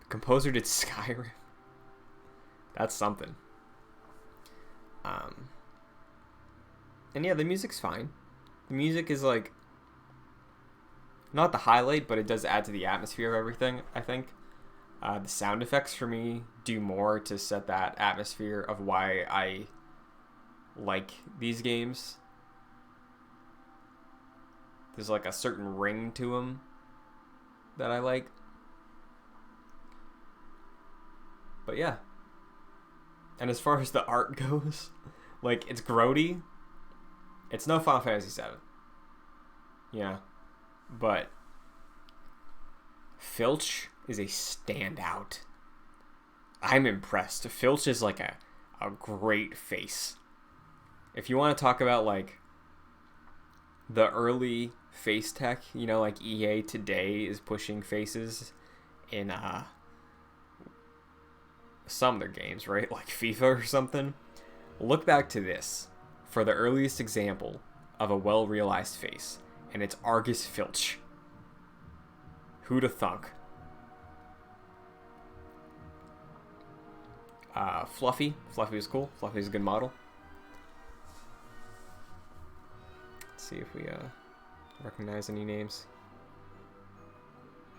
Composer did Skyrim. That's something. And yeah, the music's fine. The music is like not the highlight, but it does add to the atmosphere of everything, I think. The sound effects for me do more to set that atmosphere of why I like these games. There's like a certain ring to them that I like. But yeah. And as far as the art goes, like, it's grody. It's no Final Fantasy VII. Yeah. But Filch is a standout. I'm impressed. Filch is like a great face. If you want to talk about like the early face tech, you know, like EA today is pushing faces in some of their games, right? Like FIFA or something. Look back to this for the earliest example of a well-realized face, and it's Argus Filch. Who'da thunk? Fluffy. Fluffy was cool. Fluffy was a good model. Let's see if we recognize any names.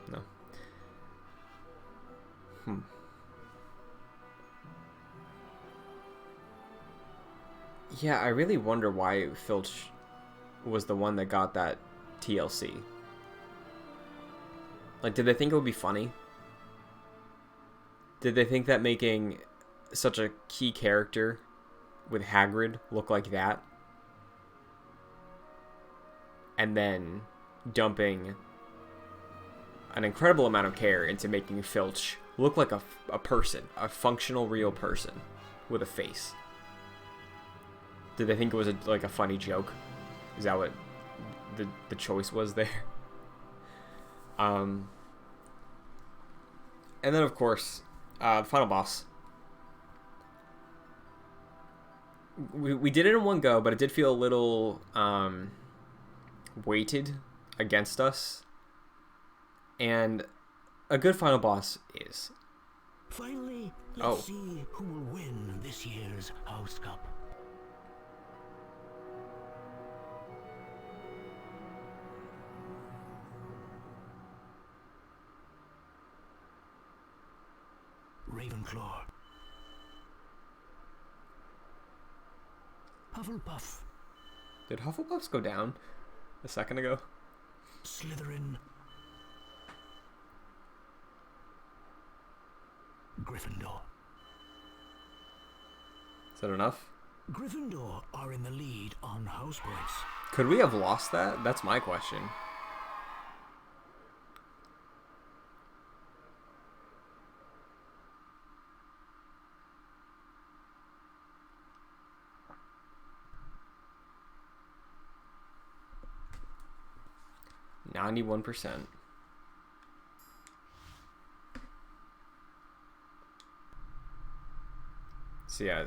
No. Yeah, I really wonder why Filch was the one that got that TLC. Like, did they think it would be funny? Did they think that making such a key character with Hagrid look like that, and then dumping an incredible amount of care into making Filch look like a person, a functional real person with a face? Did they think it was like a funny joke? Is that what the choice was there? And then of course, the final boss. We did it in one go, but it did feel a little weighted against us. And a good final boss is. Finally, let's see who will win this year's House Cup. Ravenclaw. Hufflepuff. Did Hufflepuffs go down a second ago? Slytherin. Gryffindor. Is that enough? Gryffindor are in the lead on house points. Could we have lost that? That's my question. %91. So yeah,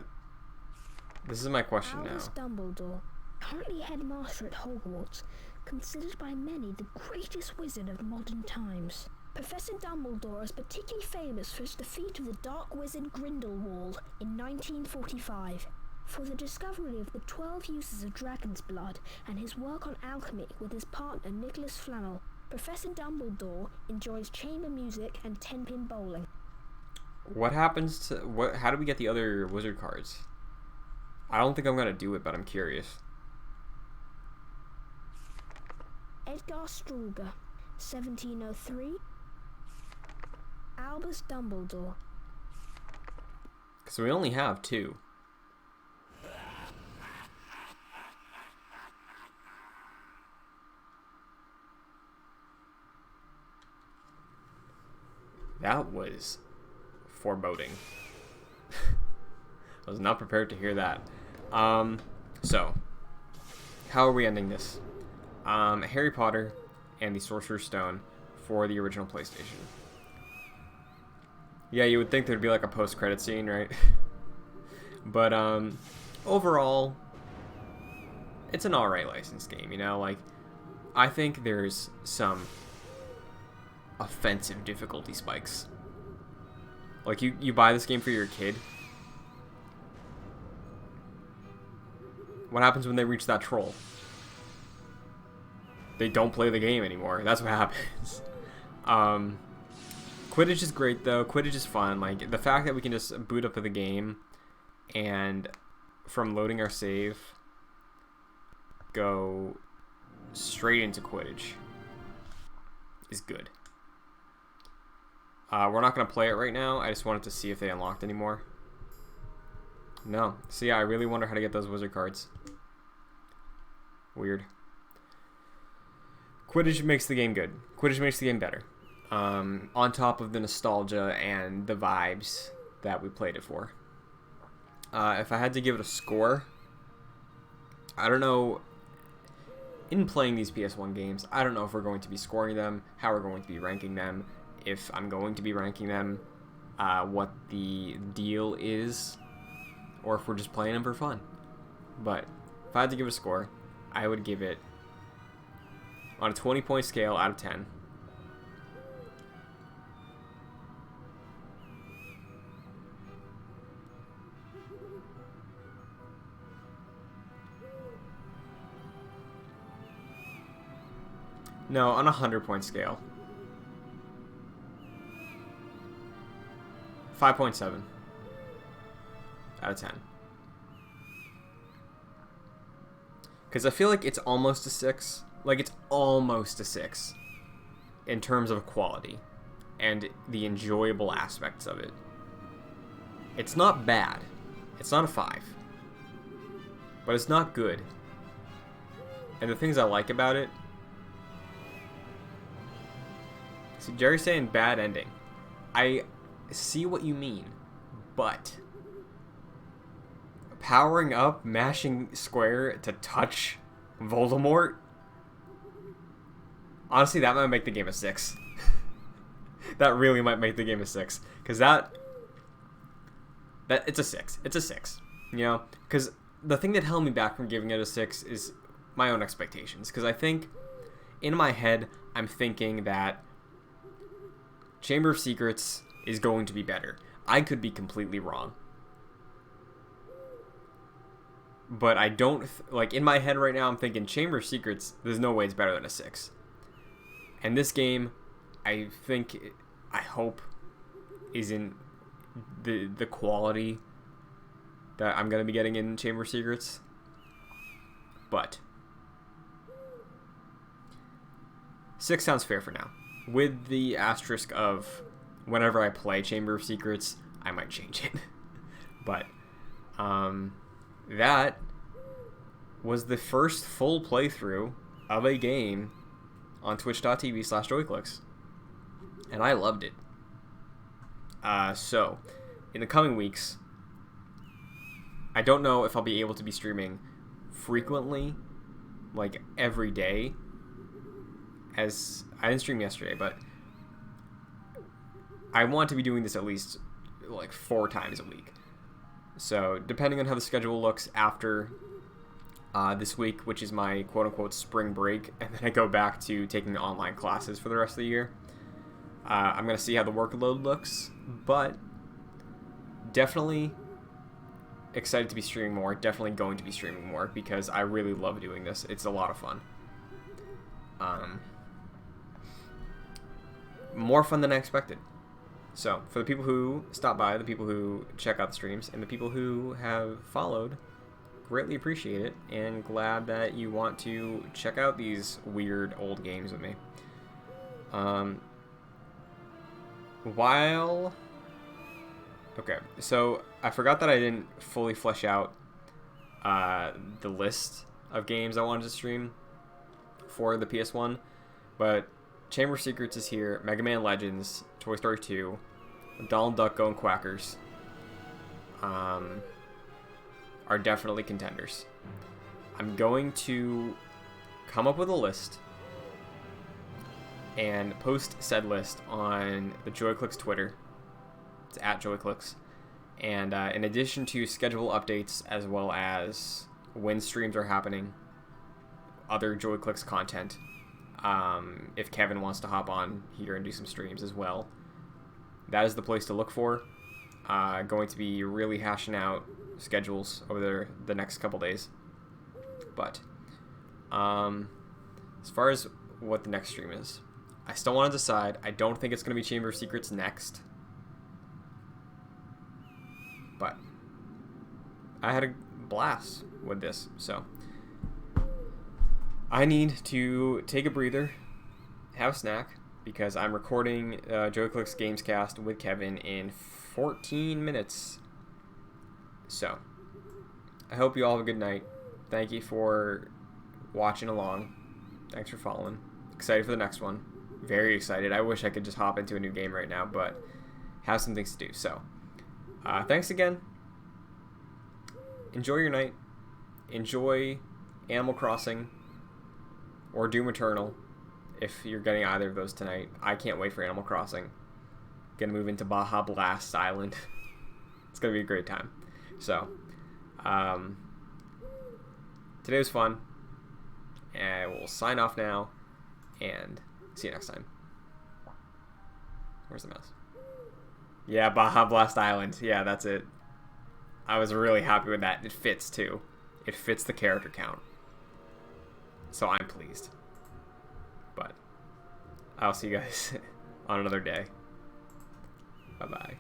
this is my question now. Albus Dumbledore, currently headmaster at Hogwarts, considered by many the greatest wizard of modern times. Professor Dumbledore is particularly famous for his defeat of the dark wizard Grindelwald in 1945, for the discovery of the 12 uses of dragon's blood, and his work on alchemy with his partner Nicholas Flamel. Professor Dumbledore enjoys chamber music and 10-pin bowling. What happens to how do we get the other wizard cards? I don't think I'm gonna do it, but I'm curious. Edgar Struger, 1703. Albus Dumbledore. So we only have 2. That was foreboding. I was not prepared to hear that. So, how are we ending this? Harry Potter and the Sorcerer's Stone for the original PlayStation. Yeah, you would think there'd be like a post-credit scene, right? But, overall, it's an alright licensed game, you know? Like, I think there's some offensive difficulty spikes. Like, you buy this game for your kid. What happens when they reach that troll? They don't play the game anymore. That's what happens. Quidditch is great, though. Quidditch is fun. Like, the fact that we can just boot up the game and from loading our save, go straight into Quidditch is good. We're not going to play it right now. I just wanted to see if they unlocked any more. No. So yeah, I really wonder how to get those wizard cards. Weird. Quidditch makes the game good. Quidditch makes the game better. On top of the nostalgia and the vibes that we played it for. If I had to give it a score, I don't know. In playing these PS1 games, I don't know if we're going to be scoring them, how we're going to be ranking them, if I'm going to be ranking them, what the deal is, or if we're just playing them for fun. But if I had to give a score, I would give it, on a 20-point scale out of 10, no, on a 100-point scale, 5.7 out of 10. Because I feel like it's almost a 6. Like, it's almost a 6 in terms of quality and the enjoyable aspects of it. It's not bad. It's not a 5. But it's not good. And the things I like about it... See, Jerry's saying bad ending. I see what you mean, but powering up, mashing square to touch Voldemort, honestly, that might make the game a 6. That really might make the game a 6, because that it's a 6. It's a 6, you know, because the thing that held me back from giving it a 6 is my own expectations, because I think in my head I'm thinking that Chamber of Secrets is going to be better. I could be completely wrong. But I don't... like, in my head right now, I'm thinking Chamber of Secrets, there's no way it's better than a 6. And this game, I think, I hope, isn't the quality that I'm going to be getting in Chamber of Secrets. But 6 sounds fair for now. With the asterisk of whenever I play Chamber of Secrets, I might change it. But That was the first full playthrough of a game on twitch.tv/joyclicks. And I loved it. So, in the coming weeks, I don't know if I'll be able to be streaming frequently, like every day, as I didn't stream yesterday, but I want to be doing this at least like 4 times a week. So, depending on how the schedule looks after this week, which is my quote-unquote spring break, and then I go back to taking online classes for the rest of the year, I'm going to see how the workload looks, but definitely excited to be streaming more, definitely going to be streaming more, because I really love doing this. It's a lot of fun. More fun than I expected. So, for the people who stop by, the people who check out the streams, and the people who have followed, greatly appreciate it, and glad that you want to check out these weird old games with me. Okay, so I forgot that I didn't fully flesh out the list of games I wanted to stream for the PS1, but Chamber of Secrets is here, Mega Man Legends, Toy Story 2, Donald Duck Going Quackers are definitely contenders. I'm going to come up with a list and post said list on the JoyClicks Twitter. It's at JoyClicks. And in addition to schedule updates as well as when streams are happening, other JoyClicks content, if Kevin wants to hop on here and do some streams as well, that is the place to look for. Going to be really hashing out schedules over the next couple days. But as far as what the next stream is, I still want to decide. I don't think it's going to be Chamber of Secrets next, but I had a blast with this, so I need to take a breather, have a snack, because I'm recording JoyClicks Gamescast with Kevin in 14 minutes. So, I hope you all have a good night. Thank you for watching along. Thanks for following. Excited for the next one. Very excited. I wish I could just hop into a new game right now, but have some things to do. So, thanks again. Enjoy your night. Enjoy Animal Crossing or Doom Eternal if you're getting either of those tonight. I can't wait for Animal Crossing. Gonna move into Baja Blast Island. It's gonna be a great time. So, today was fun, and we'll sign off now, and see you next time. Where's the mouse? Yeah, Baja Blast Island. Yeah, that's it. I was really happy with that. It fits, too. It fits the character count. So I'm pleased. But I'll see you guys on another day. Bye-bye.